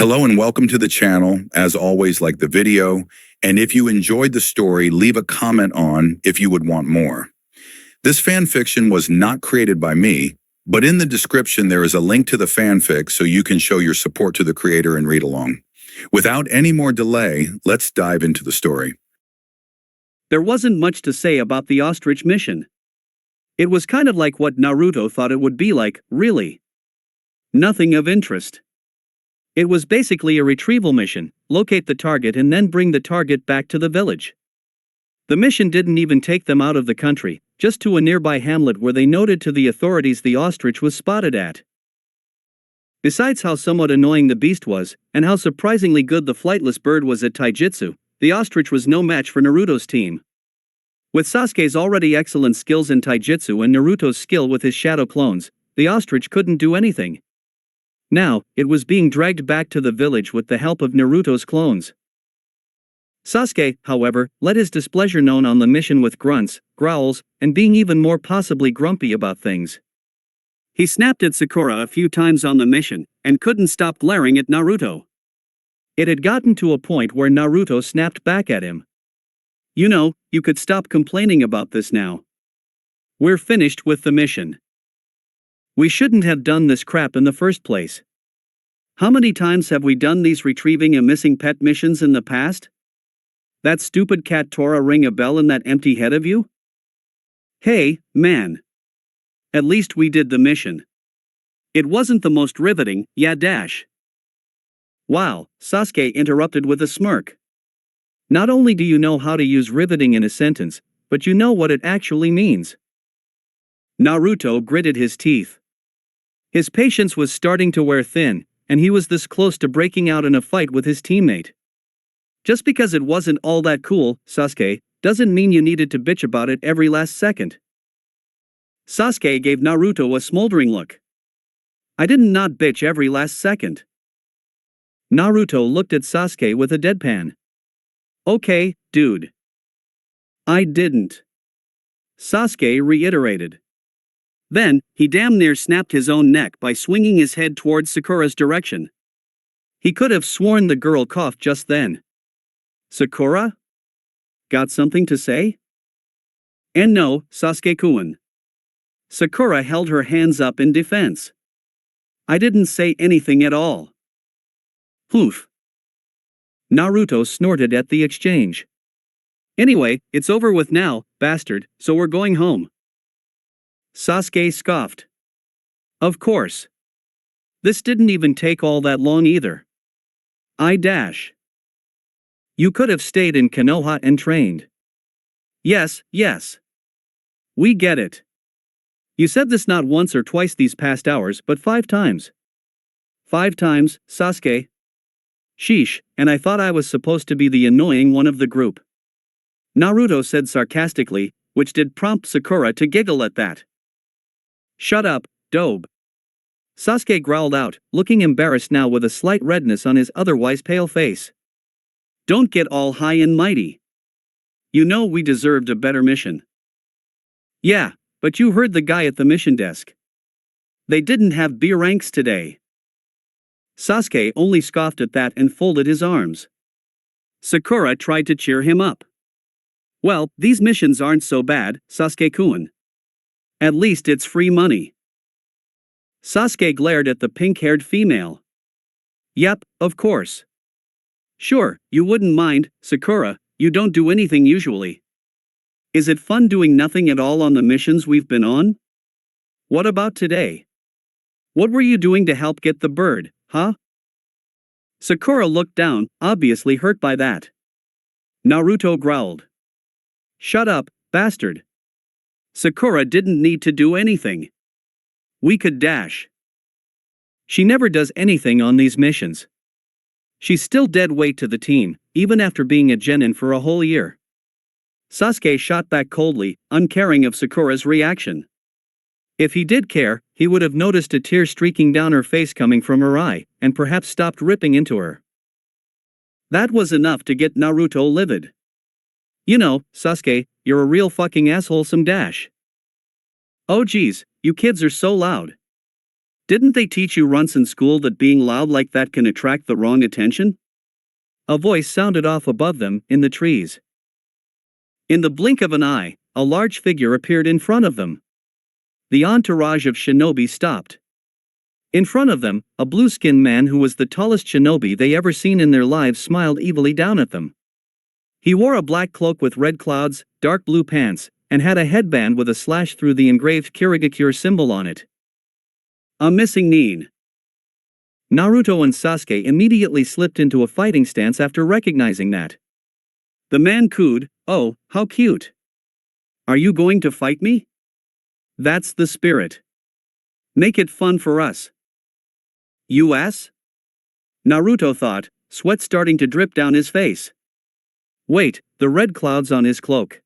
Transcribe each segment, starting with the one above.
Hello and welcome to the channel. As always, like the video, and if you enjoyed the story, leave a comment on if you would want more. This fanfiction was not created by me, but in the description there is a link to the fanfic so you can show your support to the creator and read along. Without any more delay, let's dive into the story. There wasn't much to say about the ostrich mission. It was kind of like what Naruto thought it would be like, really. Nothing of interest. It was basically a retrieval mission, locate the target and then bring the target back to the village. The mission didn't even take them out of the country, just to a nearby hamlet where they noted to the authorities the ostrich was spotted at. Besides how somewhat annoying the beast was, and how surprisingly good the flightless bird was at taijutsu, the ostrich was no match for Naruto's team. With Sasuke's already excellent skills in taijutsu and Naruto's skill with his shadow clones, the ostrich couldn't do anything. Now, it was being dragged back to the village with the help of Naruto's clones. Sasuke, however, let his displeasure known on the mission with grunts, growls, and being even more possibly grumpy about things. He snapped at Sakura a few times on the mission, and couldn't stop glaring at Naruto. It had gotten to a point where Naruto snapped back at him. You know, you could stop complaining about this now. We're finished with the mission. We shouldn't have done this crap in the first place. How many times have we done these retrieving a missing pet missions in the past? That stupid cat Tora ring a bell in that empty head of you? Hey, man. At least we did the mission. It wasn't the most riveting, yeah dash. Wow, Sasuke interrupted with a smirk. Not only do you know how to use riveting in a sentence, but you know what it actually means. Naruto gritted his teeth. His patience was starting to wear thin, and he was this close to breaking out in a fight with his teammate. Just because it wasn't all that cool, Sasuke, doesn't mean you needed to bitch about it every last second. Sasuke gave Naruto a smoldering look. I didn't not bitch every last second. Naruto looked at Sasuke with a deadpan. Okay, dude. I didn't. Sasuke reiterated. Then, he damn near snapped his own neck by swinging his head towards Sakura's direction. He could have sworn the girl coughed just then. Sakura? Got something to say? And no, Sasuke-kun. Sakura held her hands up in defense. I didn't say anything at all. Poof. Naruto snorted at the exchange. Anyway, it's over with now, bastard, so we're going home. Sasuke scoffed. Of course. This didn't even take all that long either. I dash. You could have stayed in Konoha and trained. Yes. We get it. You said this not once or twice these past hours, but 5 times. 5 times, Sasuke. Sheesh, and I thought I was supposed to be the annoying one of the group. Naruto said sarcastically, which did prompt Sakura to giggle at that. Shut up, dobe. Sasuke growled out, looking embarrassed now with a slight redness on his otherwise pale face. Don't get all high and mighty. You know we deserved a better mission. Yeah, but you heard the guy at the mission desk. They didn't have B ranks today. Sasuke only scoffed at that and folded his arms. Sakura tried to cheer him up. Well, these missions aren't so bad, Sasuke-kun. At least it's free money. Sasuke glared at the pink-haired female. Yep, of course. Sure, you wouldn't mind, Sakura, you don't do anything usually. Is it fun doing nothing at all on the missions we've been on? What about today? What were you doing to help get the bird, huh? Sakura looked down, obviously hurt by that. Naruto growled. Shut up, bastard. Sakura didn't need to do anything. We could dash. She never does anything on these missions. She's still dead weight to the team, even after being a genin for a whole year. Sasuke shot back coldly, uncaring of Sakura's reaction. If he did care, he would have noticed a tear streaking down her face coming from her eye, and perhaps stopped ripping into her. That was enough to get Naruto livid. You know, Sasuke, you're a real fucking asshole some dash. Oh geez, you kids are so loud. Didn't they teach you once in school that being loud like that can attract the wrong attention? A voice sounded off above them, in the trees. In the blink of an eye, a large figure appeared in front of them. The entourage of shinobi stopped. In front of them, a blue-skinned man who was the tallest shinobi they ever seen in their lives smiled evilly down at them. He wore a black cloak with red clouds, dark blue pants, and had a headband with a slash through the engraved Kirigakure symbol on it. A missing nin. Naruto and Sasuke immediately slipped into a fighting stance after recognizing that. The man cooed, "Oh, how cute. Are you going to fight me? That's the spirit. Make it fun for us." US? Naruto thought, sweat starting to drip down his face. Wait, the red clouds on his cloak.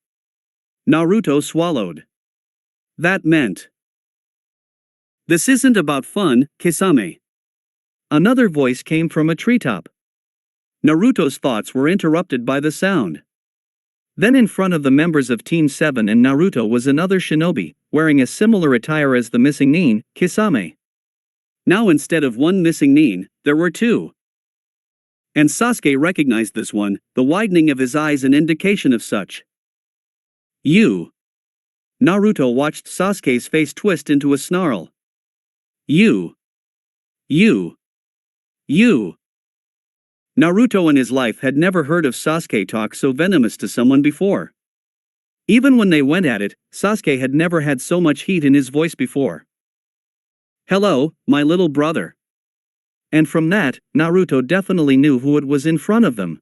Naruto swallowed. That meant. This isn't about fun, Kisame. Another voice came from a treetop. Naruto's thoughts were interrupted by the sound. Then in front of the members of Team 7 and Naruto was another shinobi, wearing a similar attire as the missing nin, Kisame. Now instead of one missing nin, there were two. And Sasuke recognized this one, the widening of his eyes an indication of such. You. Naruto watched Sasuke's face twist into a snarl. You. You. You. Naruto in his life had never heard of Sasuke talk so venomous to someone before. Even when they went at it, Sasuke had never had so much heat in his voice before. Hello, my little brother. And from that, Naruto definitely knew who it was in front of them.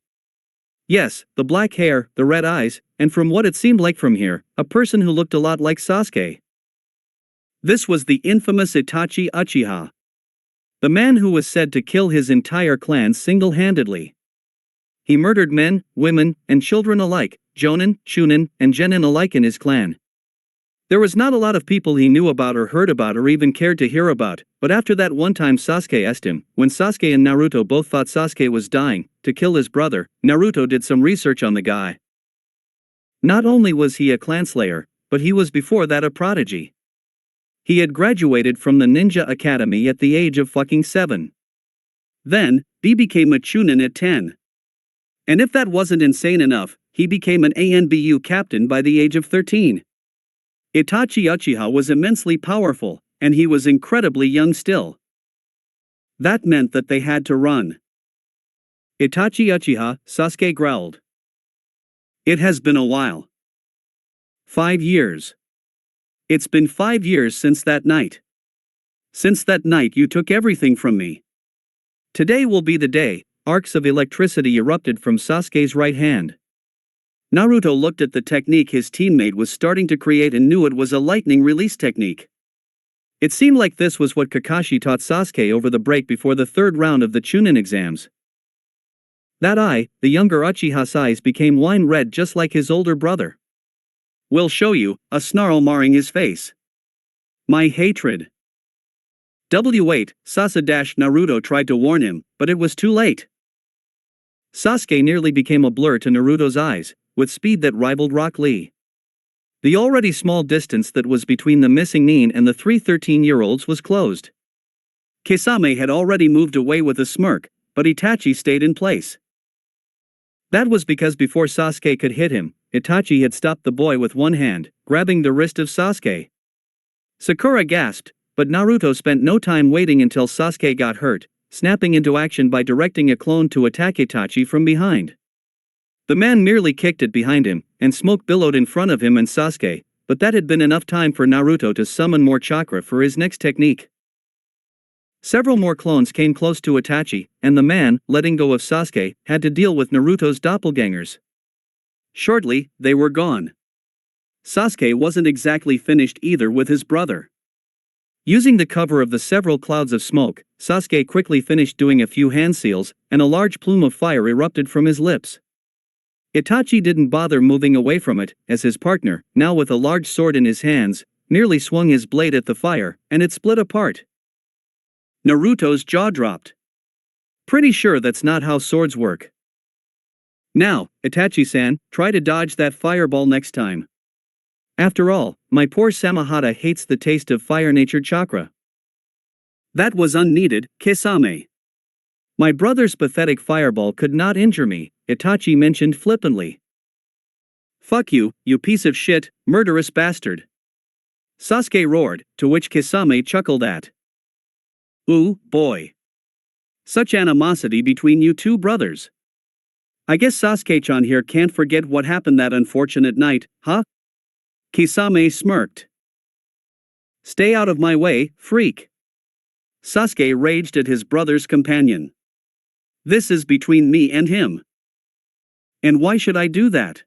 Yes, the black hair, the red eyes, and from what it seemed like from here, a person who looked a lot like Sasuke. This was the infamous Itachi Uchiha. The man who was said to kill his entire clan single-handedly. He murdered men, women, and children alike, Jonin, Chunin, and Genin alike in his clan. There was not a lot of people he knew about or heard about or even cared to hear about, but after that one time Sasuke asked him, when Sasuke and Naruto both thought Sasuke was dying, to kill his brother, Naruto did some research on the guy. Not only was he a clanslayer, but he was before that a prodigy. He had graduated from the Ninja Academy at the age of fucking 7. Then, he became a Chunin at 10. And if that wasn't insane enough, he became an ANBU captain by the age of 13. Itachi Uchiha was immensely powerful, and he was incredibly young still. That meant that they had to run. Itachi Uchiha, Sasuke growled. It has been a while. 5 years. It's been 5 years since that night. Since that night you took everything from me. Today will be the day. Arcs of electricity erupted from Sasuke's right hand. Naruto looked at the technique his teammate was starting to create and knew it was a lightning release technique. It seemed like this was what Kakashi taught Sasuke over the break before the third round of the Chunin exams. That eye, the younger Uchiha's eyes became wine red just like his older brother. Will show you, a snarl marring his face. My hatred. W8, Naruto tried to warn him, but it was too late. Sasuke nearly became a blur to Naruto's eyes, with speed that rivaled Rock Lee. The already small distance that was between the missing nin and the 3 13-year-olds was closed. Kisame had already moved away with a smirk, but Itachi stayed in place. That was because before Sasuke could hit him, Itachi had stopped the boy with one hand, grabbing the wrist of Sasuke. Sakura gasped, but Naruto spent no time waiting until Sasuke got hurt, snapping into action by directing a clone to attack Itachi from behind. The man merely kicked it behind him, and smoke billowed in front of him and Sasuke, but that had been enough time for Naruto to summon more chakra for his next technique. Several more clones came close to Itachi, and the man, letting go of Sasuke, had to deal with Naruto's doppelgangers. Shortly, they were gone. Sasuke wasn't exactly finished either with his brother. Using the cover of the several clouds of smoke, Sasuke quickly finished doing a few hand seals, and a large plume of fire erupted from his lips. Itachi didn't bother moving away from it, as his partner, now with a large sword in his hands, nearly swung his blade at the fire, and it split apart. Naruto's jaw dropped. Pretty sure that's not how swords work. Now, Itachi-san, try to dodge that fireball next time. After all, my poor Samahata hates the taste of fire-natured chakra. That was unneeded, Kisame. My brother's pathetic fireball could not injure me, Itachi mentioned flippantly. Fuck you, you piece of shit, murderous bastard. Sasuke roared, to which Kisame chuckled at. Ooh, boy. Such animosity between you two brothers. I guess Sasuke-chan here can't forget what happened that unfortunate night, huh? Kisame smirked. Stay out of my way, freak. Sasuke raged at his brother's companion. This is between me and him. And why should I do that?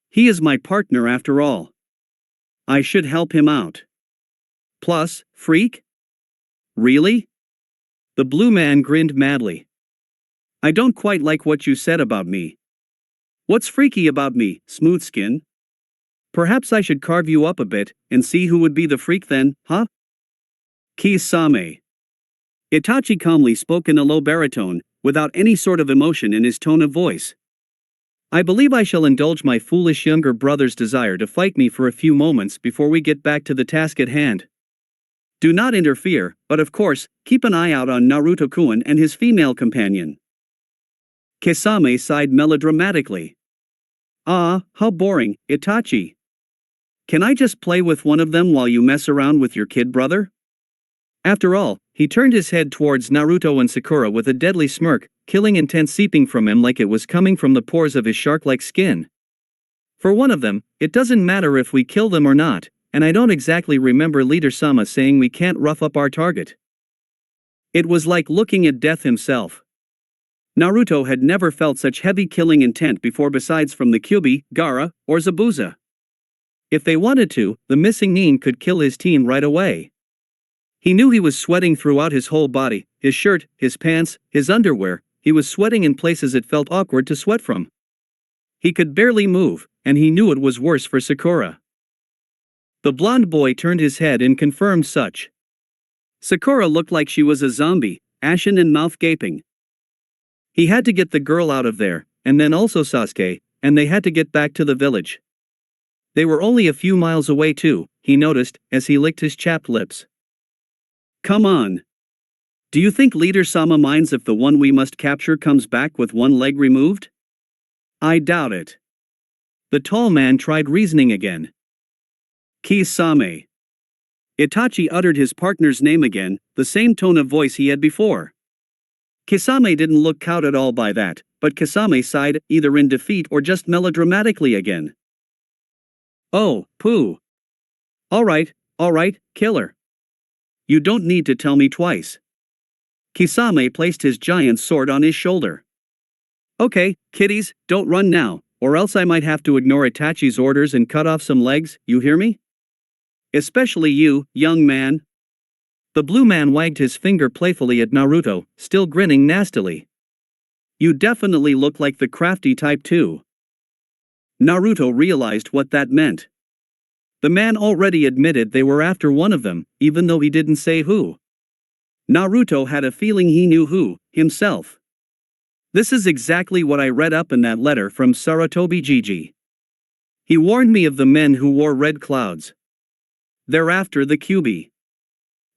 He is my partner after all. I should help him out. Plus, freak? Really? The blue man grinned madly. I don't quite like what you said about me. What's freaky about me, smooth skin? Perhaps I should carve you up a bit, and see who would be the freak then, huh? Kisame. Itachi calmly spoke in a low baritone, without any sort of emotion in his tone of voice. I believe I shall indulge my foolish younger brother's desire to fight me for a few moments before we get back to the task at hand. Do not interfere, but of course, keep an eye out on Naruto-kun and his female companion. Kisame sighed melodramatically. Ah, how boring, Itachi. Can I just play with one of them while you mess around with your kid brother? After all, he turned his head towards Naruto and Sakura with a deadly smirk, killing intent seeping from him like it was coming from the pores of his shark-like skin. For one of them, it doesn't matter if we kill them or not, and I don't exactly remember Leader Sama saying we can't rough up our target. It was like looking at death himself. Naruto had never felt such heavy killing intent before besides from the Kyuubi, Gaara, or Zabuza. If they wanted to, the missing Nin could kill his team right away. He knew he was sweating throughout his whole body, his shirt, his pants, his underwear. He was sweating in places it felt awkward to sweat from. He could barely move, and he knew it was worse for Sakura. The blonde boy turned his head and confirmed such. Sakura looked like she was a zombie, ashen and mouth gaping. He had to get the girl out of there, and then also Sasuke, and they had to get back to the village. They were only a few miles away too, he noticed, as he licked his chapped lips. Come on. Do you think Leader Sama minds if the one we must capture comes back with one leg removed? I doubt it. The tall man tried reasoning again. Kisame. Itachi uttered his partner's name again, the same tone of voice he had before. Kisame didn't look cowed at all by that, but Kisame sighed, either in defeat or just melodramatically again. Oh, pooh. Alright, killer. You don't need to tell me twice. Kisame placed his giant sword on his shoulder. Okay, kiddies, don't run now, or else I might have to ignore Itachi's orders and cut off some legs, you hear me? Especially you, young man. The blue man wagged his finger playfully at Naruto, still grinning nastily. You definitely look like the crafty type too. Naruto realized what that meant. The man already admitted they were after one of them, even though he didn't say who. Naruto had a feeling he knew who, himself. This is exactly what I read up in that letter from Sarutobi Gigi. He warned me of the men who wore red clouds. They're after the Kyuubi.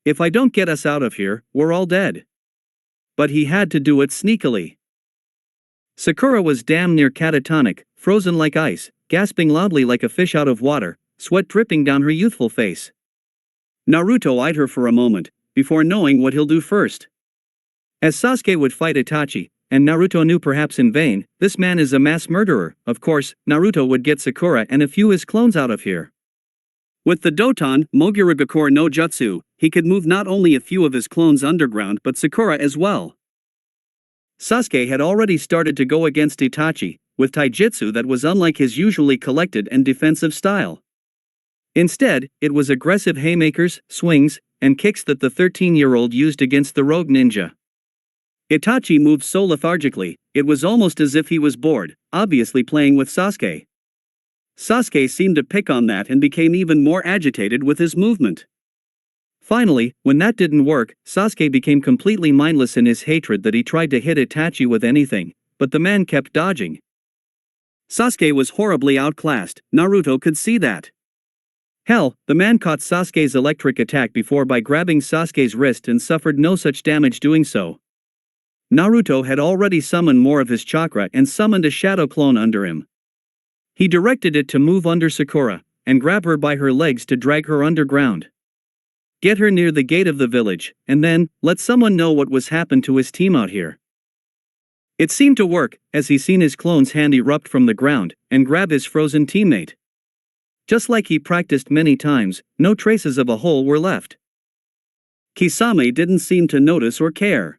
If I don't get us out of here, we're all dead. But he had to do it sneakily. Sakura was damn near catatonic, frozen like ice, gasping loudly like a fish out of water, sweat dripping down her youthful face. Naruto eyed her for a moment, before knowing what he'll do first. As Sasuke would fight Itachi, and Naruto knew perhaps in vain, this man is a mass murderer. Of course, Naruto would get Sakura and a few of his clones out of here. With the Doton Moguragakure no Jutsu, he could move not only a few of his clones underground but Sakura as well. Sasuke had already started to go against Itachi, with taijutsu that was unlike his usually collected and defensive style. Instead, it was aggressive haymakers, swings, and kicks that the 13-year-old used against the rogue ninja. Itachi moved so lethargically, it was almost as if he was bored, obviously playing with Sasuke. Sasuke seemed to pick on that and became even more agitated with his movement. Finally, when that didn't work, Sasuke became completely mindless in his hatred that he tried to hit Itachi with anything, but the man kept dodging. Sasuke was horribly outclassed, Naruto could see that. Hell, the man caught Sasuke's electric attack before by grabbing Sasuke's wrist and suffered no such damage doing so. Naruto had already summoned more of his chakra and summoned a shadow clone under him. He directed it to move under Sakura, and grab her by her legs to drag her underground. Get her near the gate of the village, and then, let someone know what was happened to his team out here. It seemed to work, as he seen his clone's hand erupt from the ground, and grab his frozen teammate. Just like he practiced many times, no traces of a hole were left. Kisame didn't seem to notice or care.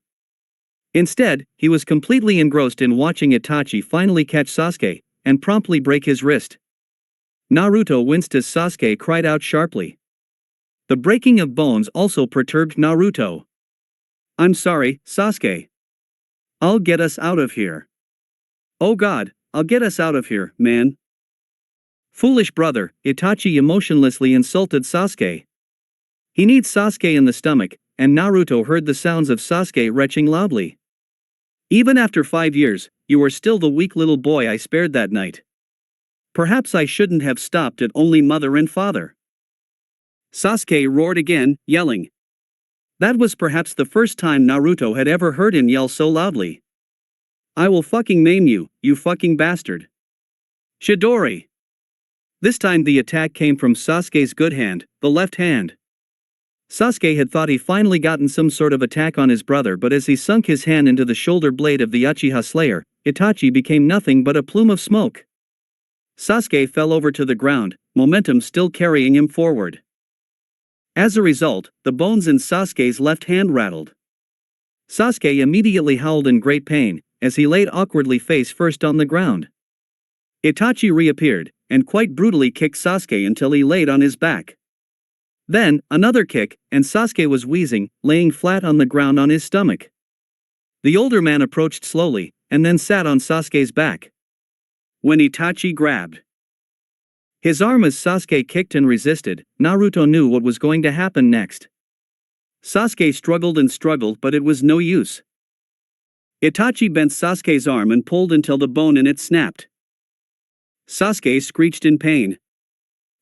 Instead, he was completely engrossed in watching Itachi finally catch Sasuke, and promptly break his wrist. Naruto winced as Sasuke cried out sharply. The breaking of bones also perturbed Naruto. I'm sorry, Sasuke. I'll get us out of here. Oh God, I'll get us out of here, man. Foolish brother, Itachi emotionlessly insulted Sasuke. He needs Sasuke in the stomach, and Naruto heard the sounds of Sasuke retching loudly. Even after 5 years, you are still the weak little boy I spared that night. Perhaps I shouldn't have stopped at only mother and father. Sasuke roared again, yelling. That was perhaps the first time Naruto had ever heard him yell so loudly. I will fucking maim you, you fucking bastard. Chidori. This time the attack came from Sasuke's good hand, the left hand. Sasuke had thought he finally gotten some sort of attack on his brother, but as he sunk his hand into the shoulder blade of the Uchiha Slayer, Itachi became nothing but a plume of smoke. Sasuke fell over to the ground, momentum still carrying him forward. As a result, the bones in Sasuke's left hand rattled. Sasuke immediately howled in great pain, as he laid awkwardly face first on the ground. Itachi reappeared, and quite brutally kicked Sasuke until he laid on his back. Then, another kick, and Sasuke was wheezing, laying flat on the ground on his stomach. The older man approached slowly, and then sat on Sasuke's back. When Itachi grabbed his arm as Sasuke kicked and resisted, Naruto knew what was going to happen next. Sasuke struggled and struggled, but it was no use. Itachi bent Sasuke's arm and pulled until the bone in it snapped. Sasuke screeched in pain.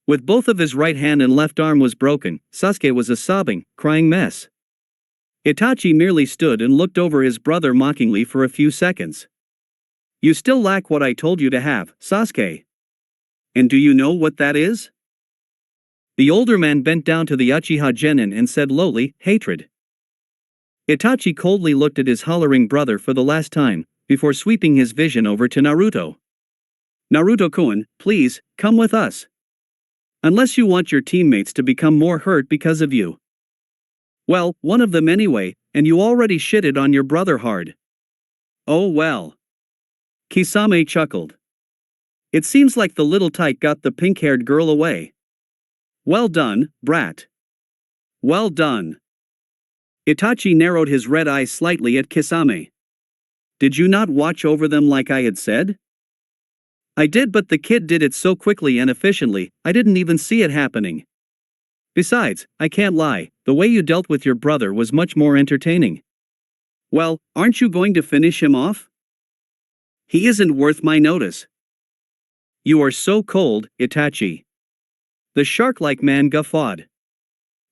With both of his right hand and left arm was broken, Sasuke was a sobbing, crying mess. Itachi merely stood and looked over his brother mockingly for a few seconds. You still lack what I told you to have, Sasuke. And do you know what that is? The older man bent down to the Uchiha Genin and said lowly, hatred. Itachi coldly looked at his hollering brother for the last time, before sweeping his vision over to Naruto. Naruto-kun, please, come with us. Unless you want your teammates to become more hurt because of you. Well, one of them anyway, and you already shitted on your brother hard. Oh well. Kisame chuckled. It seems like the little tyke got the pink-haired girl away. Well done, brat. Well done. Itachi narrowed his red eyes slightly at Kisame. Did you not watch over them like I had said? I did, but the kid did it so quickly and efficiently, I didn't even see it happening. Besides, I can't lie, the way you dealt with your brother was much more entertaining. Well, aren't you going to finish him off? He isn't worth my notice. You are so cold, Itachi. The shark-like man guffawed.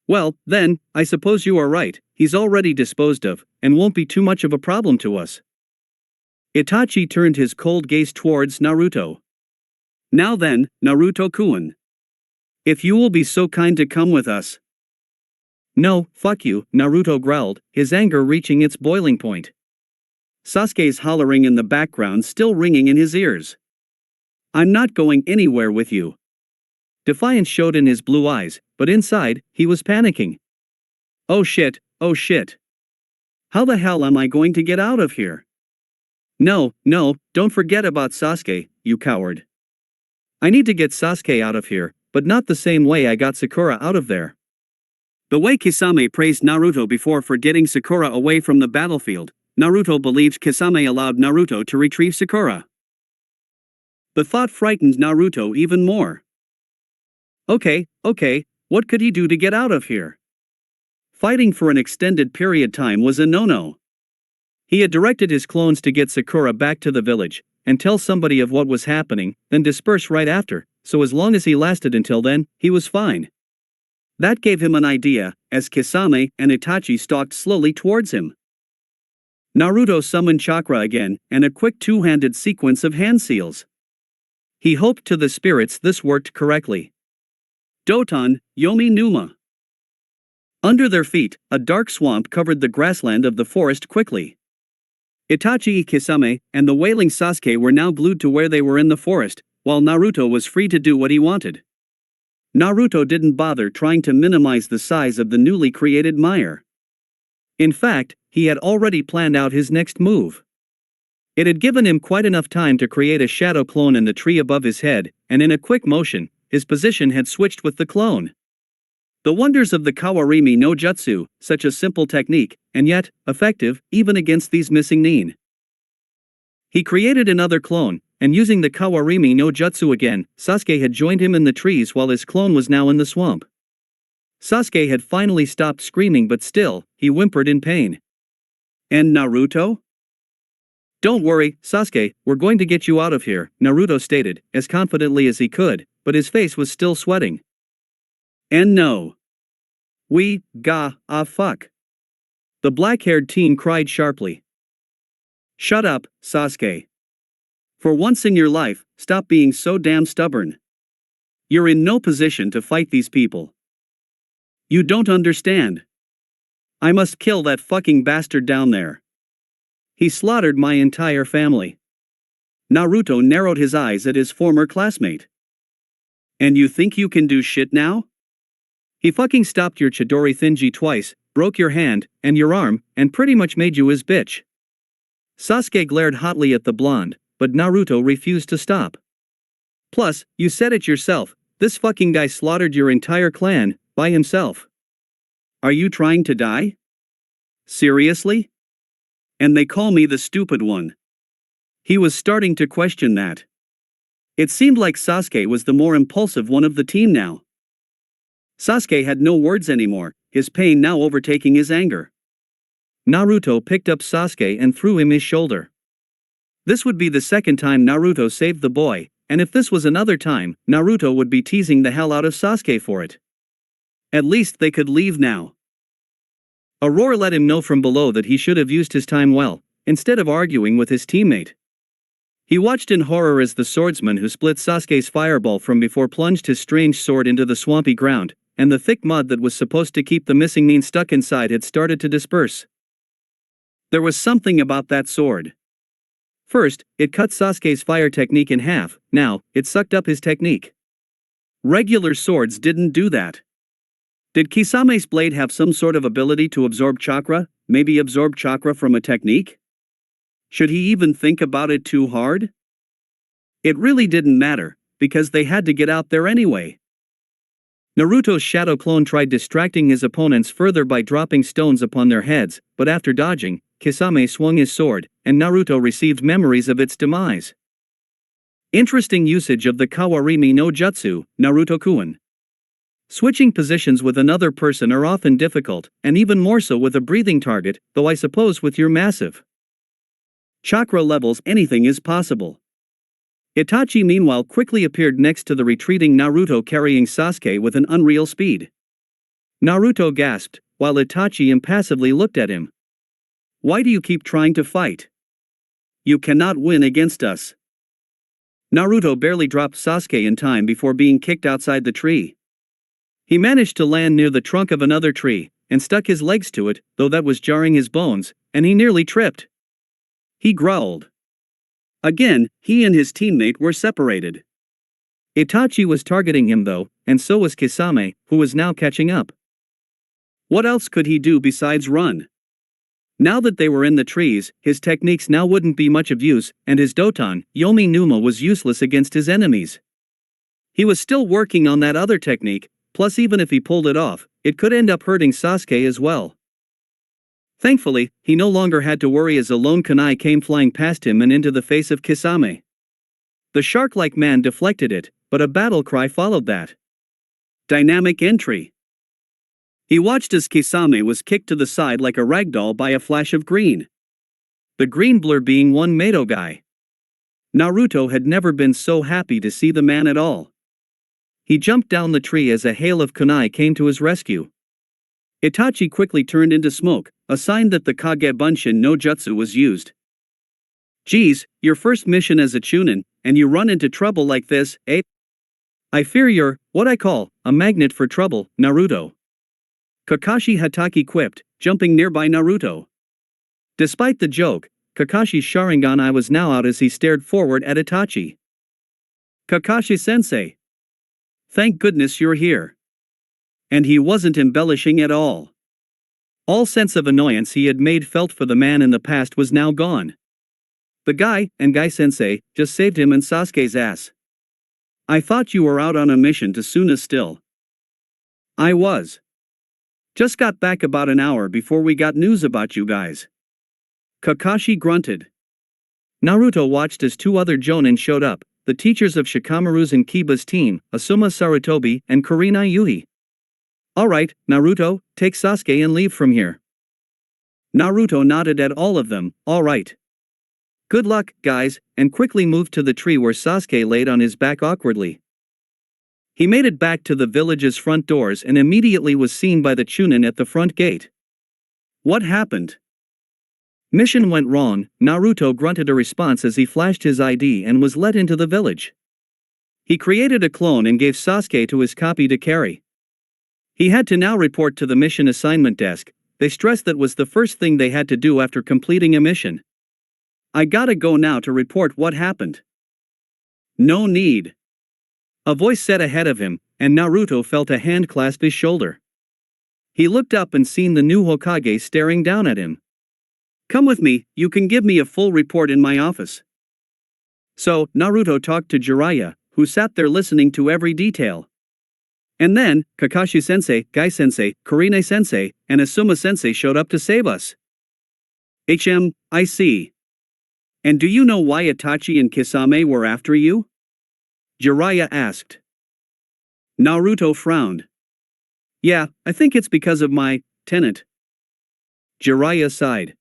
Well, then, I suppose you are right, he's already disposed of, and won't be too much of a problem to us. Itachi turned his cold gaze towards Naruto. Now then, Naruto-kun. If you will be so kind to come with us. No, fuck you, Naruto growled, his anger reaching its boiling point. Sasuke's hollering in the background still ringing in his ears. I'm not going anywhere with you. Defiance showed in his blue eyes, but inside, he was panicking. Oh shit, oh shit. How the hell am I going to get out of here? No, don't forget about Sasuke, you coward. I need to get Sasuke out of here, but not the same way I got Sakura out of there. The way Kisame praised Naruto before for getting Sakura away from the battlefield, Naruto believes Kisame allowed Naruto to retrieve Sakura. The thought frightened Naruto even more. Okay, what could he do to get out of here? Fighting for an extended period time was a no-no. He had directed his clones to get Sakura back to the village, and tell somebody of what was happening, then disperse right after, so as long as he lasted until then, he was fine. That gave him an idea, as Kisame and Itachi stalked slowly towards him. Naruto summoned chakra again, and a quick two-handed sequence of hand seals. He hoped to the spirits this worked correctly. Doton, Yomi Numa. Under their feet, a dark swamp covered the grassland of the forest quickly. Itachi, Kisame, and the wailing Sasuke were now glued to where they were in the forest, while Naruto was free to do what he wanted. Naruto didn't bother trying to minimize the size of the newly created mire. In fact, he had already planned out his next move. It had given him quite enough time to create a shadow clone in the tree above his head, and in a quick motion, his position had switched with the clone. The wonders of the Kawarimi no Jutsu, such a simple technique, and yet, effective, even against these missing nin. He created another clone, and using the Kawarimi no Jutsu again, Sasuke had joined him in the trees while his clone was now in the swamp. Sasuke had finally stopped screaming, but still, he whimpered in pain. And Naruto? Don't worry, Sasuke, we're going to get you out of here, Naruto stated, as confidently as he could, but his face was still sweating. And no. Fuck. The black-haired teen cried sharply. Shut up, Sasuke. For once in your life, stop being so damn stubborn. You're in no position to fight these people. You don't understand. I must kill that fucking bastard down there. He slaughtered my entire family. Naruto narrowed his eyes at his former classmate. And you think you can do shit now? He fucking stopped your Chidori Thinji twice, broke your hand, and your arm, and pretty much made you his bitch. Sasuke glared hotly at the blonde, but Naruto refused to stop. Plus, you said it yourself, this fucking guy slaughtered your entire clan, by himself. Are you trying to die? Seriously? And they call me the stupid one. He was starting to question that. It seemed like Sasuke was the more impulsive one of the team now. Sasuke had no words anymore, his pain now overtaking his anger. Naruto picked up Sasuke and threw him his shoulder. This would be the second time Naruto saved the boy, and if this was another time, Naruto would be teasing the hell out of Sasuke for it. At least they could leave now. A roar let him know from below that he should have used his time well, instead of arguing with his teammate. He watched in horror as the swordsman who split Sasuke's fireball from before plunged his strange sword into the swampy ground, and the thick mud that was supposed to keep the missing nin stuck inside had started to disperse. There was something about that sword. First, it cut Sasuke's fire technique in half, now, it sucked up his technique. Regular swords didn't do that. Did Kisame's blade have some sort of ability to absorb chakra, maybe absorb chakra from a technique? Should he even think about it too hard? It really didn't matter, because they had to get out there anyway. Naruto's shadow clone tried distracting his opponents further by dropping stones upon their heads, but after dodging, Kisame swung his sword, and Naruto received memories of its demise. Interesting usage of the Kawarimi no Jutsu, Naruto-kun. Switching positions with another person are often difficult, and even more so with a breathing target, though I suppose with your massive chakra levels anything is possible. Itachi meanwhile quickly appeared next to the retreating Naruto carrying Sasuke with an unreal speed. Naruto gasped, while Itachi impassively looked at him. Why do you keep trying to fight? You cannot win against us. Naruto barely dropped Sasuke in time before being kicked outside the tree. He managed to land near the trunk of another tree, and stuck his legs to it, though that was jarring his bones, and he nearly tripped. He growled. Again, he and his teammate were separated. Itachi was targeting him though, and so was Kisame, who was now catching up. What else could he do besides run? Now that they were in the trees, his techniques now wouldn't be much of use, and his Doton, Yomi Numa, was useless against his enemies. He was still working on that other technique, plus even if he pulled it off, it could end up hurting Sasuke as well. Thankfully, he no longer had to worry as a lone kunai came flying past him and into the face of Kisame. The shark-like man deflected it, but a battle cry followed that. Dynamic entry. He watched as Kisame was kicked to the side like a ragdoll by a flash of green. The green blur being one Mato guy. Naruto had never been so happy to see the man at all. He jumped down the tree as a hail of kunai came to his rescue. Itachi quickly turned into smoke, a sign that the Kage Bunshin no Jutsu was used. Geez, your first mission as a Chunin, and you run into trouble like this, eh? I fear you're, what I call, a magnet for trouble, Naruto. Kakashi Hatake quipped, jumping nearby Naruto. Despite the joke, Kakashi's Sharingan eye was now out as he stared forward at Itachi. Kakashi-sensei. Thank goodness you're here. And he wasn't embellishing at all. All sense of annoyance he had made felt for the man in the past was now gone. The guy, and Guy-sensei, just saved him and Sasuke's ass. I thought you were out on a mission to Suna still. I was. Just got back about an hour before we got news about you guys. Kakashi grunted. Naruto watched as two other Jonin showed up, the teachers of Shikamaru's and Kiba's team, Asuma Sarutobi and Kurenai Yuhi. Alright, Naruto, take Sasuke and leave from here. Naruto nodded at all of them, alright. Good luck, guys, and quickly moved to the tree where Sasuke laid on his back awkwardly. He made it back to the village's front doors and immediately was seen by the Chunin at the front gate. What happened? Mission went wrong, Naruto grunted a response as he flashed his ID and was let into the village. He created a clone and gave Sasuke to his copy to carry. He had to now report to the mission assignment desk. They stressed that was the first thing they had to do after completing a mission. I gotta go now to report what happened. No need. A voice said ahead of him, and Naruto felt a hand clasp his shoulder. He looked up and seen the new Hokage staring down at him. Come with me, you can give me a full report in my office. So, Naruto talked to Jiraiya, who sat there listening to every detail. And then, Kakashi-sensei, Guy-sensei, Kurenai-sensei, and Asuma-sensei showed up to save us. I see. And do you know why Itachi and Kisame were after you? Jiraiya asked. Naruto frowned. Yeah, I think it's because of my tenant. Jiraiya sighed.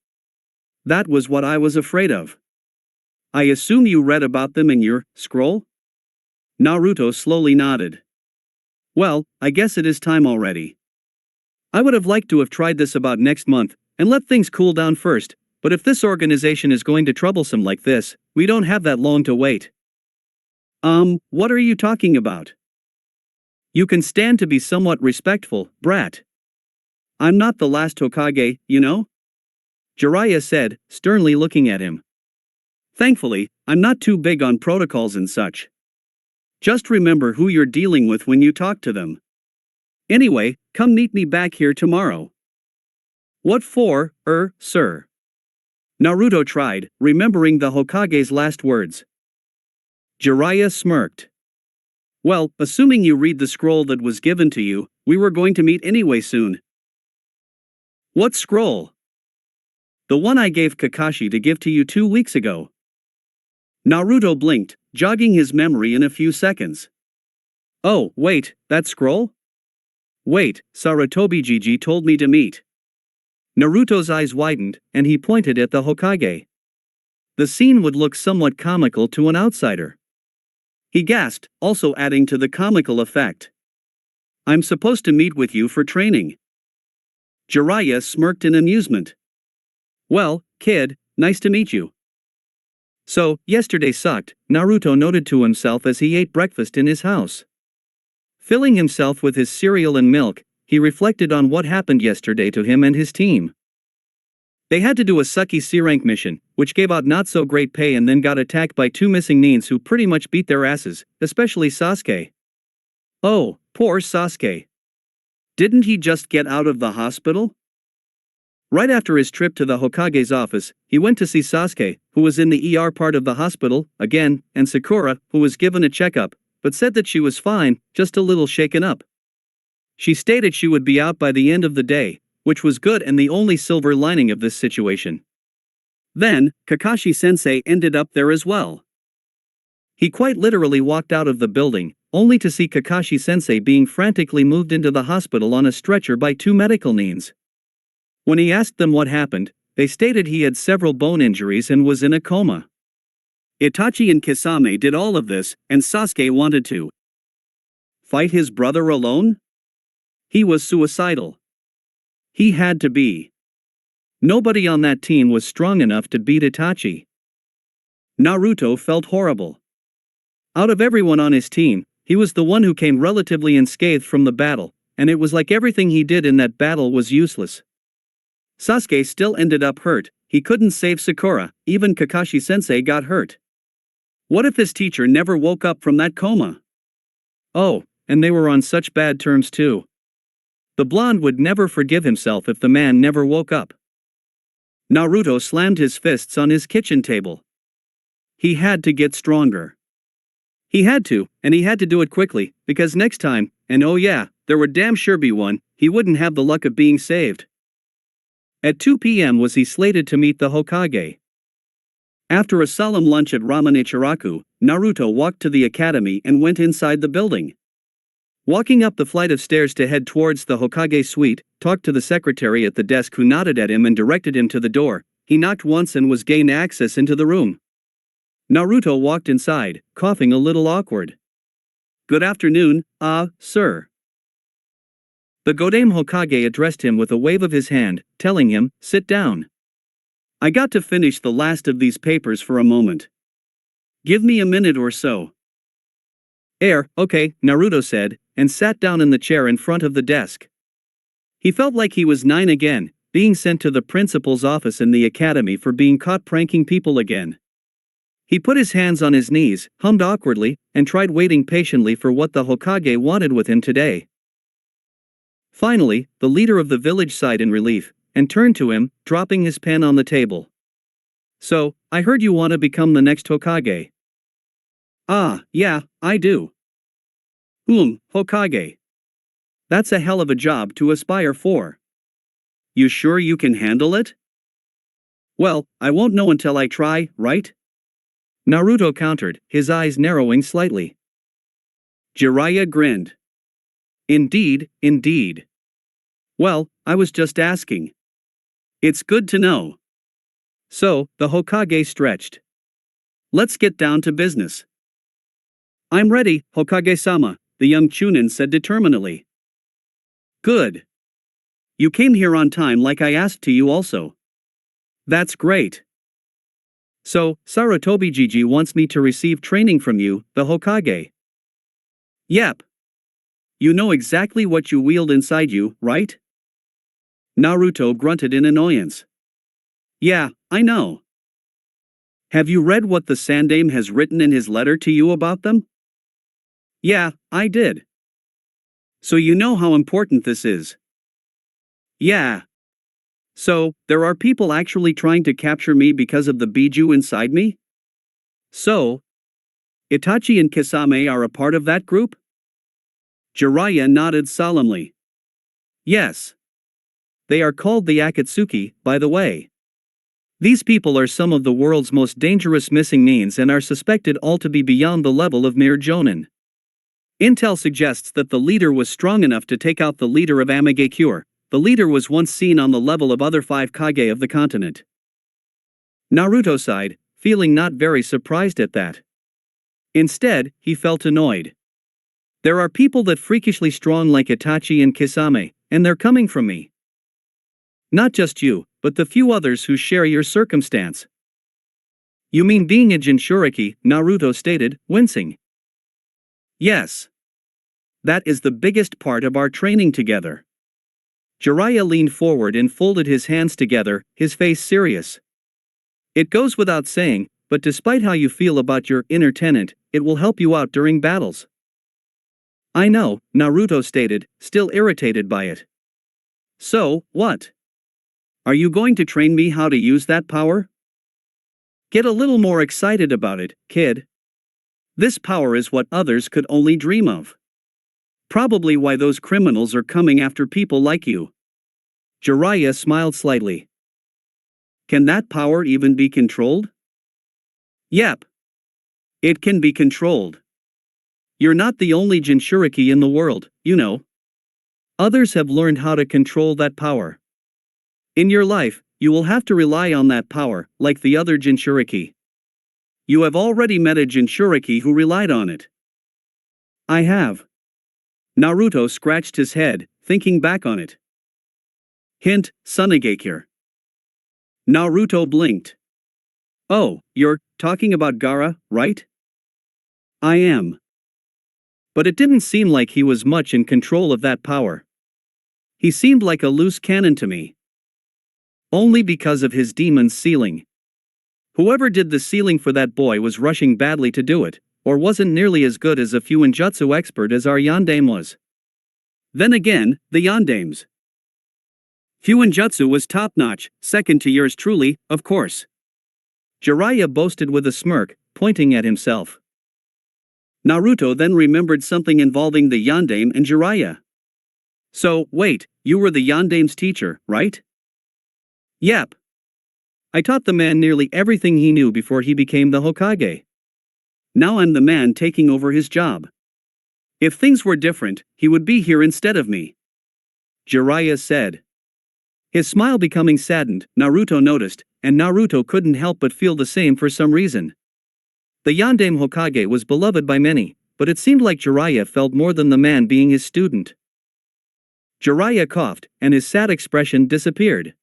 That was what I was afraid of. I assume you read about them in your scroll? Naruto slowly nodded. Well, I guess it is time already. I would have liked to have tried this about next month, and let things cool down first, but if this organization is going to troublesome like this, we don't have that long to wait. What are you talking about? You can stand to be somewhat respectful, brat. I'm not the last Hokage, you know? Jiraiya said, sternly looking at him. Thankfully, I'm not too big on protocols and such. Just remember who you're dealing with when you talk to them. Anyway, come meet me back here tomorrow. What for, sir? Naruto tried, remembering the Hokage's last words. Jiraiya smirked. Well, assuming you read the scroll that was given to you, we were going to meet anyway soon. What scroll? The one I gave Kakashi to give to you 2 weeks ago. Naruto blinked, jogging his memory in a few seconds. Oh, wait, that scroll? Wait, Sarutobi Gigi told me to meet. Naruto's eyes widened, and he pointed at the Hokage. The scene would look somewhat comical to an outsider. He gasped, also adding to the comical effect. I'm supposed to meet with you for training. Jiraiya smirked in amusement. Well, kid, nice to meet you. So, yesterday sucked, Naruto noted to himself as he ate breakfast in his house. Filling himself with his cereal and milk, he reflected on what happened yesterday to him and his team. They had to do a sucky C-rank mission, which gave out not so great pay and then got attacked by 2 missing Nins who pretty much beat their asses, especially Sasuke. Oh, poor Sasuke. Didn't he just get out of the hospital? Right after his trip to the Hokage's office, he went to see Sasuke, who was in the ER part of the hospital, again, and Sakura, who was given a checkup, but said that she was fine, just a little shaken up. She stated she would be out by the end of the day, which was good and the only silver lining of this situation. Then, Kakashi-sensei ended up there as well. He quite literally walked out of the building, only to see Kakashi-sensei being frantically moved into the hospital on a stretcher by 2 medical Nins. When he asked them what happened, they stated he had several bone injuries and was in a coma. Itachi and Kisame did all of this, and Sasuke wanted to. Fight his brother alone? He was suicidal. He had to be. Nobody on that team was strong enough to beat Itachi. Naruto felt horrible. Out of everyone on his team, he was the one who came relatively unscathed from the battle, and it was like everything he did in that battle was useless. Sasuke still ended up hurt, he couldn't save Sakura, even Kakashi-sensei got hurt. What if his teacher never woke up from that coma? Oh, and they were on such bad terms too. The blonde would never forgive himself if the man never woke up. Naruto slammed his fists on his kitchen table. He had to get stronger. He had to, and he had to do it quickly, because next time, and oh yeah, there would damn sure be one, he wouldn't have the luck of being saved. At 2 p.m. was he slated to meet the Hokage. After a solemn lunch at Ramen Ichiraku, Naruto walked to the academy and went inside the building. Walking up the flight of stairs to head towards the Hokage suite, talked to the secretary at the desk who nodded at him and directed him to the door. He knocked once and was gained access into the room. Naruto walked inside, coughing a little awkward. "Good afternoon, sir." The Godame Hokage addressed him with a wave of his hand, telling him, "Sit down. I got to finish the last of these papers for a moment. Give me a minute or so." Okay, Naruto said, and sat down in the chair in front of the desk. He felt like he was 9 again, being sent to the principal's office in the academy for being caught pranking people again. He put his hands on his knees, hummed awkwardly, and tried waiting patiently for what the Hokage wanted with him today. Finally, the leader of the village sighed in relief, and turned to him, dropping his pen on the table. "So, I heard you want to become the next Hokage." "Ah, yeah, I do." Hokage. That's a hell of a job to aspire for. You sure you can handle it?" "Well, I won't know until I try, right?" Naruto countered, his eyes narrowing slightly. Jiraiya grinned. Indeed. Well, I was just asking. It's good to know." So, the Hokage stretched. "Let's get down to business." "I'm ready, Hokage-sama," the young Chunin said determinedly. "Good. You came here on time like I asked to you also. That's great. So, Sarutobi-Gigi wants me to receive training from you, the Hokage." "Yep. You know exactly what you wield inside you, right?" Naruto grunted in annoyance. "Yeah, I know." "Have you read what the Sandaime has written in his letter to you about them?" "Yeah, I did." "So you know how important this is?" "Yeah." "So, there are people actually trying to capture me because of the Biju inside me?" "So, Itachi and Kisame are a part of that group?" Jiraiya nodded solemnly. "Yes. They are called the Akatsuki, by the way. These people are some of the world's most dangerous missing means and are suspected all to be beyond the level of mere jonin. Intel suggests that the leader was strong enough to take out the leader of Amigakure. The leader was once seen on the level of other 5 Kage of the continent." Naruto sighed, feeling not very surprised at that. Instead, he felt annoyed. There are people that freakishly strong like Itachi and Kisame, and they're coming from me. Not just you, but the few others who share your circumstance. "You mean being a Jinchuriki," Naruto stated, wincing. "Yes. That is the biggest part of our training together." Jiraiya leaned forward and folded his hands together, his face serious. "It goes without saying, but despite how you feel about your inner tenant, it will help you out during battles." "I know," Naruto stated, still irritated by it. "So, what? Are you going to train me how to use that power?" "Get a little more excited about it, kid. This power is what others could only dream of. Probably why those criminals are coming after people like you." Jiraiya smiled slightly. "Can that power even be controlled?" "Yep. It can be controlled. You're not the only Jinchuriki in the world, you know. Others have learned how to control that power. In your life, you will have to rely on that power, like the other Jinchuriki. You have already met a Jinchuriki who relied on it." "I have." Naruto scratched his head, thinking back on it. Hint, Sunigakure. Naruto blinked. Oh, you're talking about Gaara, right? I am. But it didn't seem like he was much in control of that power. He seemed like a loose cannon to me. Only because of his demon's sealing. Whoever did the sealing for that boy was rushing badly to do it, or wasn't nearly as good as a Fuinjutsu expert as our Yandame was. Then again, the Yandames. Fuinjutsu was top-notch, second to yours truly, of course. Jiraiya boasted with a smirk, pointing at himself. Naruto then remembered something involving the Yandame and Jiraiya. So, wait, you were the Yandame's teacher, right? Yep. I taught the man nearly everything he knew before he became the Hokage. Now I'm the man taking over his job. If things were different, he would be here instead of me. Jiraiya said. His smile becoming saddened, Naruto noticed, and Naruto couldn't help but feel the same for some reason. The Yandame Hokage was beloved by many, but it seemed like Jiraiya felt more than the man being his student. Jiraiya coughed, and his sad expression disappeared.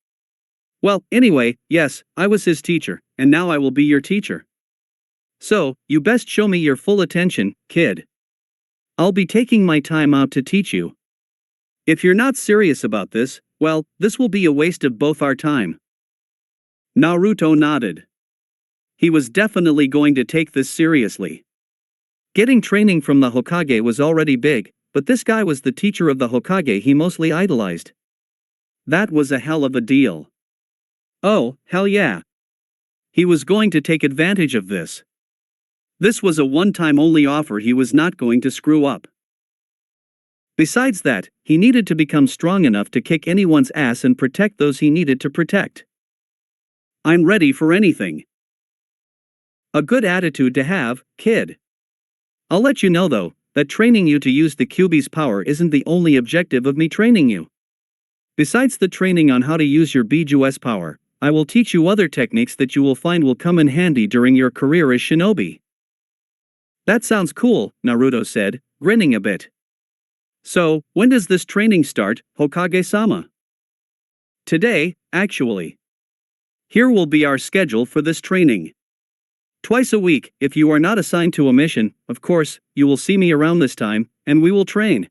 Well, anyway, yes, I was his teacher, and now I will be your teacher. So, you best show me your full attention, kid. I'll be taking my time out to teach you. If you're not serious about this, well, this will be a waste of both our time. Naruto nodded. He was definitely going to take this seriously. Getting training from the Hokage was already big, but this guy was the teacher of the Hokage he mostly idolized. That was a hell of a deal. Oh, hell yeah. He was going to take advantage of this. This was a one-time only offer he was not going to screw up. Besides that, he needed to become strong enough to kick anyone's ass and protect those he needed to protect. I'm ready for anything. A good attitude to have, kid. I'll let you know though, that training you to use the Kyuubi's power isn't the only objective of me training you. Besides the training on how to use your Biju's power, I will teach you other techniques that you will find will come in handy during your career as shinobi. That sounds cool, Naruto said, grinning a bit. So, when does this training start, Hokage-sama? Today, actually. Here will be our schedule for this training. Twice a week, if you are not assigned to a mission, of course, you will see me around this time, and we will train.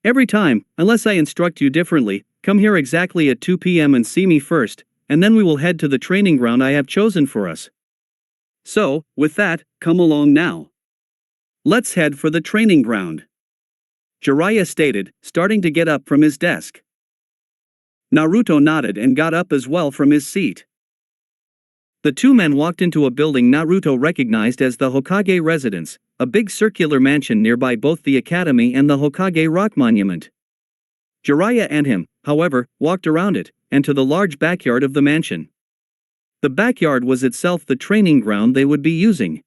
Every time, unless I instruct you differently, come here exactly at 2 p.m. and see me first, and then we will head to the training ground I have chosen for us. So, with that, come along now. Let's head for the training ground. Jiraiya stated, starting to get up from his desk. Naruto nodded and got up as well from his seat. The two men walked into a building Naruto recognized as the Hokage residence, a big circular mansion nearby both the academy and the Hokage rock monument. Jiraiya and him, however, walked around it, and to the large backyard of the mansion. The backyard was itself the training ground they would be using.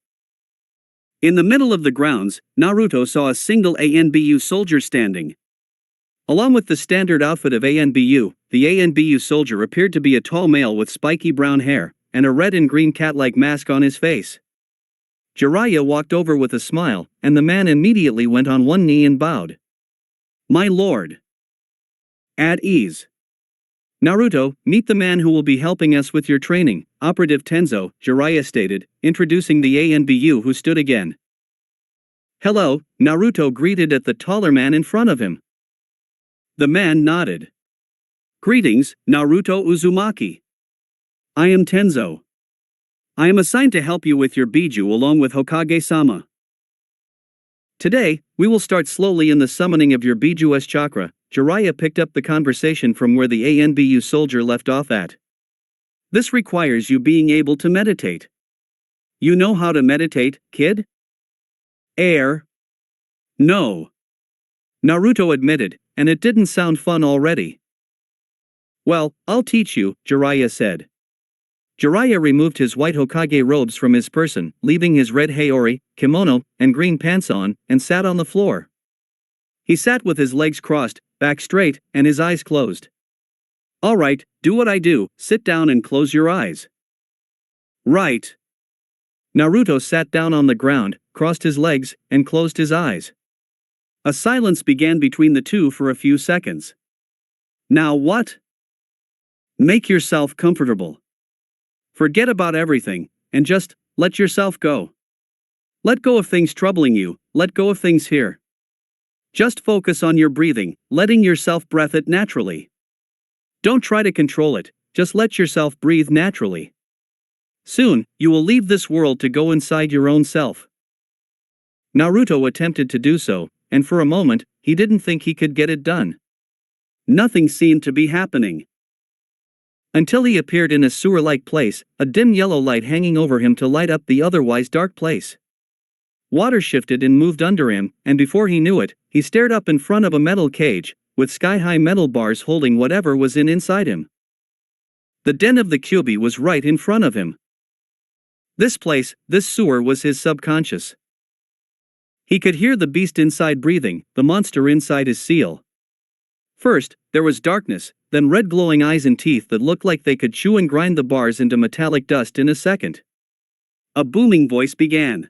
In the middle of the grounds, Naruto saw a single ANBU soldier standing. Along with the standard outfit of ANBU, the ANBU soldier appeared to be a tall male with spiky brown hair, and a red and green cat-like mask on his face. Jiraiya walked over with a smile, and the man immediately went on one knee and bowed. My lord. At ease. Naruto, meet the man who will be helping us with your training, Operative Tenzo, Jiraiya stated, introducing the ANBU who stood again. Hello, Naruto greeted at the taller man in front of him. The man nodded. Greetings, Naruto Uzumaki. I am Tenzo. I am assigned to help you with your Biju along with Hokage-sama. Today, we will start slowly in the summoning of your Biju's chakra. Jiraiya picked up the conversation from where the ANBU soldier left off at. This requires you being able to meditate. You know how to meditate, kid? No. Naruto admitted, and it didn't sound fun already. Well, I'll teach you, Jiraiya said. Jiraiya removed his white Hokage robes from his person, leaving his red haori, kimono, and green pants on, and sat on the floor. He sat with his legs crossed, back straight, and his eyes closed. Alright, do what I do, sit down and close your eyes. Right. Naruto sat down on the ground, crossed his legs, and closed his eyes. A silence began between the two for a few seconds. Now what? Make yourself comfortable. Forget about everything, and just let yourself go. Let go of things troubling you, let go of things here. Just focus on your breathing, letting yourself breathe it naturally. Don't try to control it, just let yourself breathe naturally. Soon, you will leave this world to go inside your own self. Naruto attempted to do so, and for a moment, he didn't think he could get it done. Nothing seemed to be happening. Until he appeared in a sewer-like place, a dim yellow light hanging over him to light up the otherwise dark place. Water shifted and moved under him, and before he knew it, he stared up in front of a metal cage, with sky-high metal bars holding whatever was inside him. The den of the Kyuubi was right in front of him. This place, this sewer was his subconscious. He could hear the beast inside breathing, the monster inside his seal. First, there was darkness, then red glowing eyes and teeth that looked like they could chew and grind the bars into metallic dust in a second. A booming voice began.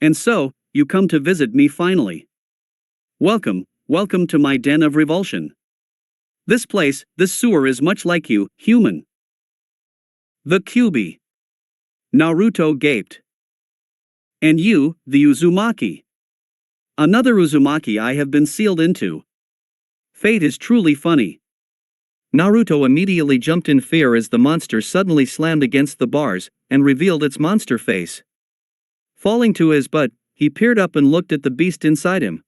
And so, you come to visit me finally. Welcome, welcome to my den of revulsion. This place, this sewer is much like you, human. The Kyuubi. Naruto gaped. And you, the Uzumaki. Another Uzumaki I have been sealed into. Fate is truly funny. Naruto immediately jumped in fear as the monster suddenly slammed against the bars and revealed its monster face. Falling to his butt, he peered up and looked at the beast inside him.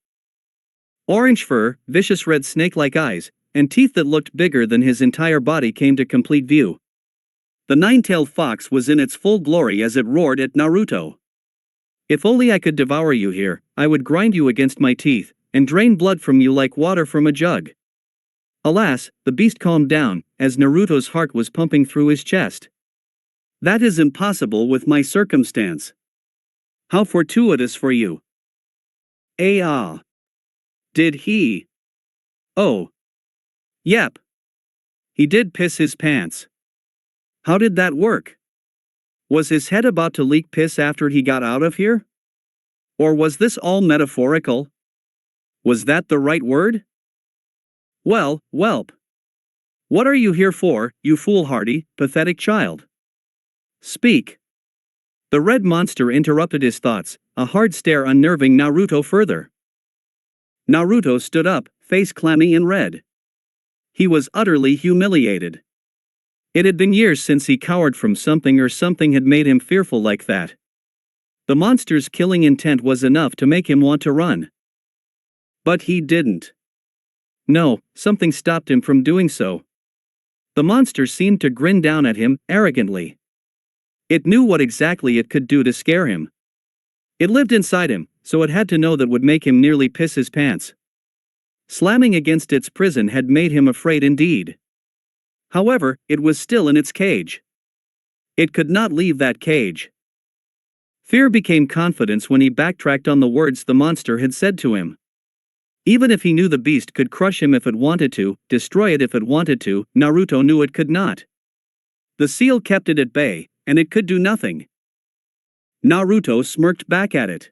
Orange fur, vicious red snake-like eyes, and teeth that looked bigger than his entire body came to complete view. The nine-tailed fox was in its full glory as it roared at Naruto. If only I could devour you here, I would grind you against my teeth, and drain blood from you like water from a jug. Alas, the beast calmed down, as Naruto's heart was pumping through his chest. That is impossible with my circumstance. How fortuitous for you. Did he? Oh. Yep. He did piss his pants. How did that work? Was his head about to leak piss after he got out of here? Or was this all metaphorical? Was that the right word? Well, whelp. What are you here for, you foolhardy, pathetic child? Speak. The red monster interrupted his thoughts, a hard stare unnerving Naruto further. Naruto stood up, face clammy and red. He was utterly humiliated. It had been years since he cowered from something or something had made him fearful like that. The monster's killing intent was enough to make him want to run. But he didn't. No, something stopped him from doing so. The monster seemed to grin down at him, arrogantly. It knew what exactly it could do to scare him. It lived inside him, so it had to know that would make him nearly piss his pants. Slamming against its prison had made him afraid indeed. However, it was still in its cage. It could not leave that cage. Fear became confidence when he backtracked on the words the monster had said to him. Even if he knew the beast could crush him if it wanted to, destroy it if it wanted to, Naruto knew it could not. The seal kept it at bay, and it could do nothing. Naruto smirked back at it.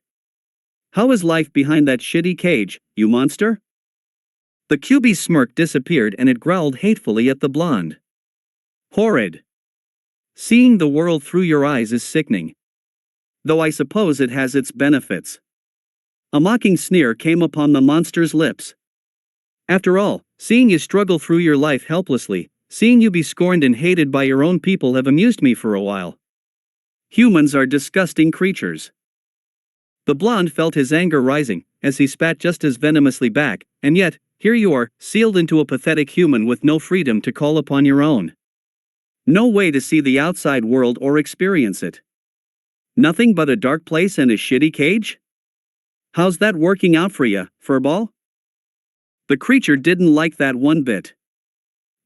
How is life behind that shitty cage, you monster? The Kyuubi's smirk disappeared and it growled hatefully at the blonde. Horrid. Seeing the world through your eyes is sickening. Though I suppose it has its benefits. A mocking sneer came upon the monster's lips. After all, seeing you struggle through your life helplessly, seeing you be scorned and hated by your own people have amused me for a while. Humans are disgusting creatures. The blonde felt his anger rising, as he spat just as venomously back, and yet, here you are, sealed into a pathetic human with no freedom to call upon your own. No way to see the outside world or experience it. Nothing but a dark place and a shitty cage? How's that working out for ya, furball? The creature didn't like that one bit.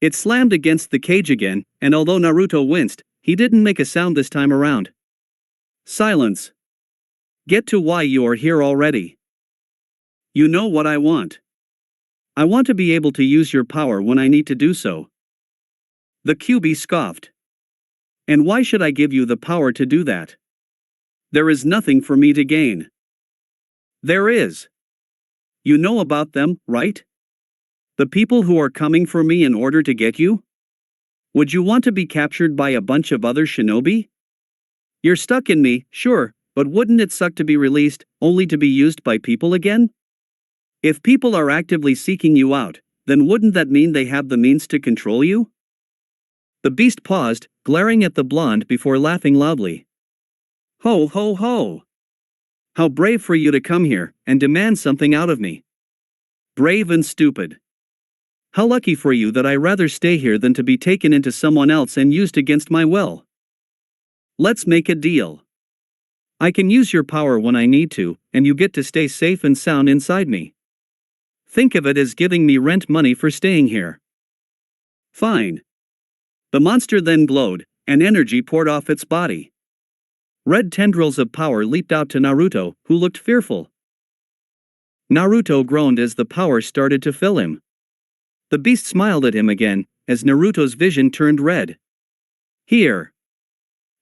It slammed against the cage again, and although Naruto winced, he didn't make a sound this time around. Silence. Get to why you are here already. You know what I want. I want to be able to use your power when I need to do so. The Kyuubi scoffed. And why should I give you the power to do that? There is nothing for me to gain. There is. You know about them, right? The people who are coming for me in order to get you? Would you want to be captured by a bunch of other shinobi? You're stuck in me, sure, but wouldn't it suck to be released, only to be used by people again? If people are actively seeking you out, then wouldn't that mean they have the means to control you? The beast paused, glaring at the blonde before laughing loudly. Ho ho ho! How brave for you to come here and demand something out of me. Brave and stupid. How lucky for you that I rather stay here than to be taken into someone else and used against my will. Let's make a deal. I can use your power when I need to, and you get to stay safe and sound inside me. Think of it as giving me rent money for staying here. Fine. The monster then glowed, and energy poured off its body. Red tendrils of power leaped out to Naruto, who looked fearful. Naruto groaned as the power started to fill him. The beast smiled at him again, as Naruto's vision turned red. Here.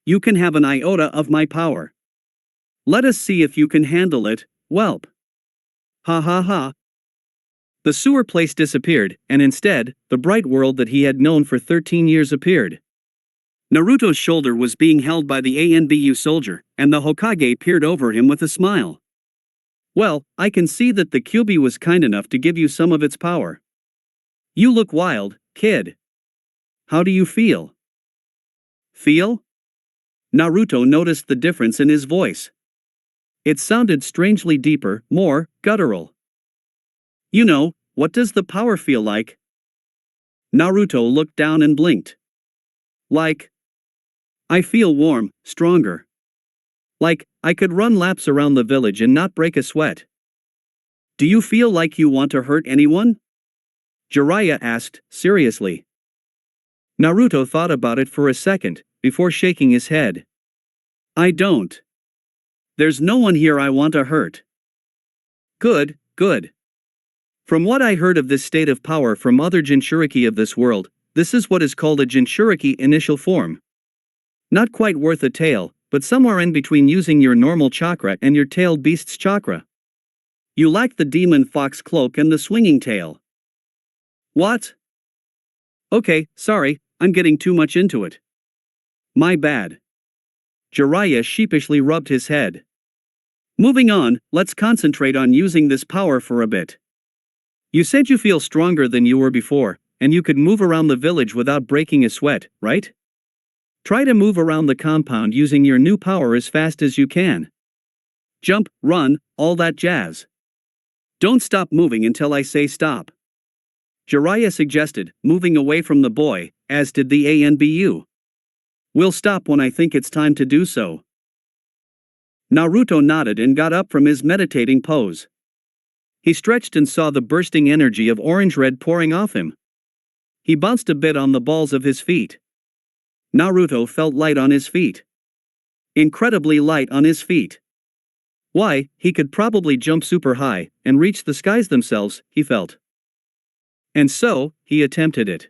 You can have an iota of my power. Let us see if you can handle it, whelp. Ha ha ha. The sewer place disappeared, and instead, the bright world that he had known for 13 years appeared. Naruto's shoulder was being held by the ANBU soldier, and the Hokage peered over him with a smile. Well, I can see that the Kyuubi was kind enough to give you some of its power. You look wild, kid. How do you feel? Feel? Naruto noticed the difference in his voice. It sounded strangely deeper, more guttural. You know, what does the power feel like? Naruto looked down and blinked. Like. I feel warm, stronger. Like, I could run laps around the village and not break a sweat. Do you feel like you want to hurt anyone? Jiraiya asked, seriously. Naruto thought about it for a second, before shaking his head. I don't. There's no one here I want to hurt. Good, good. From what I heard of this state of power from other Jinchuriki of this world, this is what is called a Jinchuriki initial form. Not quite worth a tail, but somewhere in between using your normal chakra and your tailed beast's chakra. You lack the demon fox cloak and the swinging tail. What? Okay, sorry, I'm getting too much into it. My bad. Jiraiya sheepishly rubbed his head. Moving on, let's concentrate on using this power for a bit. You said you feel stronger than you were before, and you could move around the village without breaking a sweat, right? Try to move around the compound using your new power as fast as you can. Jump, run, all that jazz. Don't stop moving until I say stop. Jiraiya suggested, moving away from the boy, as did the ANBU. We'll stop when I think it's time to do so. Naruto nodded and got up from his meditating pose. He stretched and saw the bursting energy of orange-red pouring off him. He bounced a bit on the balls of his feet. Naruto felt light on his feet. Incredibly light on his feet. Why, he could probably jump super high and reach the skies themselves, he felt. And so, he attempted it.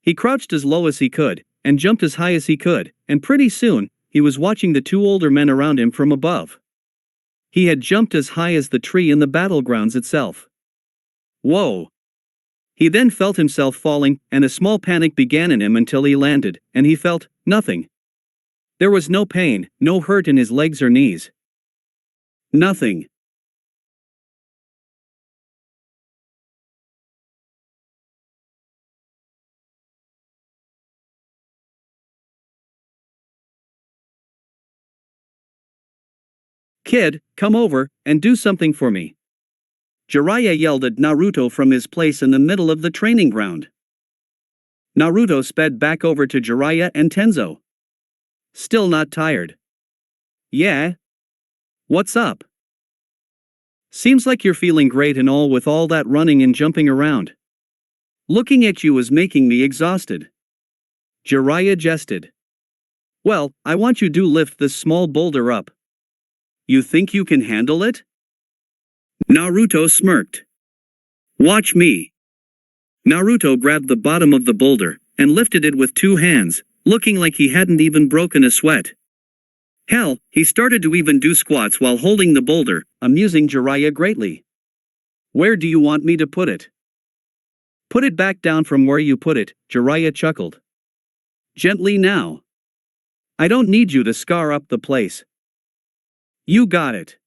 He crouched as low as he could, and jumped as high as he could, and pretty soon, he was watching the two older men around him from above. He had jumped as high as the tree in the battlegrounds itself. Whoa! He then felt himself falling, and a small panic began in him until he landed, and he felt nothing. There was no pain, no hurt in his legs or knees. Nothing. Kid, come over, and do something for me. Jiraiya yelled at Naruto from his place in the middle of the training ground. Naruto sped back over to Jiraiya and Tenzo. Still not tired. Yeah? What's up? Seems like you're feeling great and all with all that running and jumping around. Looking at you is making me exhausted. Jiraiya jested. Well, I want you to lift this small boulder up. You think you can handle it? Naruto smirked. Watch me. Naruto grabbed the bottom of the boulder and lifted it with two hands, looking like he hadn't even broken a sweat. Hell, he started to even do squats while holding the boulder, amusing Jiraiya greatly. Where do you want me to put it? Put it back down from where you put it, Jiraiya chuckled. Gently now. I don't need you to scar up the place. You got it.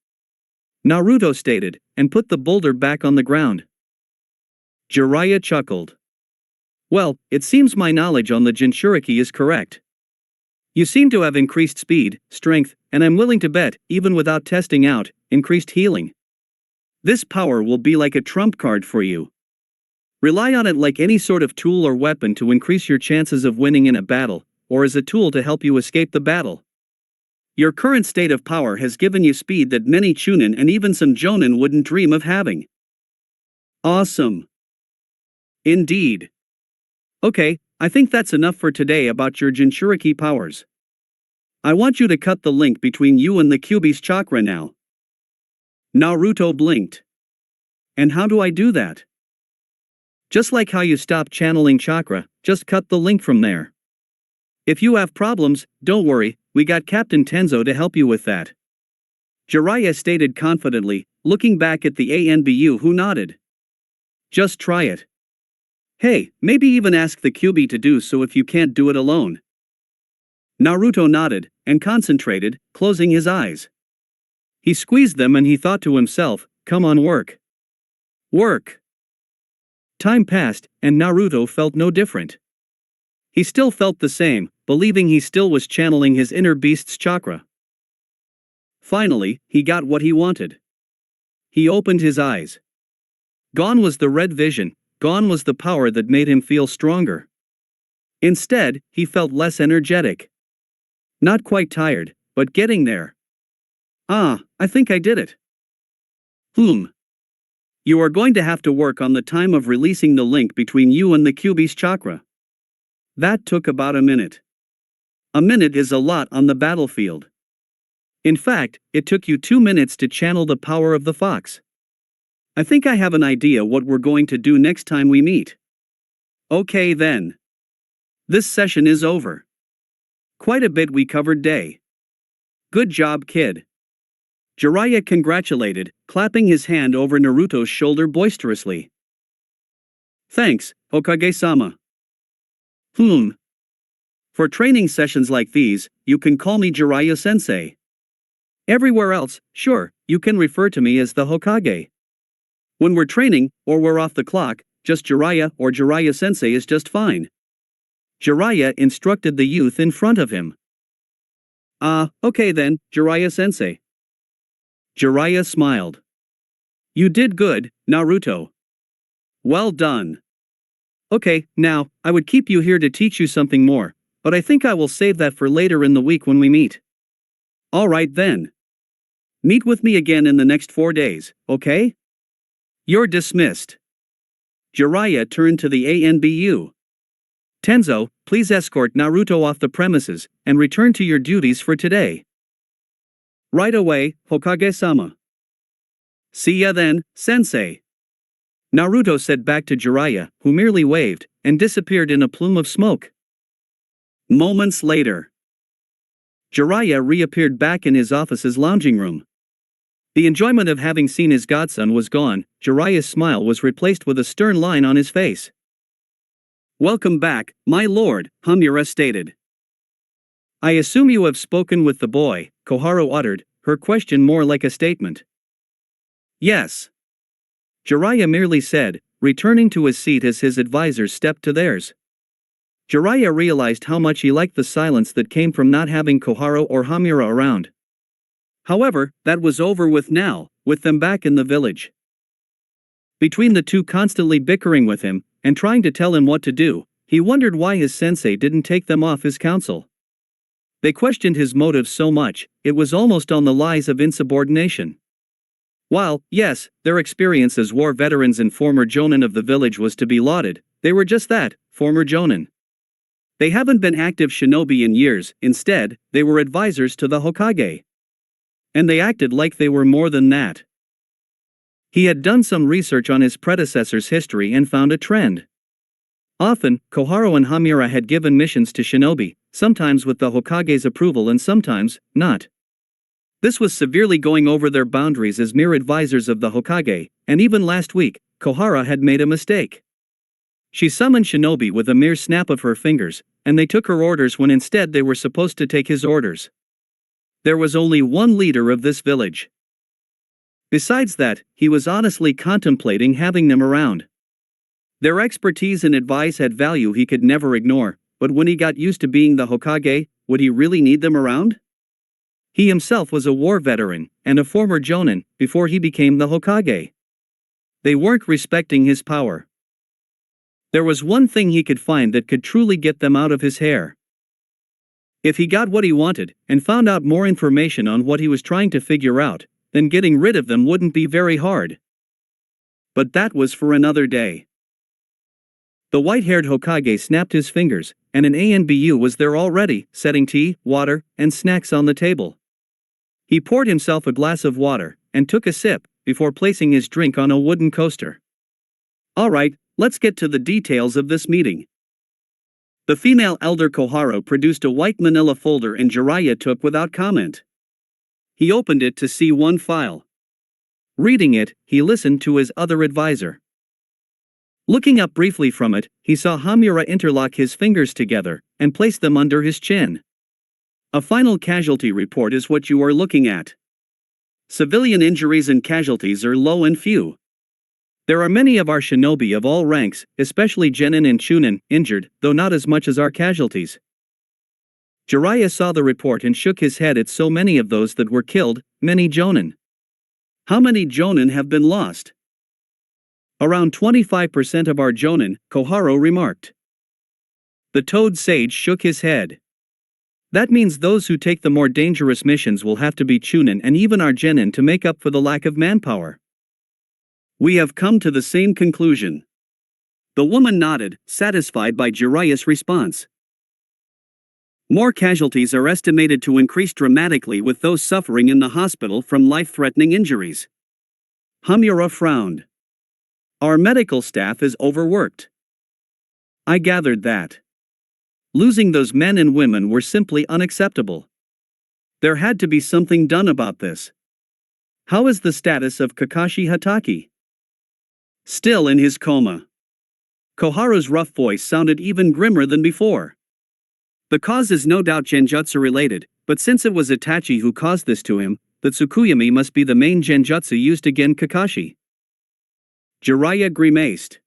Naruto stated, and put the boulder back on the ground. Jiraiya chuckled. Well, it seems my knowledge on the Jinchuriki is correct. You seem to have increased speed, strength, and I'm willing to bet, even without testing out, increased healing. This power will be like a trump card for you. Rely on it like any sort of tool or weapon to increase your chances of winning in a battle, or as a tool to help you escape the battle. Your current state of power has given you speed that many Chunin and even some Jonin wouldn't dream of having. Awesome. Indeed. Okay, I think that's enough for today about your Jinchuriki powers. I want you to cut the link between you and the Kyuubi's chakra now. Naruto blinked. And how do I do that? Just like how you stop channeling chakra, just cut the link from there. If you have problems, don't worry, we got Captain Tenzo to help you with that. Jiraiya stated confidently, looking back at the Anbu who nodded. Just try it. Hey, maybe even ask the Kyuubi to do so if you can't do it alone. Naruto nodded, and concentrated, closing his eyes. He squeezed them and he thought to himself, come on work. Work. Time passed, and Naruto felt no different. He still felt the same, believing he still was channeling his inner beast's chakra. Finally, he got what he wanted. He opened his eyes. Gone was the red vision, gone was the power that made him feel stronger. Instead, he felt less energetic. Not quite tired, but getting there. Ah, I think I did it. You are going to have to work on the time of releasing the link between you and the Kyuubi's chakra. That took about a minute. A minute is a lot on the battlefield. In fact, it took you 2 minutes to channel the power of the fox. I think I have an idea what we're going to do next time we meet. Okay then. This session is over. Quite a bit we covered day. Good job, kid. Jiraiya congratulated, clapping his hand over Naruto's shoulder boisterously. Thanks, Hokage-sama. For training sessions like these, you can call me Jiraiya-sensei. Everywhere else, sure, you can refer to me as the Hokage. When we're training, or we're off the clock, just Jiraiya or Jiraiya-sensei is just fine. Jiraiya instructed the youth in front of him. Okay then, Jiraiya-sensei. Jiraiya smiled. You did good, Naruto. Well done. Okay, now, I would keep you here to teach you something more, but I think I will save that for later in the week when we meet. Alright then. Meet with me again in the next 4 days, okay? You're dismissed. Jiraiya turned to the Anbu. Tenzo, please escort Naruto off the premises, and return to your duties for today. Right away, Hokage-sama. See ya then, sensei. Naruto said back to Jiraiya, who merely waved, and disappeared in a plume of smoke. Moments later. Jiraiya reappeared back in his office's lounging room. The enjoyment of having seen his godson was gone, Jiraiya's smile was replaced with a stern line on his face. Welcome back, my lord, Hamura stated. I assume you have spoken with the boy, Koharu uttered, her question more like a statement. Yes. Jiraiya merely said, returning to his seat as his advisors stepped to theirs. Jiraiya realized how much he liked the silence that came from not having Koharu or Hamura around. However, that was over with now, with them back in the village. Between the two constantly bickering with him, and trying to tell him what to do, he wondered why his sensei didn't take them off his counsel. They questioned his motives so much, it was almost on the lines of insubordination. While, yes, their experience as war veterans and former jonin of the village was to be lauded, they were just that, former jonin. They haven't been active shinobi in years, instead, they were advisors to the Hokage. And they acted like they were more than that. He had done some research on his predecessor's history and found a trend. Often, Koharu and Hamura had given missions to shinobi, sometimes with the Hokage's approval and sometimes, not. This was severely going over their boundaries as mere advisors of the Hokage, and even last week, Kohara had made a mistake. She summoned Shinobi with a mere snap of her fingers, and they took her orders when instead they were supposed to take his orders. There was only one leader of this village. Besides that, he was honestly contemplating having them around. Their expertise and advice had value he could never ignore, but when he got used to being the Hokage, would he really need them around? He himself was a war veteran, and a former Jonin, before he became the Hokage. They weren't respecting his power. There was one thing he could find that could truly get them out of his hair. If he got what he wanted, and found out more information on what he was trying to figure out, then getting rid of them wouldn't be very hard. But that was for another day. The white-haired Hokage snapped his fingers, and an ANBU was there already, setting tea, water, and snacks on the table. He poured himself a glass of water, and took a sip, before placing his drink on a wooden coaster. Alright, let's get to the details of this meeting. The female elder Kohara produced a white manila folder and Jiraiya took without comment. He opened it to see one file. Reading it, he listened to his other advisor. Looking up briefly from it, he saw Hamura interlock his fingers together, and place them under his chin. A final casualty report is what you are looking at. Civilian injuries and casualties are low and few. There are many of our shinobi of all ranks, especially Genin and Chunin, injured, though not as much as our casualties. Jiraiya saw the report and shook his head at so many of those that were killed, many Jonin. How many Jonin have been lost? Around 25% of our Jonin, Koharo remarked. The Toad Sage shook his head. That means those who take the more dangerous missions will have to be Chunin and even our Genin to make up for the lack of manpower. We have come to the same conclusion. The woman nodded, satisfied by Jiraiya's response. More casualties are estimated to increase dramatically with those suffering in the hospital from life-threatening injuries. Hamura frowned. Our medical staff is overworked. I gathered that. Losing those men and women were simply unacceptable. There had to be something done about this. How is the status of Kakashi Hatake? Still in his coma. Koharu's rough voice sounded even grimmer than before. The cause is no doubt genjutsu related, but since it was Itachi who caused this to him, the Tsukuyomi must be the main genjutsu used against Kakashi. Jiraiya grimaced.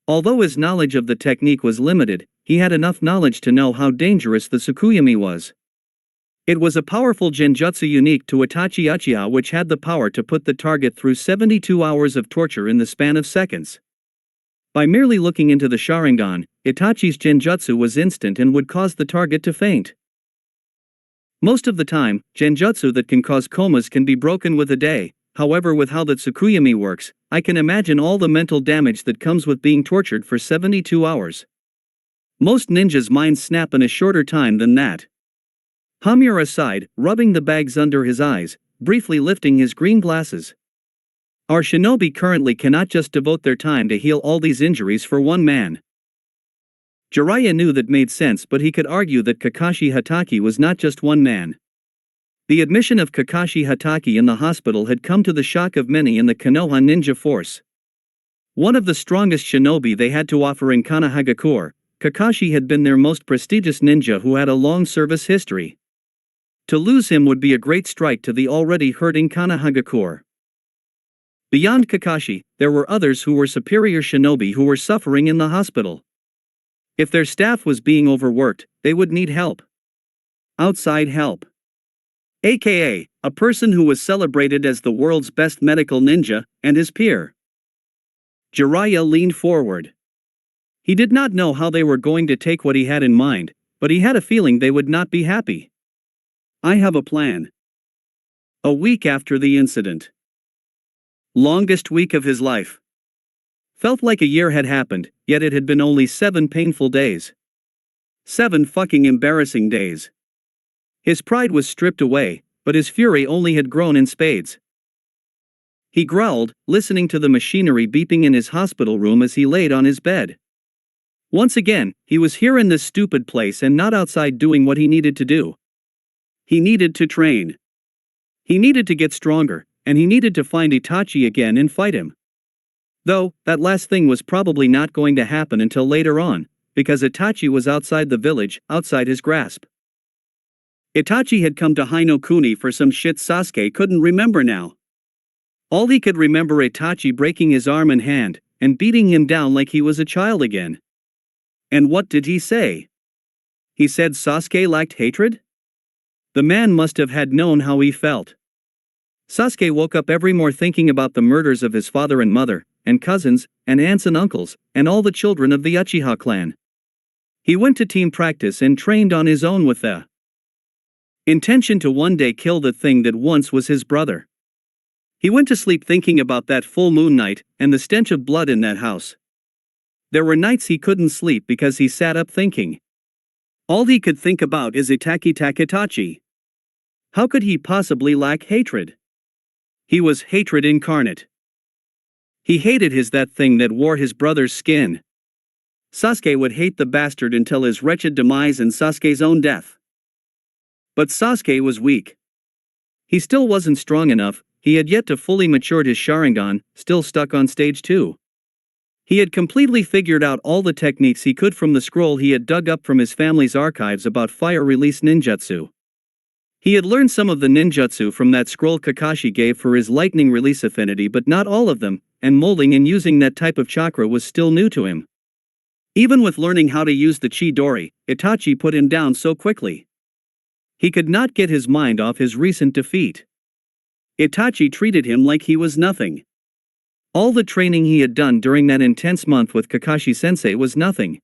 Although his knowledge of the technique was limited, he had enough knowledge to know how dangerous the Tsukuyomi was. It was a powerful genjutsu unique to Itachi Uchiha which had the power to put the target through 72 hours of torture in the span of seconds. By merely looking into the Sharingan, Itachi's genjutsu was instant and would cause the target to faint. Most of the time, genjutsu that can cause comas can be broken with a day. However, with how the Tsukuyomi works, I can imagine all the mental damage that comes with being tortured for 72 hours. Most ninjas' minds snap in a shorter time than that. Hamura sighed, rubbing the bags under his eyes, briefly lifting his green glasses. Our shinobi currently cannot just devote their time to heal all these injuries for one man. Jiraiya knew that made sense, but he could argue that Kakashi Hatake was not just one man. The admission of Kakashi Hatake in the hospital had come to the shock of many in the Konoha ninja force. One of the strongest shinobi they had to offer in Konohagakure, Kakashi had been their most prestigious ninja who had a long service history. To lose him would be a great strike to the already hurting Konohagakure. Beyond Kakashi, there were others who were superior shinobi who were suffering in the hospital. If their staff was being overworked, they would need help. Outside help. AKA, a person who was celebrated as the world's best medical ninja, and his peer. Jiraiya leaned forward. He did not know how they were going to take what he had in mind, but he had a feeling they would not be happy. I have a plan. A week after the incident. Longest week of his life. Felt like a year had happened, yet it had been only 7 painful days. 7 fucking embarrassing days. His pride was stripped away, but his fury only had grown in spades. He growled, listening to the machinery beeping in his hospital room as he laid on his bed. Once again, he was here in this stupid place and not outside doing what he needed to do. He needed to train. He needed to get stronger, and he needed to find Itachi again and fight him. Though, that last thing was probably not going to happen until later on, because Itachi was outside the village, outside his grasp. Itachi had come to Hinokuni for some shit Sasuke couldn't remember now. All he could remember Itachi breaking his arm and hand, and beating him down like he was a child again. And what did he say? He said Sasuke lacked hatred? The man must have had known how he felt. Sasuke woke up every morning thinking about the murders of his father and mother, and cousins, and aunts and uncles, and all the children of the Uchiha clan. He went to team practice and trained on his own with the intention to one day kill the thing that once was his brother. He went to sleep thinking about that full moon night, and the stench of blood in that house. There were nights he couldn't sleep because he sat up thinking. All he could think about is Itachi. How could he possibly lack hatred? He was hatred incarnate. He hated that thing that wore his brother's skin. Sasuke would hate the bastard until his wretched demise and Sasuke's own death. But Sasuke was weak. He still wasn't strong enough. He had yet to fully mature his Sharingan, still stuck on stage 2. He had completely figured out all the techniques he could from the scroll he had dug up from his family's archives about fire release ninjutsu. He had learned some of the ninjutsu from that scroll Kakashi gave for his lightning release affinity, but not all of them, and molding and using that type of chakra was still new to him. Even with learning how to use the Chidori, Itachi put him down so quickly. He could not get his mind off his recent defeat. Itachi treated him like he was nothing. All the training he had done during that intense month with Kakashi-sensei was nothing.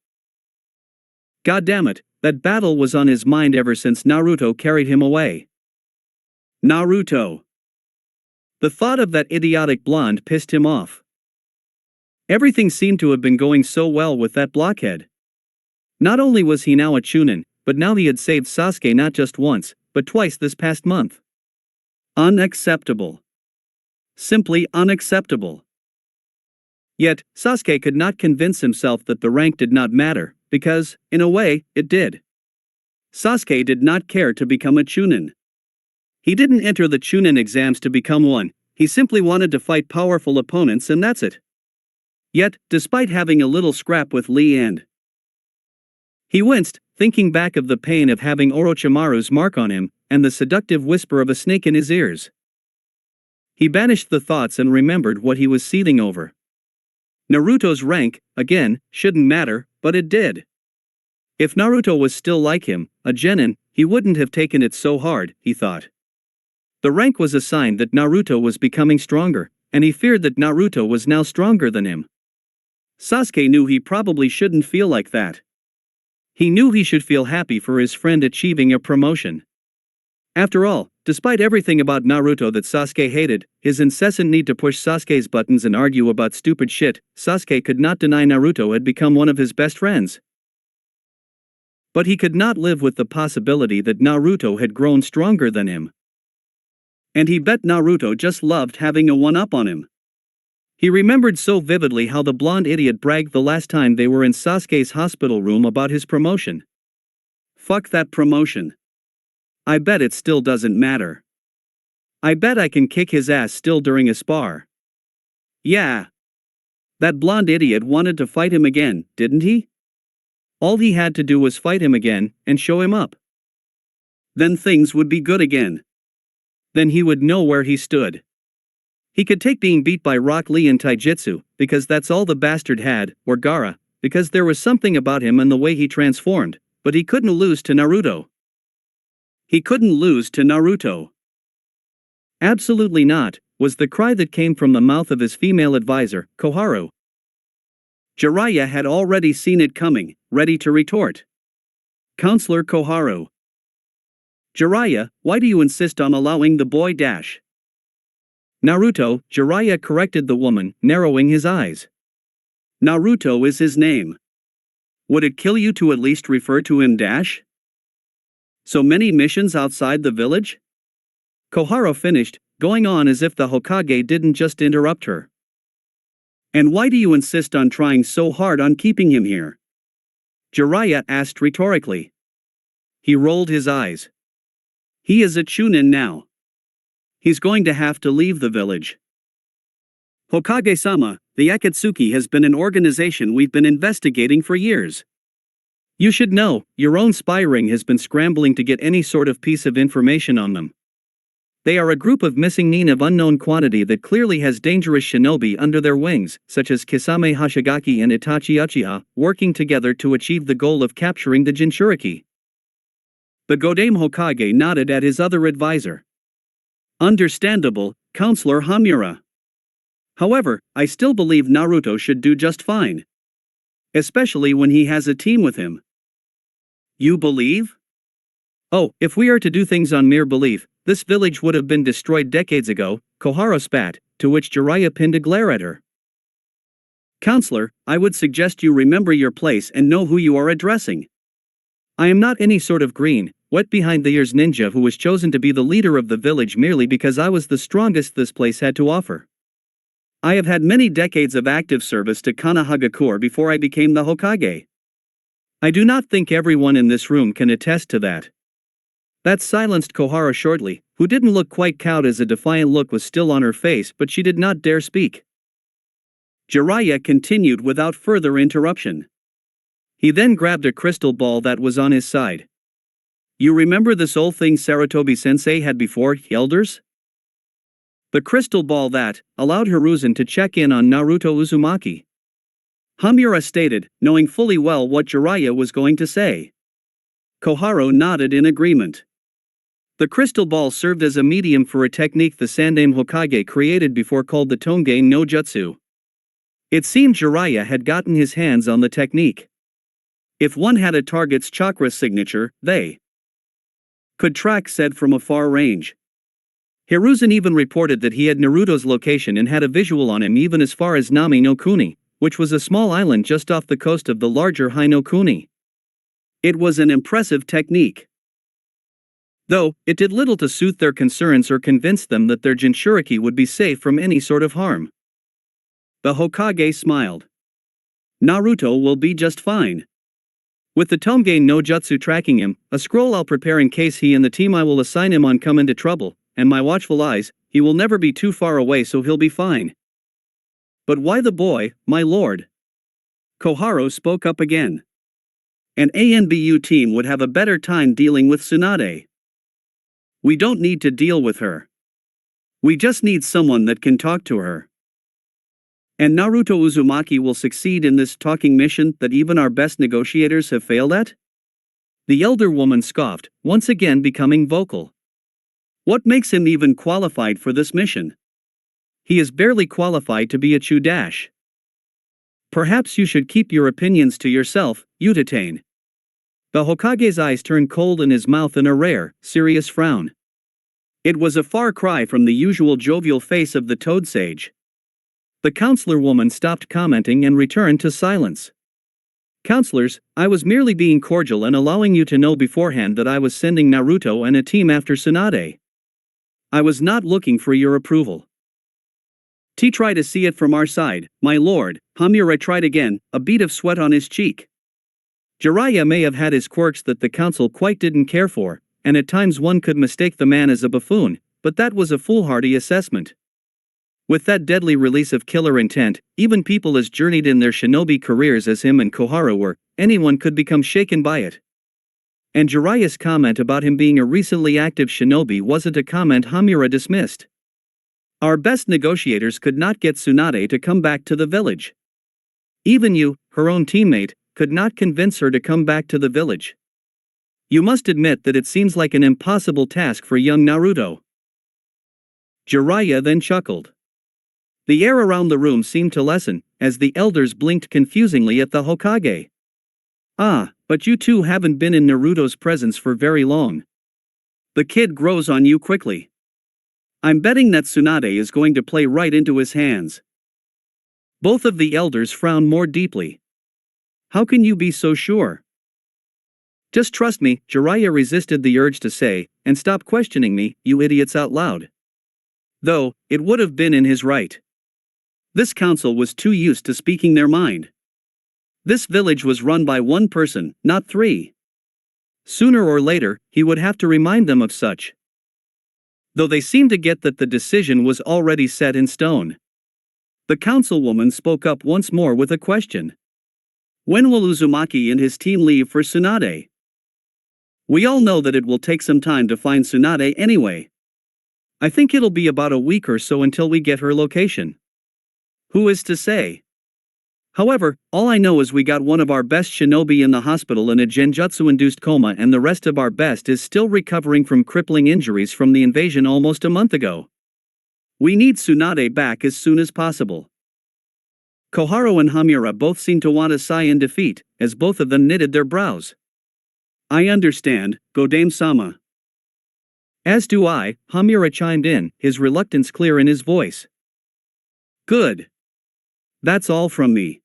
Goddammit, that battle was on his mind ever since Naruto carried him away. Naruto. The thought of that idiotic blonde pissed him off. Everything seemed to have been going so well with that blockhead. Not only was he now a Chunin, but now he had saved Sasuke not just once, but twice this past month. Unacceptable. Simply unacceptable. Yet, Sasuke could not convince himself that the rank did not matter, because, in a way, it did. Sasuke did not care to become a Chunin. He didn't enter the Chunin exams to become one, he simply wanted to fight powerful opponents and that's it. Yet, despite having a little scrap with Lee he winced, thinking back of the pain of having Orochimaru's mark on him, and the seductive whisper of a snake in his ears. He banished the thoughts and remembered what he was seething over. Naruto's rank, again, shouldn't matter, but it did. If Naruto was still like him, a genin, he wouldn't have taken it so hard, he thought. The rank was a sign that Naruto was becoming stronger, and he feared that Naruto was now stronger than him. Sasuke knew he probably shouldn't feel like that. He knew he should feel happy for his friend achieving a promotion. After all, despite everything about Naruto that Sasuke hated, his incessant need to push Sasuke's buttons and argue about stupid shit, Sasuke could not deny Naruto had become one of his best friends. But he could not live with the possibility that Naruto had grown stronger than him. And he bet Naruto just loved having a one-up on him. He remembered so vividly how the blonde idiot bragged the last time they were in Sasuke's hospital room about his promotion. Fuck that promotion. I bet it still doesn't matter. I bet I can kick his ass still during a spar. Yeah. That blonde idiot wanted to fight him again, didn't he? All he had to do was fight him again, and show him up. Then things would be good again. Then he would know where he stood. He could take being beat by Rock Lee in Taijutsu, because that's all the bastard had, or Gaara, because there was something about him and the way he transformed, but he couldn't lose to Naruto. He couldn't lose to Naruto. Absolutely not, was the cry that came from the mouth of his female advisor, Koharu. Jiraiya had already seen it coming, ready to retort. Counselor Koharu. Jiraiya, why do you insist on allowing the boy dash? Naruto, Jiraiya corrected the woman, narrowing his eyes. Naruto is his name. Would it kill you to at least refer to him dash? So many missions outside the village? Koharu finished, going on as if the Hokage didn't just interrupt her. And why do you insist on trying so hard on keeping him here? Jiraiya asked rhetorically. He rolled his eyes. He is a Chunin now. He's going to have to leave the village. Hokage-sama, the Akatsuki has been an organization we've been investigating for years. You should know, your own spy ring has been scrambling to get any sort of piece of information on them. They are a group of missing nin of unknown quantity that clearly has dangerous shinobi under their wings, such as Kisame Hashigaki and Itachi Uchiha, working together to achieve the goal of capturing the Jinchuriki. The Godame Hokage nodded at his other advisor. Understandable, Counselor Hamura. However, I still believe Naruto should do just fine. Especially when he has a team with him. You believe? Oh, if we are to do things on mere belief, this village would have been destroyed decades ago, Koharu spat, to which Jiraiya pinned a glare at her. Counselor, I would suggest you remember your place and know who you are addressing. I am not any sort of green, wet behind the ears ninja who was chosen to be the leader of the village merely because I was the strongest this place had to offer. I have had many decades of active service to Konohagakure before I became the Hokage. I do not think everyone in this room can attest to that. That silenced Koharu shortly, who didn't look quite cowed as a defiant look was still on her face, but she did not dare speak. Jiraiya continued without further interruption. He then grabbed a crystal ball that was on his side. You remember this old thing Sarutobi-sensei had before, elders? The crystal ball that allowed Hiruzen to check in on Naruto Uzumaki. Hamura stated, knowing fully well what Jiraiya was going to say. Koharu nodded in agreement. The crystal ball served as a medium for a technique the Sandaime Hokage created before called the Tongane no Jutsu. It seemed Jiraiya had gotten his hands on the technique. If one had a target's chakra signature, they could track said from a far range. Hiruzen even reported that he had Naruto's location and had a visual on him even as far as Nami no Kuni, which was a small island just off the coast of the larger Hai no Kuni. It was an impressive technique. Though, it did little to soothe their concerns or convince them that their Jinchuriki would be safe from any sort of harm. The Hokage smiled. Naruto will be just fine. With the Tongane no Jutsu tracking him, a scroll I'll prepare in case he and the team I will assign him on come into trouble, and my watchful eyes, he will never be too far away so he'll be fine. But why the boy, my lord? Koharu spoke up again. An ANBU team would have a better time dealing with Tsunade. We don't need to deal with her. We just need someone that can talk to her. And Naruto Uzumaki will succeed in this talking mission that even our best negotiators have failed at? The elder woman scoffed, once again becoming vocal. What makes him even qualified for this mission? He is barely qualified to be a Chudash. Perhaps you should keep your opinions to yourself, Utatane. The Hokage's eyes turned cold and his mouth in a rare, serious frown. It was a far cry from the usual jovial face of the Toad Sage. The counselor woman stopped commenting and returned to silence. Counselors, I was merely being cordial and allowing you to know beforehand that I was sending Naruto and a team after Tsunade. I was not looking for your approval. Try to see it from our side, my lord. Hamura tried again, a bead of sweat on his cheek. Jiraiya may have had his quirks that the council quite didn't care for, and at times one could mistake the man as a buffoon, but that was a foolhardy assessment. With that deadly release of killer intent, even people as journeyed in their shinobi careers as him and Koharu were, anyone could become shaken by it. And Jiraiya's comment about him being a recently active shinobi wasn't a comment Hamura dismissed. Our best negotiators could not get Tsunade to come back to the village. Even you, her own teammate, could not convince her to come back to the village. You must admit that it seems like an impossible task for young Naruto. Jiraiya then chuckled. The air around the room seemed to lessen, as the elders blinked confusingly at the Hokage. Ah, but you two haven't been in Naruto's presence for very long. The kid grows on you quickly. I'm betting that Tsunade is going to play right into his hands. Both of the elders frowned more deeply. How can you be so sure? Just trust me, Jiraiya resisted the urge to say, and stop questioning me, you idiots, out loud. Though, it would have been in his right. This council was too used to speaking their mind. This village was run by one person, not three. Sooner or later, he would have to remind them of such. though they seemed to get that the decision was already set in stone. The councilwoman spoke up once more with a question. When will Uzumaki and his team leave for Tsunade? We all know that it will take some time to find Tsunade anyway. I think it'll be about a week or so until we get her location. Who is to say? However, all I know is we got one of our best shinobi in the hospital in a genjutsu-induced coma, and the rest of our best is still recovering from crippling injuries from the invasion almost a month ago. We need Tsunade back as soon as possible. Koharu and Hamura both seemed to want to sigh in defeat, as both of them knitted their brows. I understand, Godame-sama. As do I, Hamura chimed in, his reluctance clear in his voice. Good. That's all from me.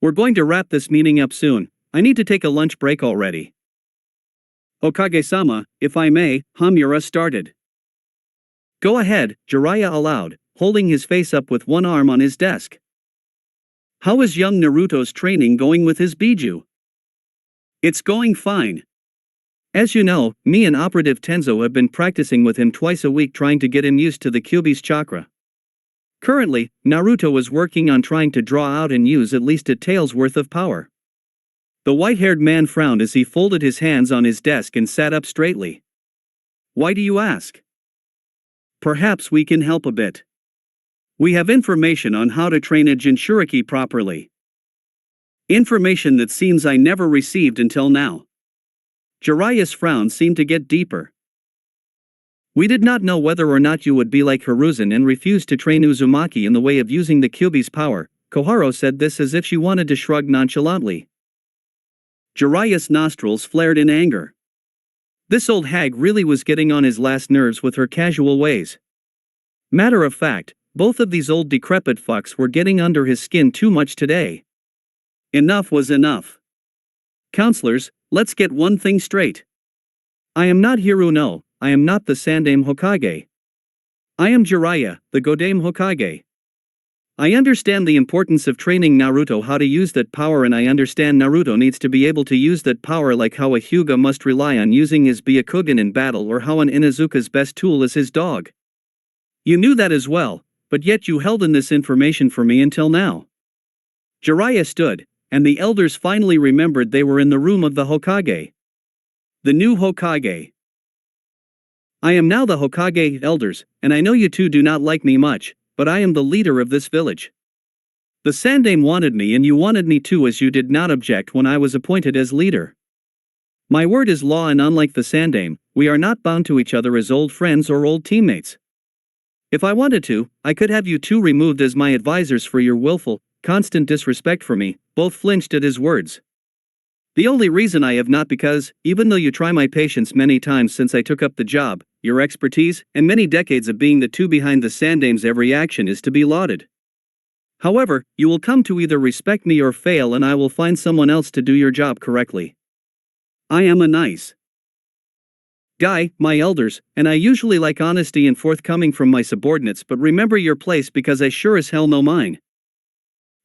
We're going to wrap this meeting up soon. I need to take a lunch break already. Hokage-sama, if I may, Hamura started. Go ahead, Jiraiya allowed, holding his face up with one arm on his desk. How is young Naruto's training going with his Biju? It's going fine. As you know, me and Operative Tenzo have been practicing with him twice a week trying to get him used to the Kyuubi's chakra. Currently, Naruto is working on trying to draw out and use at least a tail's worth of power. The white-haired man frowned as he folded his hands on his desk and sat up straightly. Why do you ask? Perhaps we can help a bit. We have information on how to train a Jinchuriki properly. Information that seems I never received until now. Jiraiya's frown seemed to get deeper. We did not know whether or not you would be like Hiruzen and refuse to train Uzumaki in the way of using the Kyuubi's power. Koharu said this as if she wanted to shrug nonchalantly. Jiraiya's nostrils flared in anger. This old hag really was getting on his last nerves with her casual ways. Matter of fact, both of these old decrepit fucks were getting under his skin too much today. Enough was enough. Counselors, let's get one thing straight. I am not Hiruno, I am not the Sandaime Hokage. I am Jiraiya, the Godame Hokage. I understand the importance of training Naruto how to use that power, and I understand Naruto needs to be able to use that power like how a Hyuga must rely on using his Byakugan in battle, or how an Inuzuka's best tool is his dog. You knew that as well, but yet you held in this information for me until now. Jiraiya stood, and the elders finally remembered they were in the room of the Hokage. The new Hokage. I am now the Hokage, elders, and I know you two do not like me much, but I am the leader of this village. The Sandaime wanted me and you wanted me too, as you did not object when I was appointed as leader. My word is law, and unlike the Sandaime, we are not bound to each other as old friends or old teammates. If I wanted to, I could have you two removed as my advisors for your willful, constant disrespect for me. Both flinched at his words. The only reason I have not, because, even though you try my patience many times since I took up the job, your expertise, and many decades of being the two behind the Sandaime's every action is to be lauded. However, you will come to either respect me or fail, and I will find someone else to do your job correctly. I am a nice guy, my elders, and I usually like honesty and forthcoming from my subordinates, but remember your place, because I sure as hell know mine.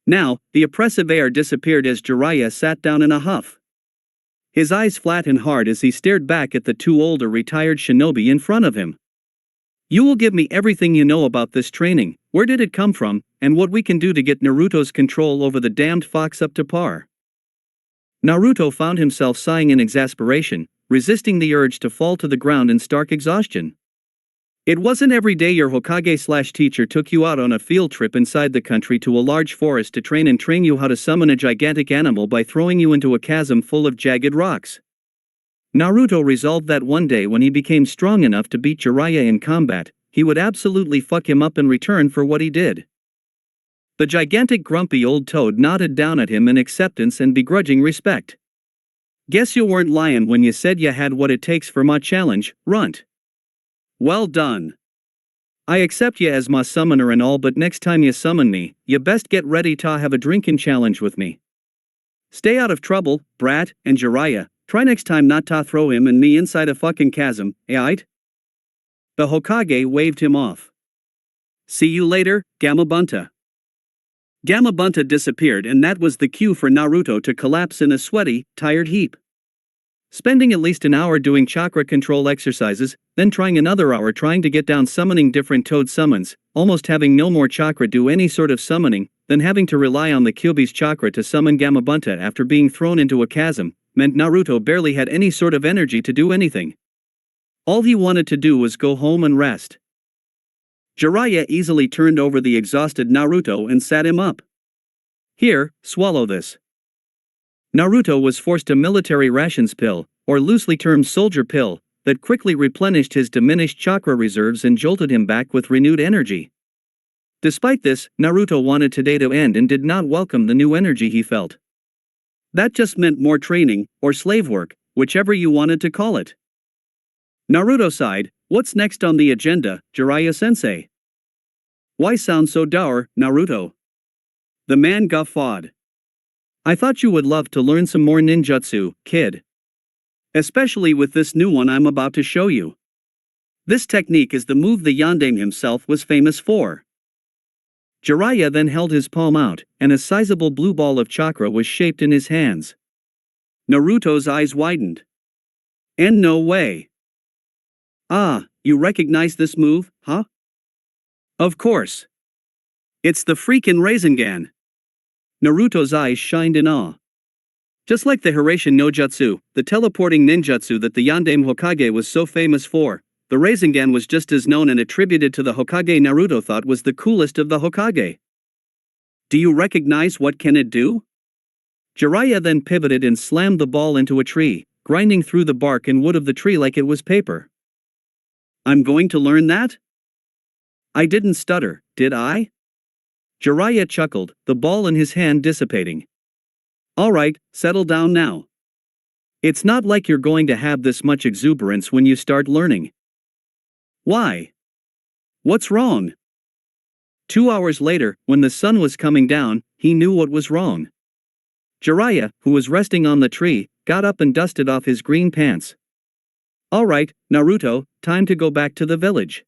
Now, the oppressive air disappeared as Jiraiya sat down in a huff. His eyes flat and hard as he stared back at the two older retired shinobi in front of him. You will give me everything you know about this training, where did it come from, and what we can do to get Naruto's control over the damned fox up to par. Naruto found himself sighing in exasperation, resisting the urge to fall to the ground in stark exhaustion. It wasn't every day your Hokage/teacher took you out on a field trip inside the country to a large forest to train you how to summon a gigantic animal by throwing you into a chasm full of jagged rocks. Naruto resolved that one day when he became strong enough to beat Jiraiya in combat, he would absolutely fuck him up in return for what he did. The gigantic grumpy old toad nodded down at him in acceptance and begrudging respect. Guess you weren't lying when you said you had what it takes for my challenge, runt. Well done. I accept you as my summoner and all, but next time you summon me, you best get ready to have a drinking challenge with me. Stay out of trouble, brat, and Jiraiya, try next time not to throw him and me inside a fucking chasm, aight? The Hokage waved him off. See you later, Gamabunta. Gamabunta disappeared, and that was the cue for Naruto to collapse in a sweaty, tired heap. spending at least an hour doing chakra control exercises, then trying another hour trying to get down summoning different toad summons, almost having no more chakra do any sort of summoning, then having to rely on the Kyuubi's chakra to summon Gamabunta after being thrown into a chasm, meant Naruto barely had any sort of energy to do anything. All he wanted to do was go home and rest. Jiraiya easily turned over the exhausted Naruto and sat him up. Here, swallow this. Naruto was forced a military rations pill, or loosely termed soldier pill, that quickly replenished his diminished chakra reserves and jolted him back with renewed energy. Despite this, Naruto wanted today to end and did not welcome the new energy he felt. That just meant more training, or slave work, whichever you wanted to call it. Naruto sighed, "What's next on the agenda, Jiraiya-sensei?" "Why sound so dour, Naruto?" The man guffawed. "I thought you would love to learn some more ninjutsu, kid. Especially with this new one I'm about to show you. This technique is the move the Yondaime himself was famous for." Jiraiya then held his palm out, and a sizable blue ball of chakra was shaped in his hands. Naruto's eyes widened. "And no way. Ah, you recognize this move, huh?" "Of course. It's the freakin' Rasengan." Naruto's eyes shined in awe. Just like the Hiraishin no Jutsu, the teleporting ninjutsu that the Yondaime Hokage was so famous for, the Rasengan was just as known and attributed to the Hokage Naruto thought was the coolest of the Hokage. "Do you recognize what can it do?" Jiraiya then pivoted and slammed the ball into a tree, grinding through the bark and wood of the tree like it was paper. "I'm going to learn that?" I didn't stutter, did I? Jiraiya chuckled, the ball in his hand dissipating. "Alright, settle down now. It's not like you're going to have this much exuberance when you start learning." "Why? What's wrong?" 2 hours later, when the sun was coming down, he knew what was wrong. Jiraiya, who was resting on the tree, got up and dusted off his green pants. "Alright, Naruto, time to go back to the village.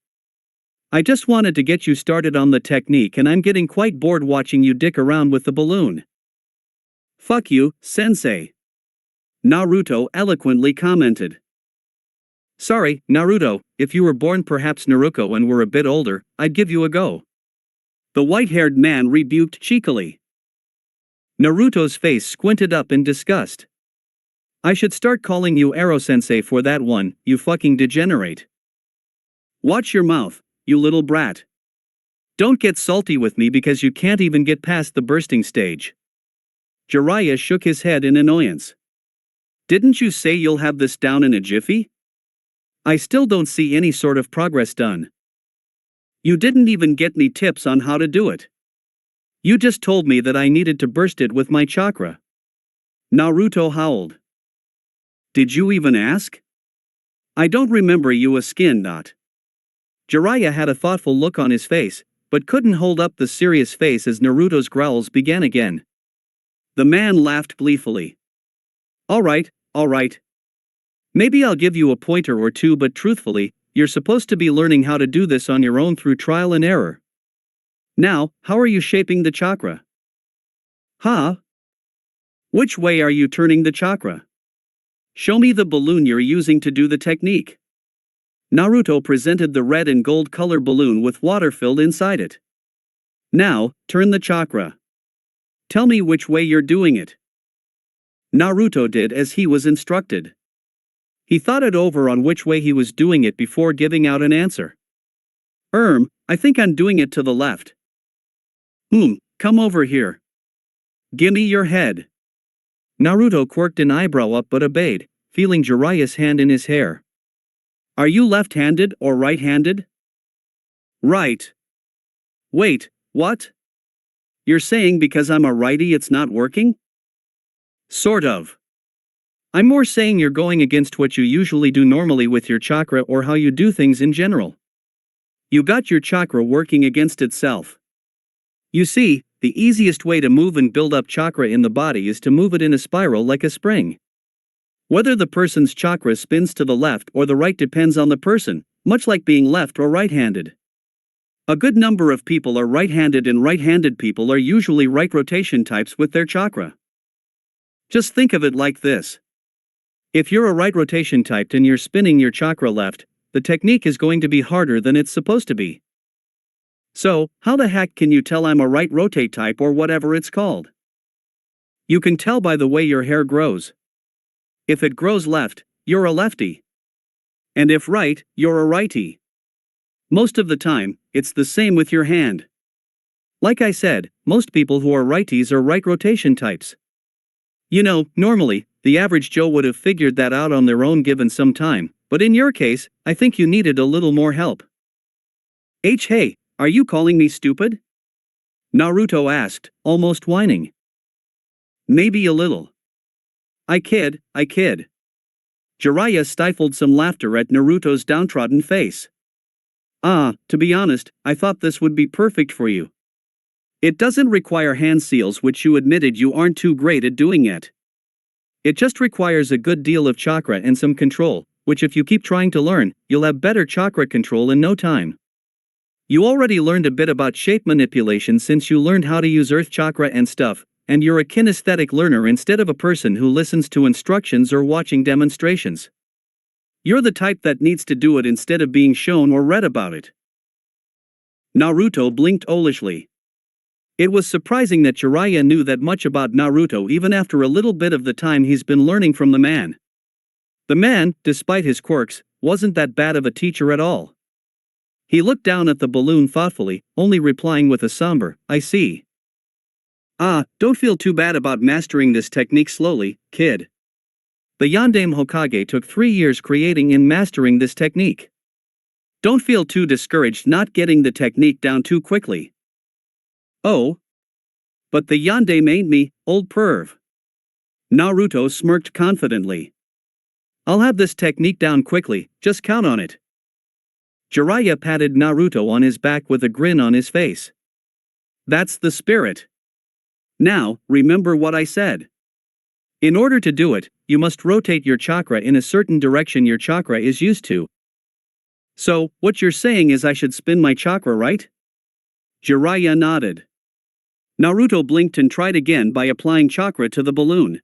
I just wanted to get you started on the technique and I'm getting quite bored watching you dick around with the balloon." "Fuck you, sensei," Naruto eloquently commented. "Sorry, Naruto, if you were born perhaps Naruto and were a bit older, I'd give you a go," the white-haired man rebuked cheekily. Naruto's face squinted up in disgust. "I should start calling you Ero-sensei for that one, you fucking degenerate. Watch your mouth, you little brat. Don't get salty with me because you can't even get past the bursting stage." Jiraiya shook his head in annoyance. "Didn't you say you'll have this down in a jiffy? I still don't see any sort of progress done. You didn't even get me tips on how to do it. You just told me that I needed to burst it with my chakra." Naruto howled. "Did you even ask? I don't remember you a skin knot." Jiraiya had a thoughtful look on his face, but couldn't hold up the serious face as Naruto's growls began again. The man laughed gleefully. Alright. Maybe I'll give you a pointer or two, but truthfully, you're supposed to be learning how to do this on your own through trial and error. Now, how are you shaping the chakra?" "Huh? Which way are you turning the chakra? Show me the balloon you're using to do the technique." Naruto presented the red and gold color balloon with water filled inside it. "Now, turn the chakra. Tell me which way you're doing it." Naruto did as he was instructed. He thought it over on which way he was doing it before giving out an answer. I think I'm doing it to the left." Come over here. Gimme your head." Naruto quirked an eyebrow up but obeyed, feeling Jiraiya's hand in his hair. "Are you left-handed or right-handed?" "Right." "Wait, what? You're saying because I'm a righty it's not working?" "Sort of. I'm more saying you're going against what you usually do normally with your chakra or how you do things in general. You got your chakra working against itself. You see, the easiest way to move and build up chakra in the body is to move it in a spiral like a spring. Whether the person's chakra spins to the left or the right depends on the person, much like being left or right-handed. A good number of people are right-handed and right-handed people are usually right rotation types with their chakra. Just think of it like this. If you're a right rotation type and you're spinning your chakra left, the technique is going to be harder than it's supposed to be. So, how the heck can you tell I'm a right rotate type or whatever it's called? You can tell by the way your hair grows. If it grows left, you're a lefty. And if right, you're a righty. Most of the time, it's the same with your hand. Like I said, most people who are righties are right rotation types. You know, normally, the average Joe would have figured that out on their own given some time, but in your case, I think you needed a little more help. Hey, are you calling me stupid? Naruto asked, almost whining. Maybe a little. I kid. Jiraiya stifled some laughter at Naruto's downtrodden face. To be honest, I thought this would be perfect for you. It doesn't require hand seals, which you admitted you aren't too great at doing yet. It just requires a good deal of chakra and some control, which if you keep trying to learn, you'll have better chakra control in no time. You already learned a bit about shape manipulation since you learned how to use earth chakra and stuff, and you're a kinesthetic learner instead of a person who listens to instructions or watching demonstrations. You're the type that needs to do it instead of being shown or read about it. Naruto blinked owlishly. It was surprising that Jiraiya knew that much about Naruto even after a little bit of the time he's been learning from the man. The man, despite his quirks, wasn't that bad of a teacher at all. He looked down at the balloon thoughtfully, only replying with a somber, I see. Don't feel too bad about mastering this technique slowly, kid. The Yondaime Hokage took 3 years creating and mastering this technique. Don't feel too discouraged not getting the technique down too quickly. Oh. But the Yondaime ain't me, old perv. Naruto smirked confidently. I'll have this technique down quickly, just count on it. Jiraiya patted Naruto on his back with a grin on his face. That's the spirit. Now, remember what I said. In order to do it, you must rotate your chakra in a certain direction your chakra is used to. So, what you're saying is I should spin my chakra, right? Jiraiya nodded. Naruto blinked and tried again by applying chakra to the balloon.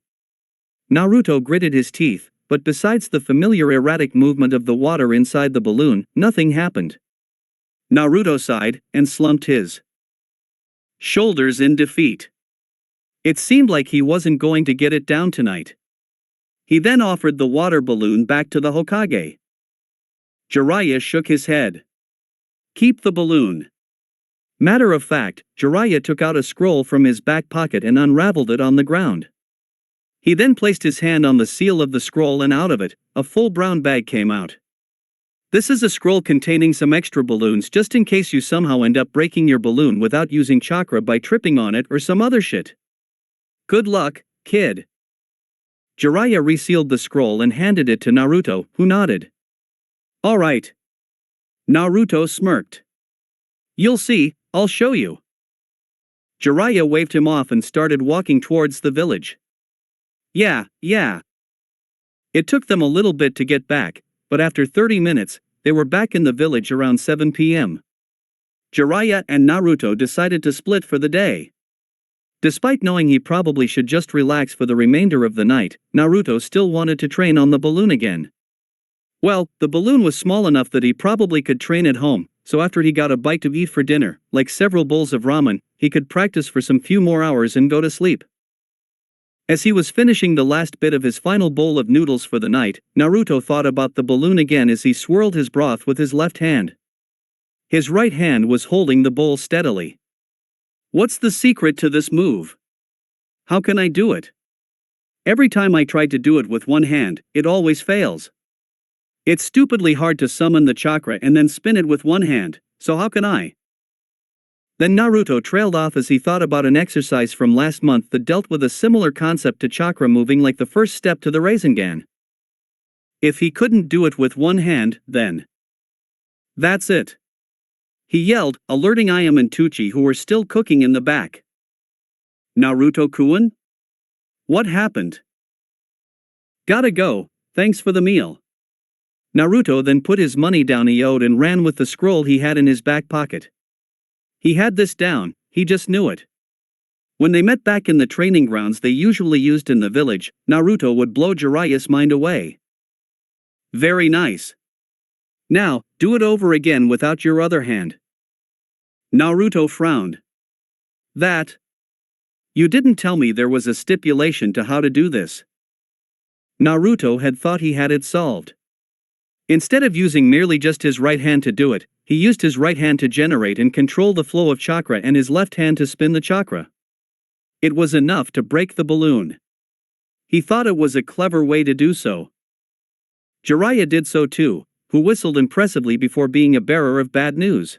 Naruto gritted his teeth, but besides the familiar erratic movement of the water inside the balloon, nothing happened. Naruto sighed and slumped his shoulders in defeat. It seemed like he wasn't going to get it down tonight. He then offered the water balloon back to the Hokage. Jiraiya shook his head. Keep the balloon. Matter of fact, Jiraiya took out a scroll from his back pocket and unraveled it on the ground. He then placed his hand on the seal of the scroll and out of it, a full brown bag came out. This is a scroll containing some extra balloons just in case you somehow end up breaking your balloon without using chakra by tripping on it or some other shit. Good luck, kid. Jiraiya resealed the scroll and handed it to Naruto, who nodded. Alright. Naruto smirked. You'll see, I'll show you. Jiraiya waved him off and started walking towards the village. Yeah. It took them a little bit to get back, but after 30 minutes, they were back in the village around 7 p.m. Jiraiya and Naruto decided to split for the day. Despite knowing he probably should just relax for the remainder of the night, Naruto still wanted to train on the balloon again. Well, the balloon was small enough that he probably could train at home, so after he got a bite to eat for dinner, like several bowls of ramen, he could practice for some few more hours and go to sleep. As he was finishing the last bit of his final bowl of noodles for the night, Naruto thought about the balloon again as he swirled his broth with his left hand. His right hand was holding the bowl steadily. What's the secret to this move? How can I do it? Every time I try to do it with one hand, it always fails. It's stupidly hard to summon the chakra and then spin it with one hand, so how can I? Then Naruto trailed off as he thought about an exercise from last month that dealt with a similar concept to chakra moving like the first step to the Rasengan. If he couldn't do it with one hand, then that's it. He yelled, alerting Ayame and Tucci who were still cooking in the back. Naruto-kun? What happened? Gotta go, thanks for the meal. Naruto then put his money down he owed and ran with the scroll he had in his back pocket. He had this down, he just knew it. When they met back in the training grounds they usually used in the village, Naruto would blow Jiraiya's mind away. Very nice. Now, do it over again without your other hand. Naruto frowned. That? You didn't tell me there was a stipulation to how to do this. Naruto had thought he had it solved. Instead of using merely just his right hand to do it, he used his right hand to generate and control the flow of chakra and his left hand to spin the chakra. It was enough to break the balloon. He thought it was a clever way to do so. Jiraiya did so too, who whistled impressively before being a bearer of bad news.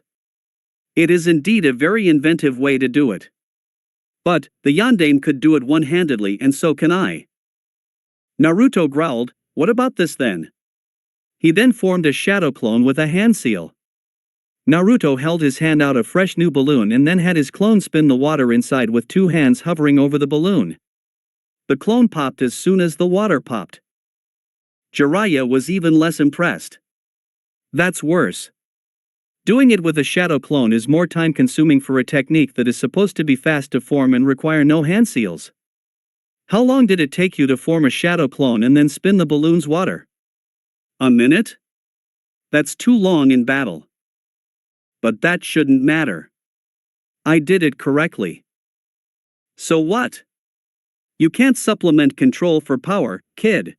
It is indeed a very inventive way to do it. But, the Yandane could do it one-handedly and so can I. Naruto growled, what about this then? He then formed a shadow clone with a hand seal. Naruto held his hand out a fresh new balloon and then had his clone spin the water inside with two hands hovering over the balloon. The clone popped as soon as the water popped. Jiraiya was even less impressed. That's worse. Doing it with a shadow clone is more time-consuming for a technique that is supposed to be fast to form and require no hand seals. How long did it take you to form a shadow clone and then spin the balloon's water? A minute? That's too long in battle. But that shouldn't matter. I did it correctly. So what? You can't supplement control for power, kid.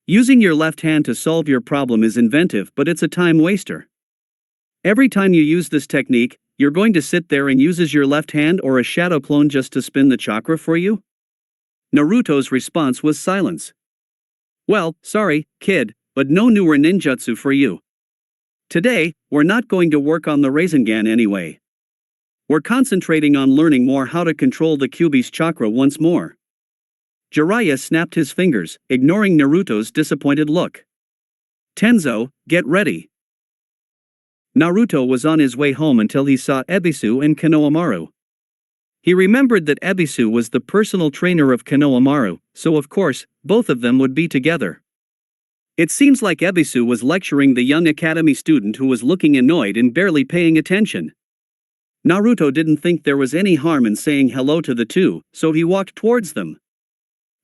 Using your left hand to solve your problem is inventive, but it's a time waster. Every time you use this technique, you're going to sit there and use your left hand or a shadow clone just to spin the chakra for you? Naruto's response was silence. Well, sorry, kid, but no newer ninjutsu for you. Today, we're not going to work on the Rasengan anyway. We're concentrating on learning more how to control the Kyuubi's chakra once more. Jiraiya snapped his fingers, ignoring Naruto's disappointed look. Tenzo, get ready. Naruto was on his way home until he saw Ebisu and Konohamaru. He remembered that Ebisu was the personal trainer of Konohamaru, so of course, both of them would be together. It seems like Ebisu was lecturing the young academy student who was looking annoyed and barely paying attention. Naruto didn't think there was any harm in saying hello to the two, so he walked towards them.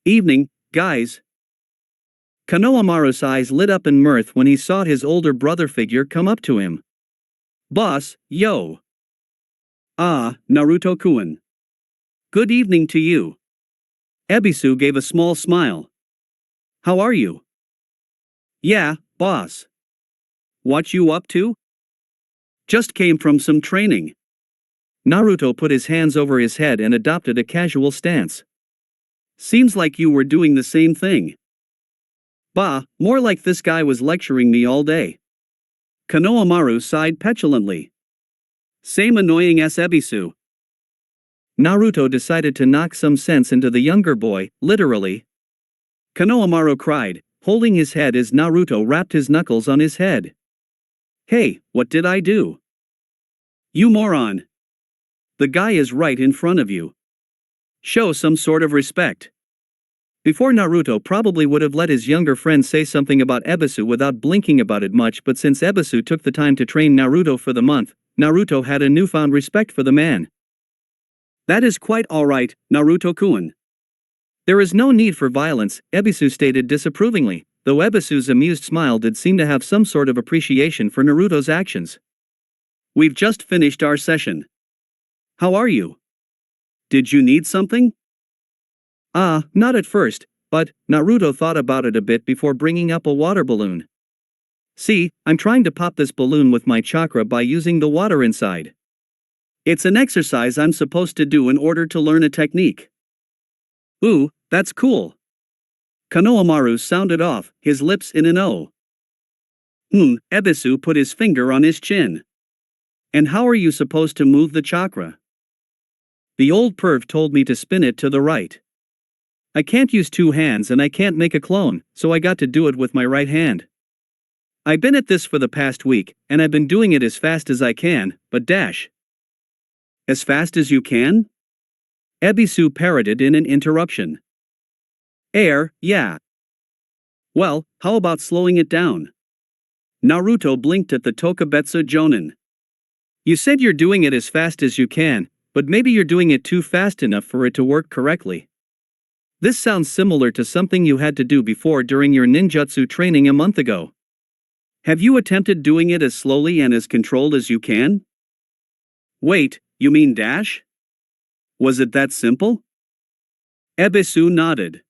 Evening, guys. Konohamaru's eyes lit up in mirth when he saw his older brother figure come up to him. Boss, yo. Ah, Naruto-kun. Good evening to you. Ebisu gave a small smile. How are you? Yeah, boss. What you up to? Just came from some training. Naruto put his hands over his head and adopted a casual stance. Seems like you were doing the same thing. Bah, more like this guy was lecturing me all day. Konohamaru sighed petulantly. Same annoying as Ebisu. Naruto decided to knock some sense into the younger boy, literally. Konohamaru cried, holding his head as Naruto rapped his knuckles on his head. Hey, what did I do? You moron. The guy is right in front of you. Show some sort of respect. Before Naruto probably would have let his younger friend say something about Ebisu without blinking about it much, but since Ebisu took the time to train Naruto for the month, Naruto had a newfound respect for the man. That is quite alright, Naruto-kun. There is no need for violence, Ebisu stated disapprovingly, though Ebisu's amused smile did seem to have some sort of appreciation for Naruto's actions. We've just finished our session. How are you? Did you need something? Not at first, but Naruto thought about it a bit before bringing up a water balloon. See, I'm trying to pop this balloon with my chakra by using the water inside. It's an exercise I'm supposed to do in order to learn a technique. Ooh, that's cool. Konohamaru sounded off, his lips in an O. Ebisu put his finger on his chin. And how are you supposed to move the chakra? The old perv told me to spin it to the right. I can't use two hands and I can't make a clone, so I got to do it with my right hand. I've been at this for the past week, and I've been doing it as fast as I can, but dash. As fast as you can? Ebisu parroted in an interruption. Yeah. Well, how about slowing it down? Naruto blinked at the Tokubetsu Jonin. You said you're doing it as fast as you can, but maybe you're doing it too fast enough for it to work correctly. This sounds similar to something you had to do before during your ninjutsu training a month ago. Have you attempted doing it as slowly and as controlled as you can? Wait, you mean dash? Was it that simple? Ebisu nodded.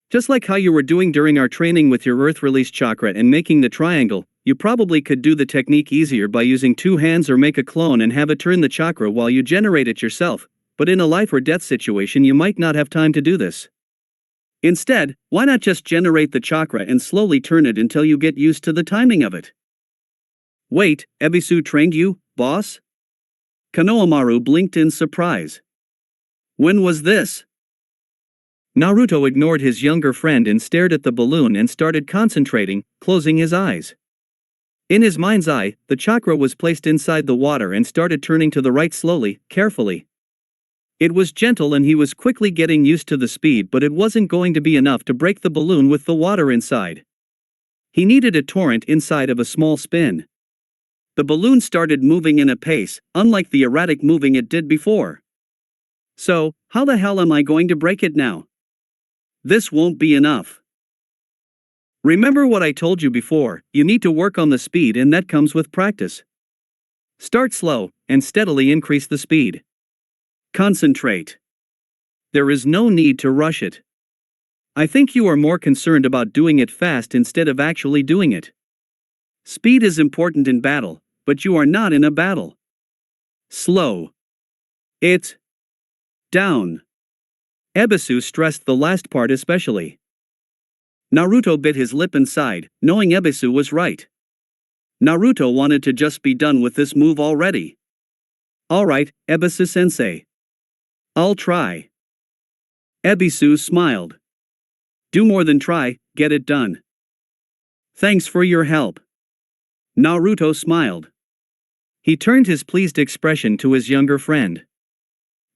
Just like how you were doing during our training with your earth release chakra and making the triangle, you probably could do the technique easier by using 2 hands or make a clone and have it turn the chakra while you generate it yourself, but in a life or death situation you might not have time to do this. Instead, why not just generate the chakra and slowly turn it until you get used to the timing of it? Wait, Ebisu trained you, boss? Konohamaru blinked in surprise. When was this? Naruto ignored his younger friend and stared at the balloon and started concentrating, closing his eyes. In his mind's eye, the chakra was placed inside the water and started turning to the right slowly, carefully. It was gentle and he was quickly getting used to the speed, but it wasn't going to be enough to break the balloon with the water inside. He needed a torrent inside of a small spin. The balloon started moving in a pace, unlike the erratic moving it did before. So, how the hell am I going to break it now? This won't be enough. Remember what I told you before, you need to work on the speed and that comes with practice. Start slow, and steadily increase the speed. Concentrate. There is no need to rush it. I think you are more concerned about doing it fast instead of actually doing it. Speed is important in battle, but you are not in a battle. Slow it down. Ebisu stressed the last part especially. Naruto bit his lip and sighed, knowing Ebisu was right. Naruto wanted to just be done with this move already. Alright, Ebisu-sensei. I'll try. Ebisu smiled. Do more than try, get it done. Thanks for your help. Naruto smiled. He turned his pleased expression to his younger friend.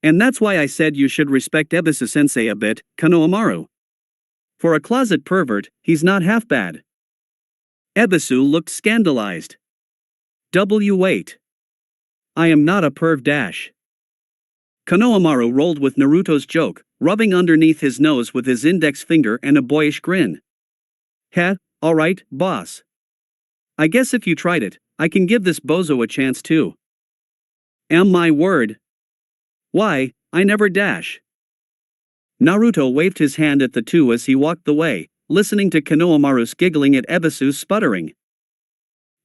And that's why I said you should respect Ebisu-sensei a bit, Konohamaru. For a closet pervert, he's not half bad. Ebisu looked scandalized. Wait. I am not a perv dash. Konohamaru rolled with Naruto's joke, rubbing underneath his nose with his index finger and a boyish grin. Heh, alright, boss. I guess if you tried it, I can give this bozo a chance too. My word. Why, I never dash. Naruto waved his hand at the two as he walked the way, listening to Konohamaru's giggling at Ebisu's sputtering.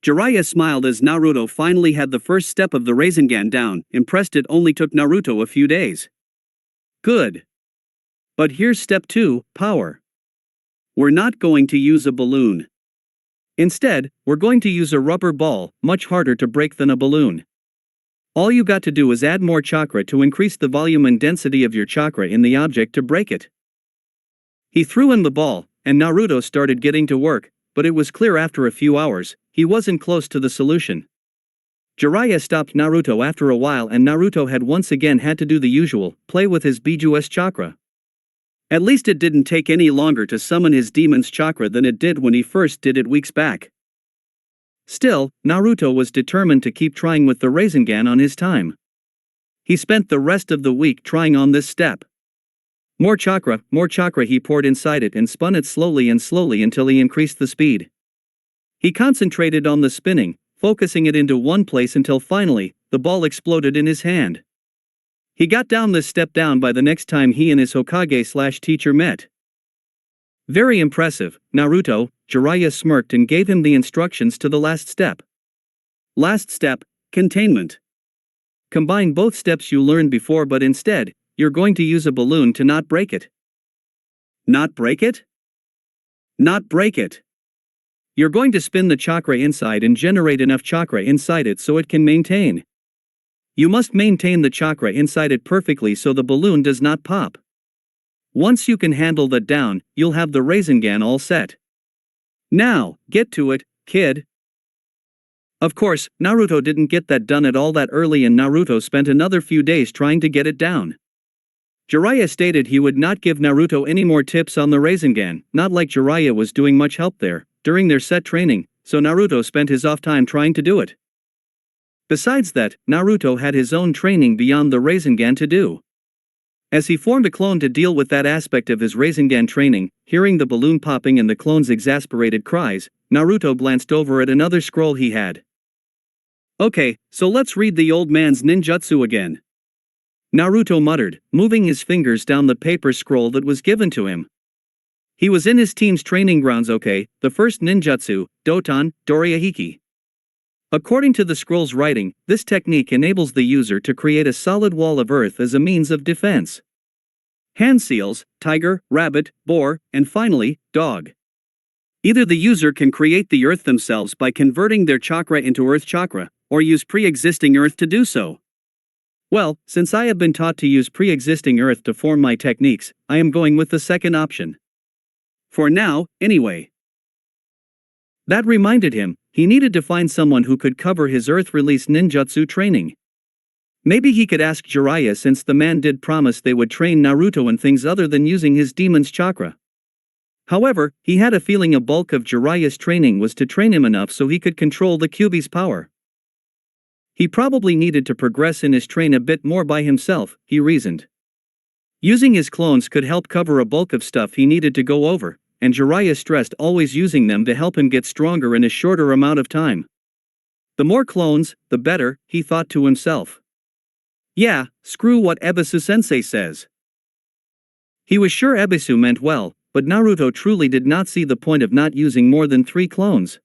Jiraiya smiled as Naruto finally had the first step of the Rasengan down, impressed it only took Naruto a few days. Good. But here's step 2, power. We're not going to use a balloon. Instead, we're going to use a rubber ball, much harder to break than a balloon. All you got to do is add more chakra to increase the volume and density of your chakra in the object to break it. He threw in the ball, and Naruto started getting to work, but it was clear after a few hours, he wasn't close to the solution. Jiraiya stopped Naruto after a while and Naruto had once again had to do the usual, play with his Biju's chakra. At least it didn't take any longer to summon his demon's chakra than it did when he first did it weeks back. Still, Naruto was determined to keep trying with the Rasengan on his time. He spent the rest of the week trying on this step. More chakra he poured inside it and spun it slowly until he increased the speed. He concentrated on the spinning, focusing it into one place until finally, the ball exploded in his hand. He got down this step down by the next time he and his Hokage/teacher met. Very impressive, Naruto, Jiraiya smirked and gave him the instructions to the last step. Last step, containment. Combine both steps you learned before but instead, you're going to use a balloon to not break it. Not break it? Not break it. You're going to spin the chakra inside and generate enough chakra inside it so it can maintain. You must maintain the chakra inside it perfectly so the balloon does not pop. Once you can handle that down, you'll have the Rasengan all set. Now, get to it, kid. Of course, Naruto didn't get that done at all that early and Naruto spent another few days trying to get it down. Jiraiya stated he would not give Naruto any more tips on the Rasengan, not like Jiraiya was doing much help there, during their set training, so Naruto spent his off time trying to do it. Besides that, Naruto had his own training beyond the Rasengan to do. As he formed a clone to deal with that aspect of his Rasengan training, hearing the balloon popping and the clone's exasperated cries, Naruto glanced over at another scroll he had. Okay, so let's read the old man's ninjutsu again. Naruto muttered, moving his fingers down the paper scroll that was given to him. He was in his team's training grounds. Okay, the first ninjutsu, Doton, Dorihiki. According to the scroll's writing, this technique enables the user to create a solid wall of earth as a means of defense. Hand seals, tiger, rabbit, boar, and finally, dog. Either the user can create the earth themselves by converting their chakra into earth chakra, or use pre-existing earth to do so. Well, since I have been taught to use pre-existing earth to form my techniques, I am going with the second option. For now, anyway. That reminded him, he needed to find someone who could cover his earth-release ninjutsu training. Maybe he could ask Jiraiya, since the man did promise they would train Naruto in things other than using his demon's chakra. However, he had a feeling a bulk of Jiraiya's training was to train him enough so he could control the Kyuubi's power. He probably needed to progress in his train a bit more by himself, he reasoned. Using his clones could help cover a bulk of stuff he needed to go over, and Jiraiya stressed always using them to help him get stronger in a shorter amount of time. The more clones, the better, he thought to himself. Yeah, screw what Ebisu-sensei says. He was sure Ebisu meant well, but Naruto truly did not see the point of not using more than 3 clones.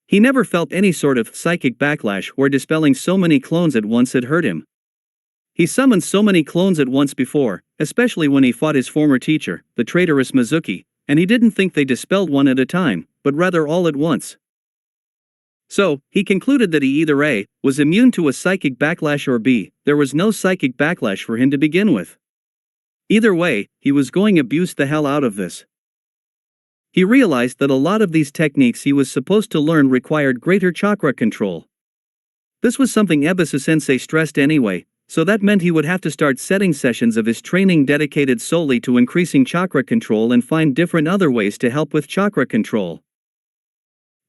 He never felt any sort of psychic backlash where dispelling so many clones at once had hurt him. He summoned so many clones at once before, especially when he fought his former teacher, the traitorous Mizuki, and he didn't think they dispelled one at a time, but rather all at once. So, he concluded that he either A, was immune to a psychic backlash, or B, there was no psychic backlash for him to begin with. Either way, he was going to abuse the hell out of this. He realized that a lot of these techniques he was supposed to learn required greater chakra control. This was something Ebisu-sensei stressed anyway, so that meant he would have to start setting sessions of his training dedicated solely to increasing chakra control and find different other ways to help with chakra control.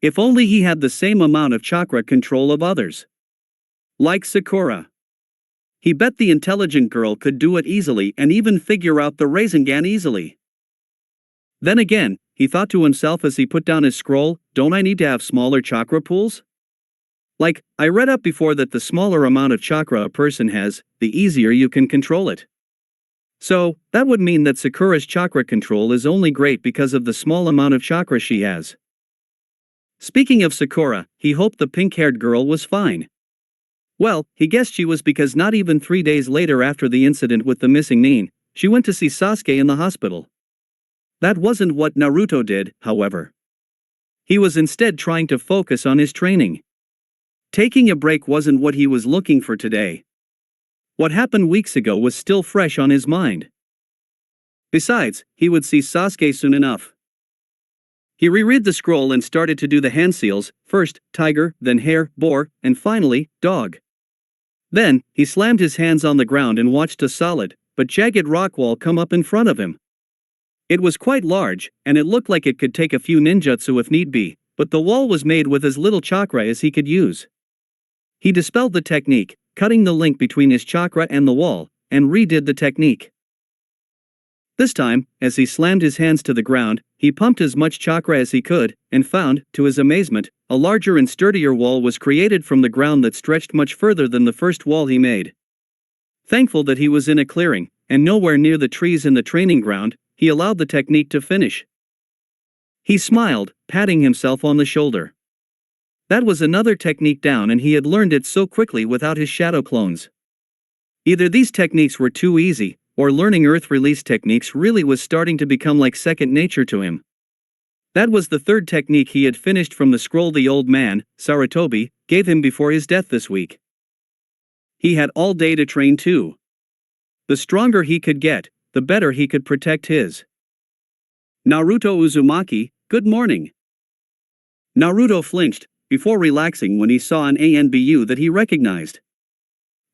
If only he had the same amount of chakra control of others. Like Sakura. He bet the intelligent girl could do it easily and even figure out the Rasengan easily. Then again, he thought to himself as he put down his scroll, don't I need to have smaller chakra pools? Like, I read up before that the smaller amount of chakra a person has, the easier you can control it. So, that would mean that Sakura's chakra control is only great because of the small amount of chakra she has. Speaking of Sakura, he hoped the pink-haired girl was fine. Well, he guessed she was, because not even 3 days later after the incident with the missing Nin, she went to see Sasuke in the hospital. That wasn't what Naruto did, however. He was instead trying to focus on his training. Taking a break wasn't what he was looking for today. What happened weeks ago was still fresh on his mind. Besides, he would see Sasuke soon enough. He reread the scroll and started to do the hand seals, first tiger, then hare, boar, and finally, dog. Then, he slammed his hands on the ground and watched a solid, but jagged rock wall come up in front of him. It was quite large, and it looked like it could take a few ninjutsu if need be, but the wall was made with as little chakra as he could use. He dispelled the technique, cutting the link between his chakra and the wall, and redid the technique. This time, as he slammed his hands to the ground, he pumped as much chakra as he could, and found, to his amazement, a larger and sturdier wall was created from the ground that stretched much further than the first wall he made. Thankful that he was in a clearing, and nowhere near the trees in the training ground, he allowed the technique to finish. He smiled, patting himself on the shoulder. That was another technique down, and he had learned it so quickly without his shadow clones. Either these techniques were too easy, or learning earth release techniques really was starting to become like second nature to him. That was the third technique he had finished from the scroll the old man, Sarutobi, gave him before his death this week. He had all day to train too. The stronger he could get, the better he could protect his. Naruto Uzumaki, good morning. Naruto flinched, before relaxing when he saw an ANBU that he recognized.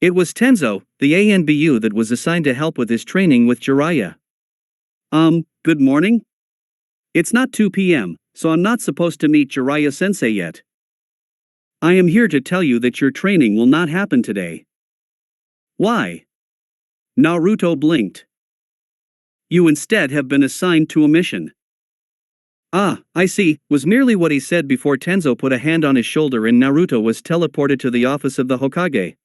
It was Tenzo, the ANBU that was assigned to help with his training with Jiraiya. Good morning? It's not 2 p.m., so I'm not supposed to meet Jiraiya-sensei yet. I am here to tell you that your training will not happen today. Why? Naruto blinked. You instead have been assigned to a mission. Ah, I see, was merely what he said before Tenzo put a hand on his shoulder and Naruto was teleported to the office of the Hokage.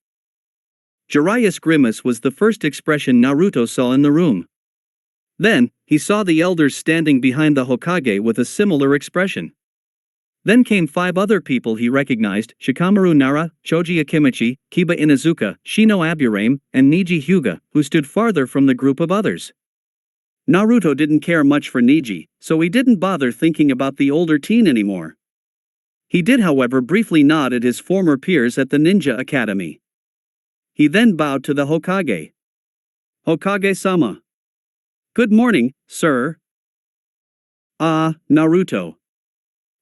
Jiraiya's grimace was the first expression Naruto saw in the room. Then, he saw the elders standing behind the Hokage with a similar expression. Then came 5 other people he recognized: Shikamaru Nara, Choji Akimichi, Kiba Inuzuka, Shino Aburame, and Niji Hyuga, who stood farther from the group of others. Naruto didn't care much for Niji, so he didn't bother thinking about the older teen anymore. He did, however, briefly nod at his former peers at the Ninja Academy. He then bowed to the Hokage. Hokage-sama. Good morning, sir. Ah, Naruto.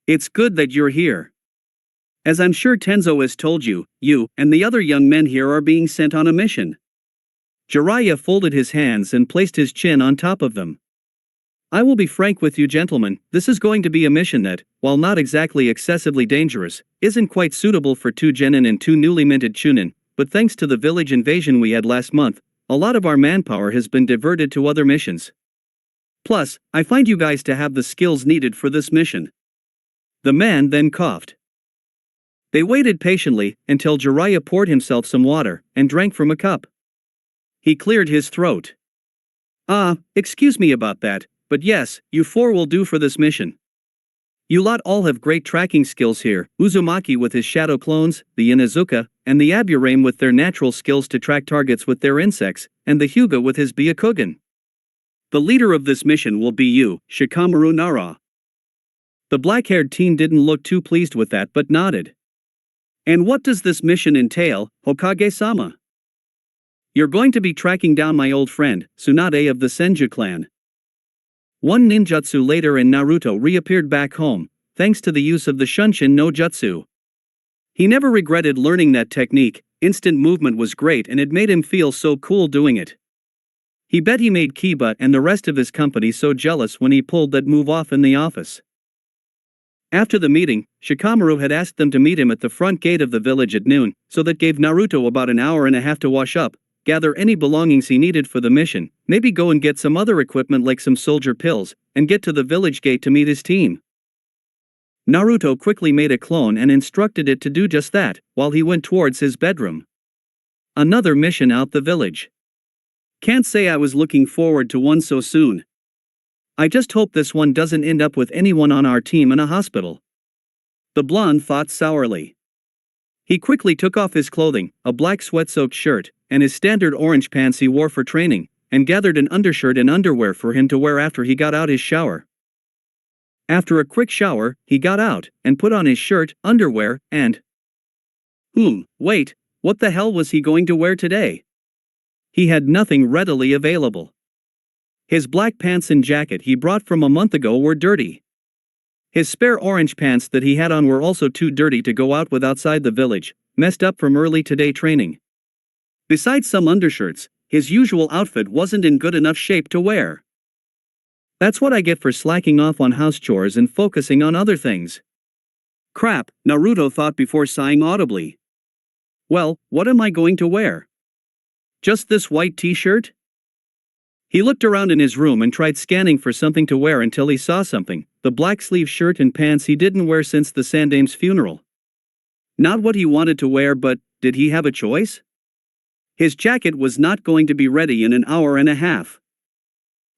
It's good that you're here. As I'm sure Tenzo has told you, you and the other young men here are being sent on a mission. Jiraiya folded his hands and placed his chin on top of them. I will be frank with you gentlemen, this is going to be a mission that, while not exactly excessively dangerous, isn't quite suitable for 2 genin and 2 newly minted Chunin, but thanks to the village invasion we had last month, a lot of our manpower has been diverted to other missions. Plus, I find you guys to have the skills needed for this mission. The man then coughed. They waited patiently until Jiraiya poured himself some water and drank from a cup. He cleared his throat. Excuse me about that, but yes, you 4 will do for this mission. You lot all have great tracking skills here, Uzumaki with his shadow clones, the Inuzuka, and the Aburame with their natural skills to track targets with their insects, and the Hyuga with his Byakugan. The leader of this mission will be you, Shikamaru Nara. The black-haired teen didn't look too pleased with that but nodded. And what does this mission entail, Hokage-sama? You're going to be tracking down my old friend, Tsunade of the Senju clan. One ninjutsu later and Naruto reappeared back home, thanks to the use of the Shunshin no Jutsu. He never regretted learning that technique, instant movement was great and it made him feel so cool doing it. He bet he made Kiba and the rest of his company so jealous when he pulled that move off in the office. After the meeting, Shikamaru had asked them to meet him at the front gate of the village at noon, so that gave Naruto about an hour and a half to wash up, gather any belongings he needed for the mission, maybe go and get some other equipment like some soldier pills, and get to the village gate to meet his team. Naruto quickly made a clone and instructed it to do just that, while he went towards his bedroom. Another mission out the village. Can't say I was looking forward to one so soon. I just hope this one doesn't end up with anyone on our team in a hospital. The blonde thought sourly. He quickly took off his clothing, a black sweat-soaked shirt, and his standard orange pants he wore for training, and gathered an undershirt and underwear for him to wear after he got out his shower. After a quick shower, he got out, and put on his shirt, underwear, and… wait, what the hell was he going to wear today? He had nothing readily available. His black pants and jacket he brought from a month ago were dirty. His spare orange pants that he had on were also too dirty to go out with outside the village, messed up from early today training. Besides some undershirts, his usual outfit wasn't in good enough shape to wear. That's what I get for slacking off on house chores and focusing on other things. Crap, Naruto thought before sighing audibly. Well, what am I going to wear? Just this white t-shirt? He looked around in his room and tried scanning for something to wear until he saw something, the black sleeve shirt and pants he didn't wear since the Sandame's funeral. Not what he wanted to wear, but did he have a choice? His jacket was not going to be ready in an hour and a half.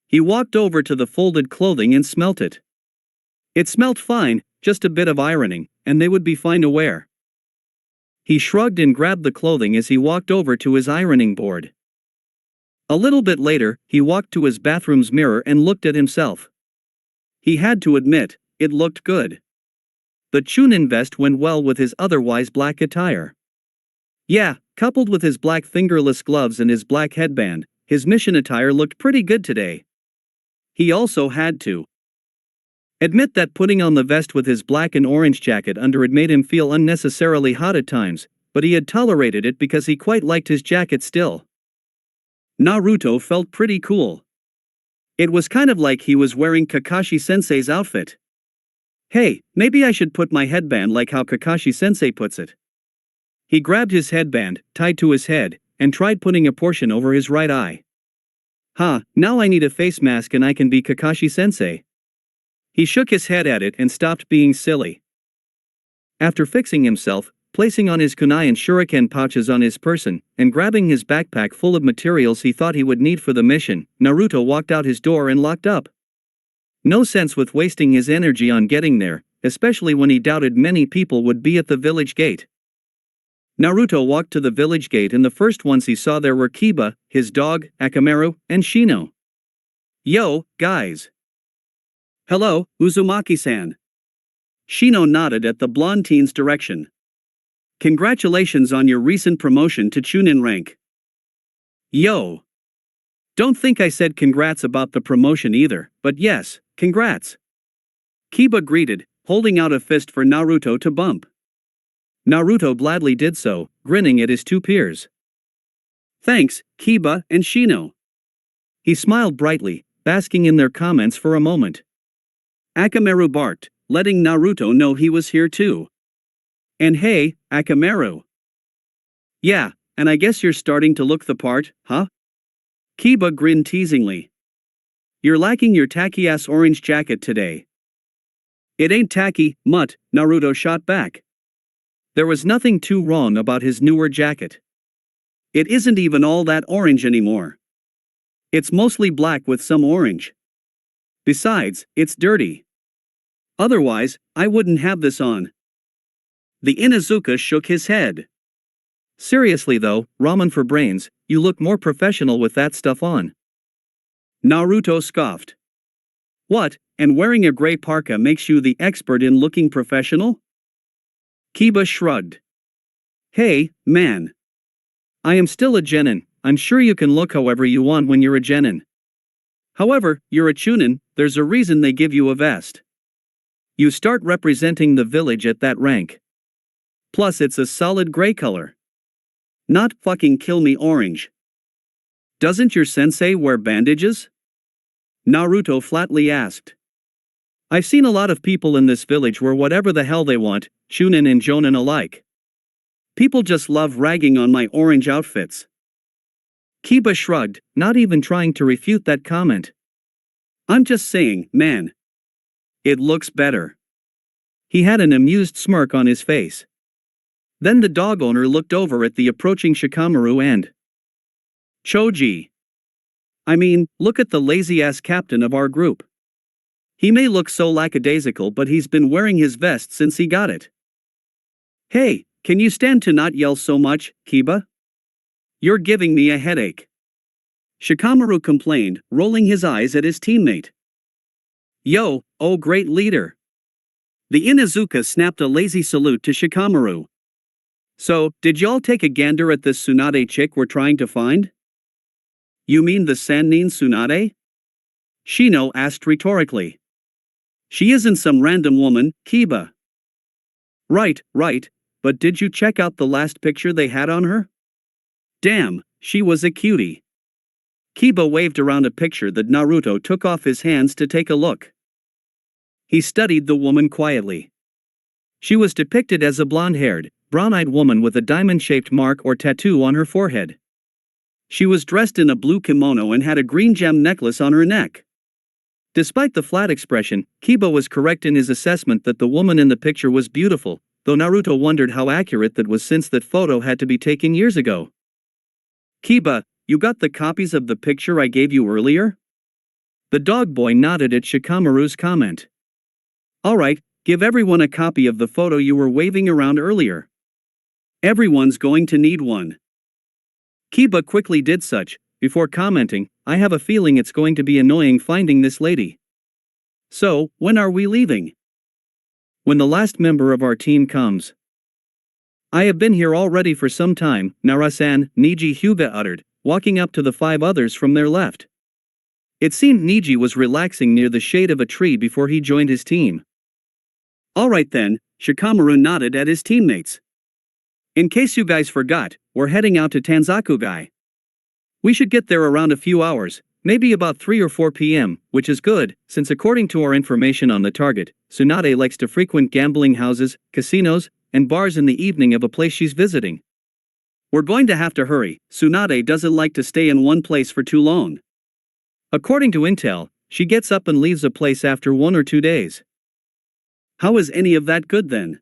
He walked over to the folded clothing and smelt it. It smelt fine, just a bit of ironing, and they would be fine to wear. He shrugged and grabbed the clothing as he walked over to his ironing board. A little bit later, he walked to his bathroom's mirror and looked at himself. He had to admit, it looked good. The Chunin vest went well with his otherwise black attire. Yeah, coupled with his black fingerless gloves and his black headband, his mission attire looked pretty good today. He also had to admit that putting on the vest with his black and orange jacket under it made him feel unnecessarily hot at times, but he had tolerated it because he quite liked his jacket still. Naruto felt pretty cool. It was kind of like he was wearing Kakashi sensei's outfit. Hey, maybe I should put my headband like how Kakashi-sensei puts it. He grabbed his headband, tied to his head, and tried putting a portion over his right eye. Now I need a face mask and I can be Kakashi-sensei. He shook his head at it and stopped being silly. After fixing himself, placing on his kunai and shuriken pouches on his person, and grabbing his backpack full of materials he thought he would need for the mission, Naruto walked out his door and locked up. No sense with wasting his energy on getting there, especially when he doubted many people would be at the village gate. Naruto walked to the village gate and the first ones he saw there were Kiba, his dog, Akamaru, and Shino. Yo, guys. Hello, Uzumaki-san. Shino nodded at the blonde teen's direction. Congratulations on your recent promotion to Chunin rank. Yo. Don't think I said congrats about the promotion either, but yes, congrats. Kiba greeted, holding out a fist for Naruto to bump. Naruto gladly did so, grinning at his two peers. Thanks, Kiba and Shino. He smiled brightly, basking in their comments for a moment. Akamaru barked, letting Naruto know he was here too. And hey, Akamaru. Yeah, and I guess you're starting to look the part, huh? Kiba grinned teasingly. You're lacking your tacky-ass orange jacket today. It ain't tacky, mutt, Naruto shot back. There was nothing too wrong about his newer jacket. It isn't even all that orange anymore. It's mostly black with some orange. Besides, it's dirty. Otherwise, I wouldn't have this on. The Inuzuka shook his head. Seriously though, ramen for brains, you look more professional with that stuff on. Naruto scoffed. What, and wearing a gray parka makes you the expert in looking professional? Kiba shrugged. Hey, man. I am still a genin, I'm sure you can look however you want when you're a genin. However, you're a chunin, there's a reason they give you a vest. You start representing the village at that rank. Plus it's a solid gray color. Not fucking kill me orange. Doesn't your sensei wear bandages? Naruto flatly asked. I've seen a lot of people in this village wear whatever the hell they want, Chunin and Jonin alike. People just love ragging on my orange outfits. Kiba shrugged, not even trying to refute that comment. I'm just saying, man. It looks better. He had an amused smirk on his face. Then the dog owner looked over at the approaching Shikamaru and Choji. I mean, look at the lazy-ass captain of our group. He may look so lackadaisical but he's been wearing his vest since he got it. Hey, can you stand to not yell so much, Kiba? You're giving me a headache. Shikamaru complained, rolling his eyes at his teammate. Yo, oh great leader. The Inuzuka snapped a lazy salute to Shikamaru. So, did y'all take a gander at this Tsunade chick we're trying to find? You mean the Sannin Tsunade? Shino asked rhetorically. She isn't some random woman, Kiba. Right, but did you check out the last picture they had on her? Damn, she was a cutie. Kiba waved around a picture that Naruto took off his hands to take a look. He studied the woman quietly. She was depicted as a blonde-haired, brown-eyed woman with a diamond-shaped mark or tattoo on her forehead. She was dressed in a blue kimono and had a green gem necklace on her neck. Despite the flat expression, Kiba was correct in his assessment that the woman in the picture was beautiful, though Naruto wondered how accurate that was since that photo had to be taken years ago. Kiba, you got the copies of the picture I gave you earlier? The dog boy nodded at Shikamaru's comment. Alright, give everyone a copy of the photo you were waving around earlier. Everyone's going to need one. Kiba quickly did such, before commenting, I have a feeling it's going to be annoying finding this lady. So, when are we leaving? When the last member of our team comes. I have been here already for some time, Nara-san, Niji Hyuga uttered, walking up to the 5 others from their left. It seemed Niji was relaxing near the shade of a tree before he joined his team. Alright then, Shikamaru nodded at his teammates. In case you guys forgot, we're heading out to Tanzakugai. We should get there around a few hours, maybe about 3 or 4 p.m., which is good, since according to our information on the target, Tsunade likes to frequent gambling houses, casinos, and bars in the evening of a place she's visiting. We're going to have to hurry. Tsunade doesn't like to stay in one place for too long. According to intel, she gets up and leaves a place after 1 or 2 days. How is any of that good then?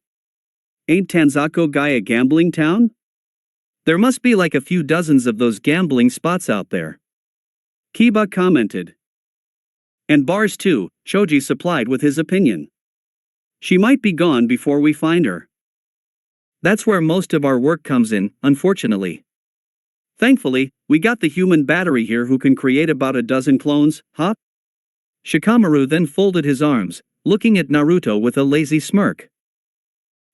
Ain't Tanzako-gai a gambling town? There must be like a few dozens of those gambling spots out there. Kiba commented. And bars too, Choji supplied with his opinion. She might be gone before we find her. That's where most of our work comes in, unfortunately. Thankfully, we got the human battery here who can create about a dozen clones, huh? Shikamaru then folded his arms, looking at Naruto with a lazy smirk.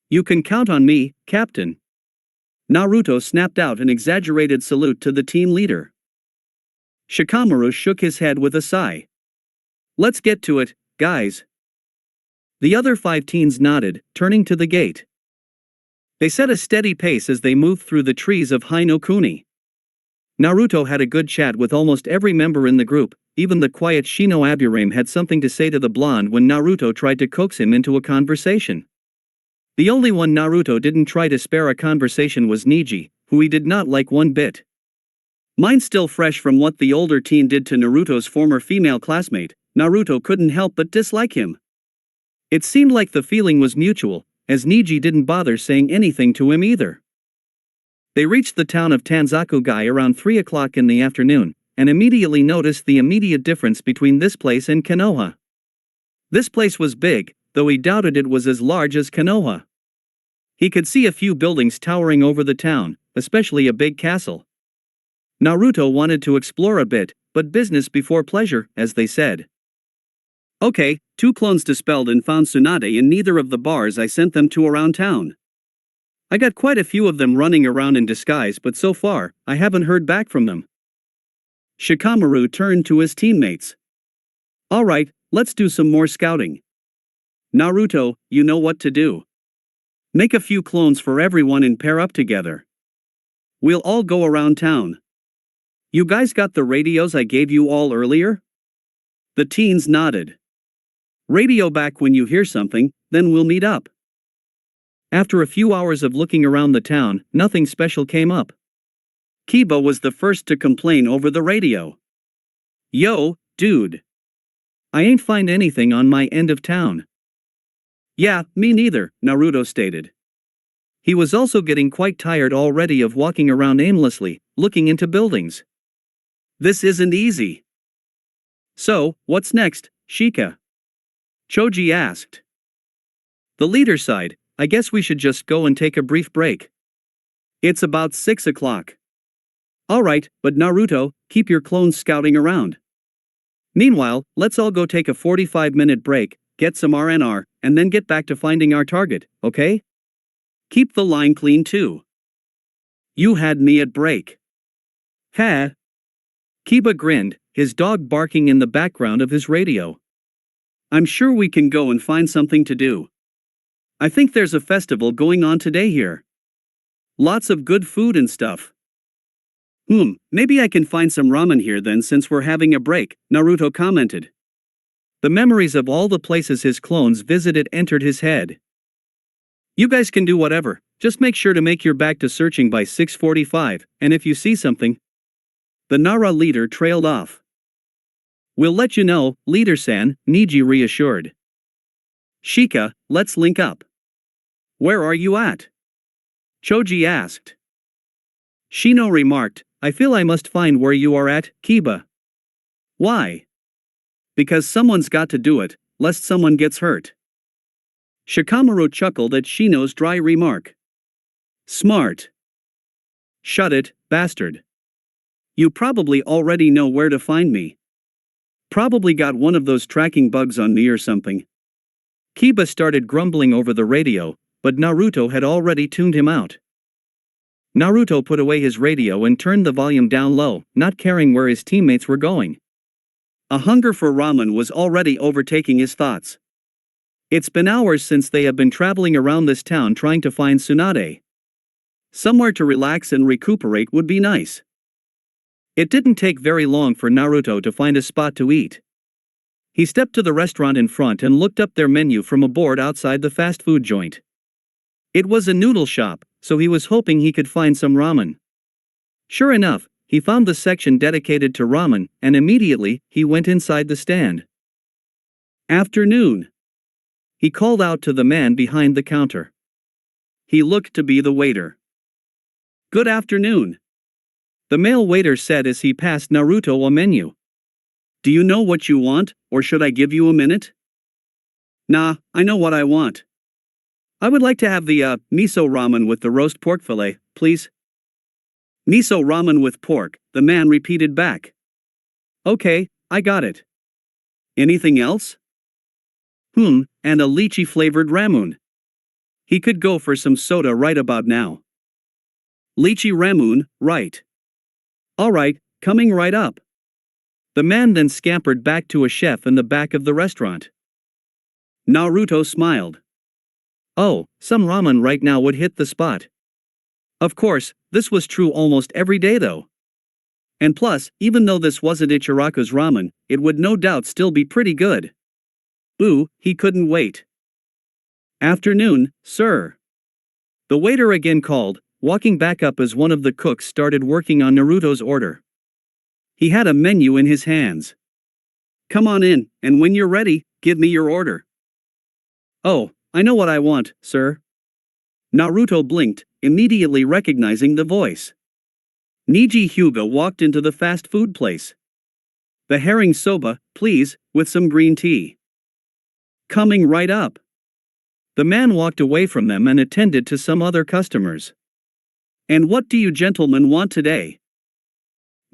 You can count on me, Captain. Naruto snapped out an exaggerated salute to the team leader. Shikamaru shook his head with a sigh. Let's get to it, guys. The other 5 teens nodded, turning to the gate. They set a steady pace as they moved through the trees of Hinokuni. Naruto had a good chat with almost every member in the group, even the quiet Shino Aburame had something to say to the blonde when Naruto tried to coax him into a conversation. The only one Naruto didn't try to spare a conversation was Niji, who he did not like one bit. Mind still fresh from what the older teen did to Naruto's former female classmate, Naruto couldn't help but dislike him. It seemed like the feeling was mutual, as Niji didn't bother saying anything to him either. They reached the town of Tanzako-gai around 3 o'clock in the afternoon, and immediately noticed the immediate difference between this place and Konoha. This place was big, though he doubted it was as large as Konoha. He could see a few buildings towering over the town, especially a big castle. Naruto wanted to explore a bit, but business before pleasure, as they said. Okay, 2 clones dispelled and found Tsunade in neither of the bars I sent them to around town. I got quite a few of them running around in disguise, but so far, I haven't heard back from them. Shikamaru turned to his teammates. Alright, let's do some more scouting. Naruto, you know what to do. Make a few clones for everyone and pair up together. We'll all go around town. You guys got the radios I gave you all earlier? The teens nodded. Radio back when you hear something, then we'll meet up. After a few hours of looking around the town, nothing special came up. Kiba was the first to complain over the radio. Yo, dude. I ain't find anything on my end of town. Yeah, me neither, Naruto stated. He was also getting quite tired already of walking around aimlessly, looking into buildings. This isn't easy. So, what's next, Shika? Choji asked. The leader sighed. I guess we should just go and take a brief break. It's about 6 o'clock. Alright, but Naruto, keep your clones scouting around. Meanwhile, let's all go take a 45-minute break, get some R&R, and then get back to finding our target, okay? Keep the line clean too. You had me at break. Ha! Kiba grinned, his dog barking in the background of his radio. I'm sure we can go and find something to do. I think there's a festival going on today here. Lots of good food and stuff. Maybe I can find some ramen here then since we're having a break, Naruto commented. The memories of all the places his clones visited entered his head. You guys can do whatever, just make sure to make your back to searching by 6:45, and if you see something. The Nara leader trailed off. We'll let you know, Leader-san, Niji reassured. Shika, let's link up. Where are you at? Choji asked. Shino remarked, I feel I must find where you are at, Kiba. Why? Because someone's got to do it, lest someone gets hurt. Shikamaru chuckled at Shino's dry remark. Smart. Shut it, bastard. You probably already know where to find me. Probably got one of those tracking bugs on me or something. Kiba started grumbling over the radio, but Naruto had already tuned him out. Naruto put away his radio and turned the volume down low, not caring where his teammates were going. A hunger for ramen was already overtaking his thoughts. It's been hours since they have been traveling around this town trying to find Tsunade. Somewhere to relax and recuperate would be nice. It didn't take very long for Naruto to find a spot to eat. He stepped to the restaurant in front and looked up their menu from a board outside the fast food joint. It was a noodle shop, so he was hoping he could find some ramen. Sure enough, he found the section dedicated to ramen, and immediately, he went inside the stand. Afternoon. He called out to the man behind the counter. He looked to be the waiter. Good afternoon. The male waiter said as he passed Naruto a menu. Do you know what you want, or should I give you a minute? Nah, I know what I want. I would like to have the, miso ramen with the roast pork fillet, please. Miso ramen with pork, the man repeated back. Okay, I got it. Anything else? And a lychee-flavored ramen. He could go for some soda right about now. Lychee ramen, right. Alright, coming right up. The man then scampered back to a chef in the back of the restaurant. Naruto smiled. Oh, some ramen right now would hit the spot. Of course, this was true almost every day though. And plus, even though this wasn't Ichiraku's ramen, it would no doubt still be pretty good. Ooh, he couldn't wait. Afternoon, sir. The waiter again called, walking back up as one of the cooks started working on Naruto's order. He had a menu in his hands. Come on in, and when you're ready, give me your order. Oh, I know what I want, sir. Naruto blinked, immediately recognizing the voice. Niji Hyuga walked into the fast food place. The herring soba, please, with some green tea. Coming right up. The man walked away from them and attended to some other customers. And what do you gentlemen want today?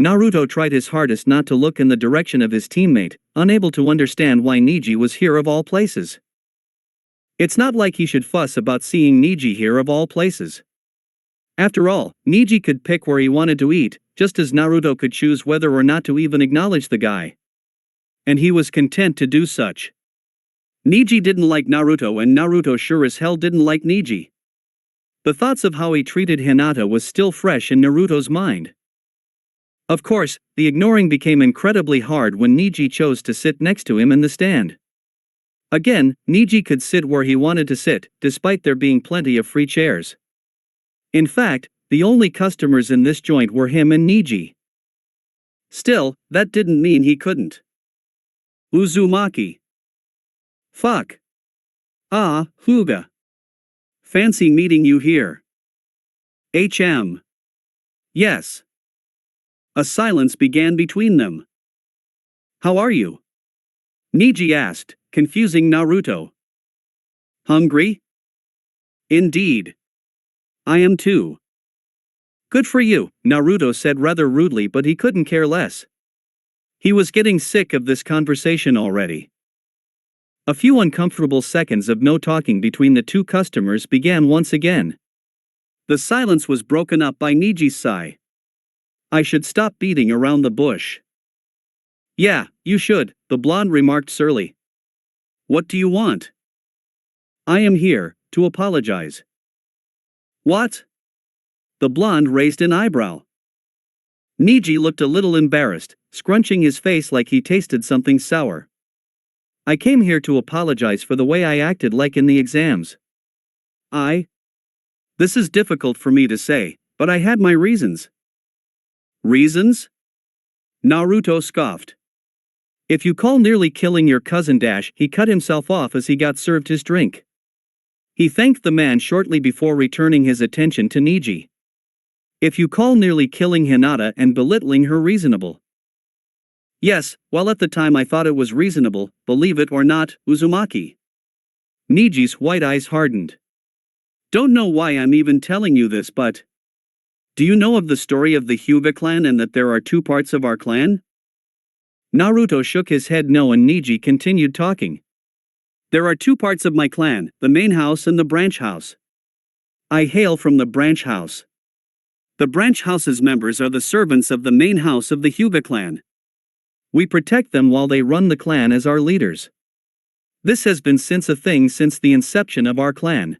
Naruto tried his hardest not to look in the direction of his teammate, unable to understand why Niji was here of all places. It's not like he should fuss about seeing Niji here of all places. After all, Niji could pick where he wanted to eat, just as Naruto could choose whether or not to even acknowledge the guy. And he was content to do such. Niji didn't like Naruto and Naruto sure as hell didn't like Niji. The thoughts of how he treated Hinata was still fresh in Naruto's mind. Of course, the ignoring became incredibly hard when Niji chose to sit next to him in the stand. Again, Niji could sit where he wanted to sit, despite there being plenty of free chairs. In fact, the only customers in this joint were him and Niji. Still, that didn't mean he couldn't. Uzumaki. Fuck. Ah, Hyuga. Fancy meeting you here. HM. Yes. A silence began between them. How are you? Niji asked, confusing Naruto. Hungry? Indeed. I am too. Good for you, Naruto said rather rudely, but he couldn't care less. He was getting sick of this conversation already. A few uncomfortable seconds of no talking between the two customers began once again. The silence was broken up by Niji's sigh. I should stop beating around the bush. Yeah, you should, the blonde remarked surly. What do you want? I am here, to apologize. What? The blonde raised an eyebrow. Niji looked a little embarrassed, scrunching his face like he tasted something sour. I came here to apologize for the way I acted like in the exams. This is difficult for me to say, but I had my reasons. Reasons? Naruto scoffed. If you call nearly killing your cousin Dash, he cut himself off as he got served his drink. He thanked the man shortly before returning his attention to Niji. If you call nearly killing Hinata and belittling her reasonable. Yes, well at the time I thought it was reasonable, believe it or not, Uzumaki. Niji's white eyes hardened. Don't know why I'm even telling you this, but... Do you know of the story of the Hyuga clan and that there are two parts of our clan? Naruto shook his head no and Niji continued talking. There are two parts of my clan, the main house and the branch house. I hail from the branch house. The branch house's members are the servants of the main house of the Hyuga clan. We protect them while they run the clan as our leaders. This has been a thing since the inception of our clan.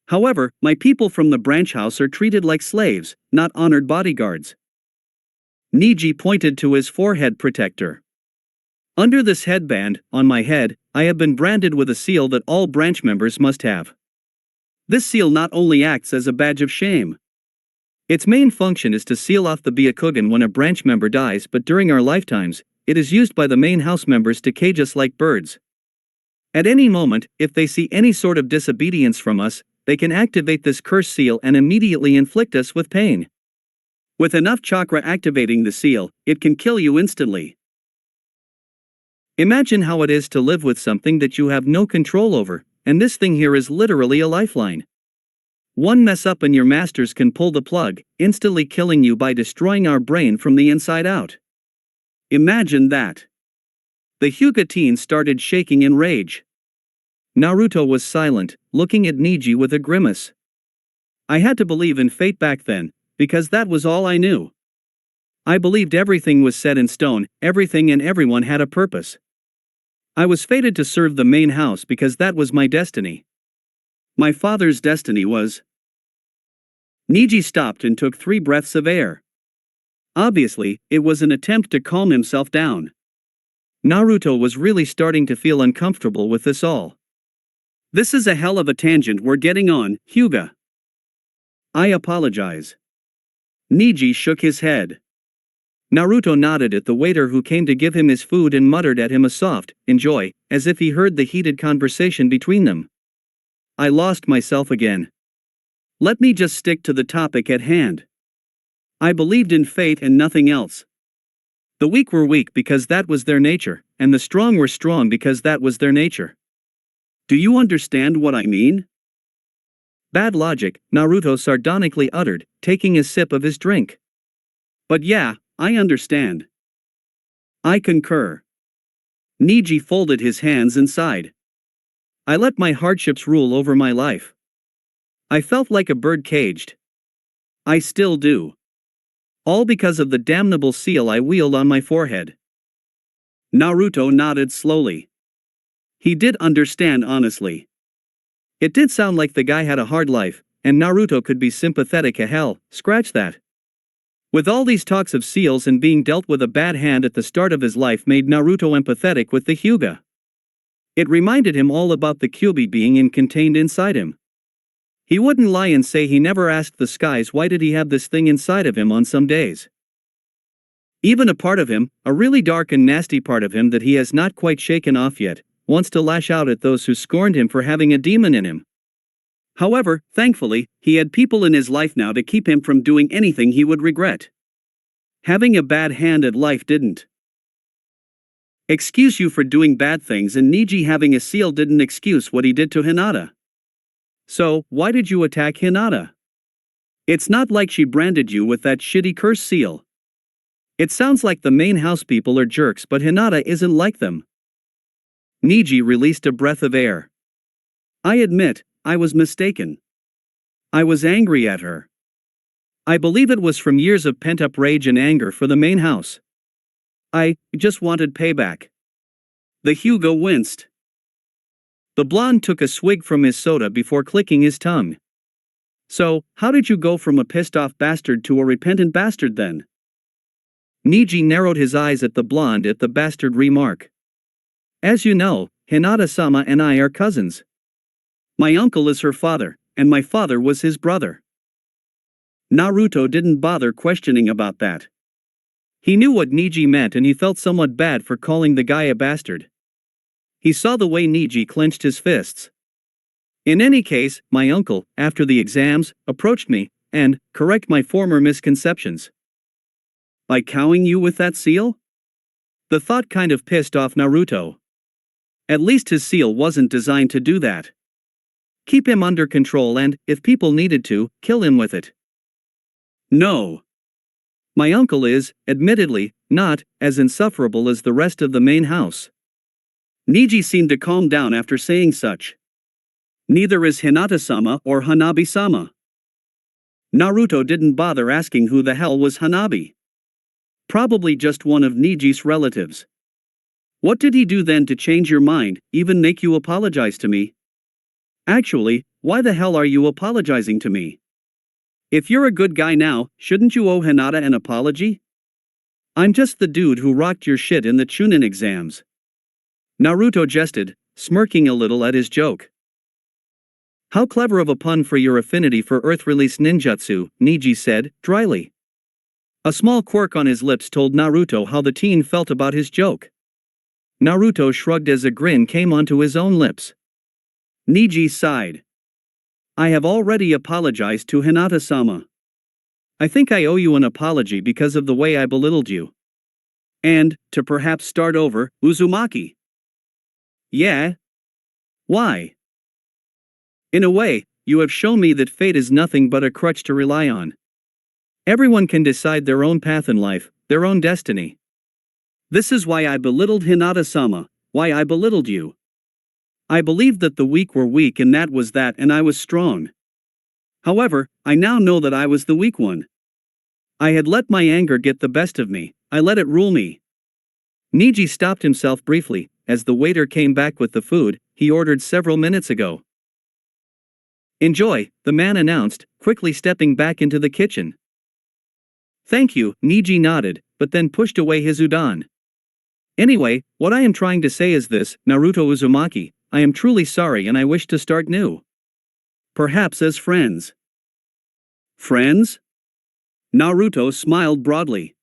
However, my people from the branch house are treated like slaves, not honored bodyguards. Niji pointed to his forehead protector. Under this headband, on my head, I have been branded with a seal that all branch members must have. This seal not only acts as a badge of shame. Its main function is to seal off the Byakugan when a branch member dies, but during our lifetimes, it is used by the main house members to cage us like birds. At any moment, if they see any sort of disobedience from us, they can activate this curse seal and immediately inflict us with pain. With enough chakra activating the seal, it can kill you instantly. Imagine how it is to live with something that you have no control over, and this thing here is literally a lifeline. One mess up and your masters can pull the plug, instantly killing you by destroying our brain from the inside out. Imagine that. The Hyuga teen started shaking in rage. Naruto was silent, looking at Niji with a grimace. I had to believe in fate back then, because that was all I knew. I believed everything was set in stone, everything and everyone had a purpose. I was fated to serve the main house because that was my destiny. My father's destiny was. Niji stopped and took 3 breaths of air. Obviously, it was an attempt to calm himself down. Naruto was really starting to feel uncomfortable with this all. This is a hell of a tangent we're getting on, Hyuga. I apologize. Niji shook his head. Naruto nodded at the waiter who came to give him his food and muttered at him a soft, "Enjoy," as if he heard the heated conversation between them. I lost myself again. Let me just stick to the topic at hand. I believed in fate and nothing else. The weak were weak because that was their nature, and the strong were strong because that was their nature. Do you understand what I mean? Bad logic, Naruto sardonically uttered, taking a sip of his drink. But yeah, I understand. I concur. Niji folded his hands and sighed. I let my hardships rule over my life. I felt like a bird caged. I still do. All because of the damnable seal I wield on my forehead. Naruto nodded slowly. He did understand honestly. It did sound like the guy had a hard life, and Naruto could be sympathetic hell, scratch that. With all these talks of seals and being dealt with a bad hand at the start of his life made Naruto empathetic with the Hyuga. It reminded him all about the Kyuubi being contained inside him. He wouldn't lie and say he never asked the skies why did he have this thing inside of him on some days. Even a part of him, a really dark and nasty part of him that he has not quite shaken off yet, wants to lash out at those who scorned him for having a demon in him. However, thankfully, he had people in his life now to keep him from doing anything he would regret. Having a bad hand at life didn't excuse you for doing bad things, and Niji having a seal didn't excuse what he did to Hinata. So, why did you attack Hinata? It's not like she branded you with that shitty curse seal. It sounds like the main house people are jerks, but Hinata isn't like them. Niji released a breath of air. I admit, I was mistaken. I was angry at her. I believe it was from years of pent-up rage and anger for the main house. I just wanted payback. The Hyuga winced. The blonde took a swig from his soda before clicking his tongue. So, how did you go from a pissed-off bastard to a repentant bastard then? Niji narrowed his eyes at the blonde at the bastard remark. As you know, Hinata-sama and I are cousins. My uncle is her father, and my father was his brother. Naruto didn't bother questioning about that. He knew what Niji meant and he felt somewhat bad for calling the guy a bastard. He saw the way Niji clenched his fists. In any case, my uncle, after the exams, approached me, and, correct my former misconceptions. By cowing you with that seal? The thought kind of pissed off Naruto. At least his seal wasn't designed to do that. Keep him under control and, if people needed to, kill him with it. No. My uncle is, admittedly, not as insufferable as the rest of the main house. Niji seemed to calm down after saying such. Neither is Hinata-sama or Hanabi-sama. Naruto didn't bother asking who the hell was Hanabi. Probably just one of Niji's relatives. What did he do then to change your mind, even make you apologize to me? Actually, why the hell are you apologizing to me? If you're a good guy now, shouldn't you owe Hinata an apology? I'm just the dude who rocked your shit in the Chunin exams. Naruto jested, smirking a little at his joke. How clever of a pun for your affinity for earth-release ninjutsu, Neji said, dryly. A small quirk on his lips told Naruto how the teen felt about his joke. Naruto shrugged as a grin came onto his own lips. Neji sighed. I have already apologized to Hinata-sama. I think I owe you an apology because of the way I belittled you. And, to perhaps start over, Uzumaki. Yeah? Why? In a way, you have shown me that fate is nothing but a crutch to rely on. Everyone can decide their own path in life, their own destiny. This is why I belittled Hinata-sama, why I belittled you. I believed that the weak were weak and that was that and I was strong. However, I now know that I was the weak one. I had let my anger get the best of me, I let it rule me. Neji stopped himself briefly, as the waiter came back with the food he ordered several minutes ago. Enjoy, the man announced, quickly stepping back into the kitchen. Thank you, Neji nodded, but then pushed away his udon. Anyway, what I am trying to say is this, Naruto Uzumaki, I am truly sorry and I wish to start new. Perhaps as friends. Friends? Naruto smiled broadly.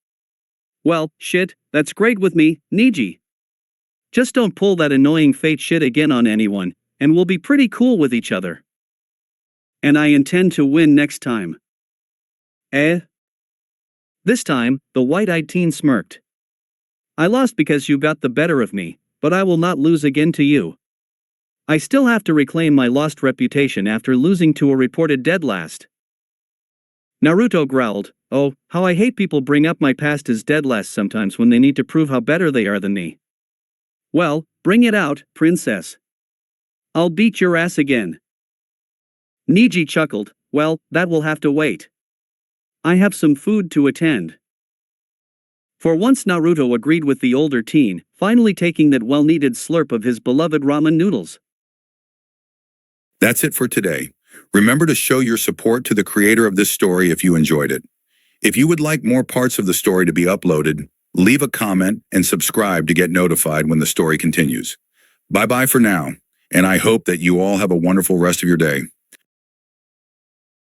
Well, shit, that's great with me, Neji. Just don't pull that annoying fate shit again on anyone, and we'll be pretty cool with each other. And I intend to win next time. Eh? This time, the white-eyed teen smirked. I lost because you got the better of me, but I will not lose again to you. I still have to reclaim my lost reputation after losing to a reported dead last. Naruto growled, oh, how I hate people bring up my past as dead last sometimes when they need to prove how better they are than me. Well, bring it out, princess. I'll beat your ass again. Neji chuckled, well, that will have to wait. I have some food to attend. For once Naruto agreed with the older teen, finally taking that well-needed slurp of his beloved ramen noodles. That's it for today. Remember to show your support to the creator of this story if you enjoyed it. If you would like more parts of the story to be uploaded, leave a comment and subscribe to get notified when the story continues. Bye-bye for now, and I hope that you all have a wonderful rest of your day.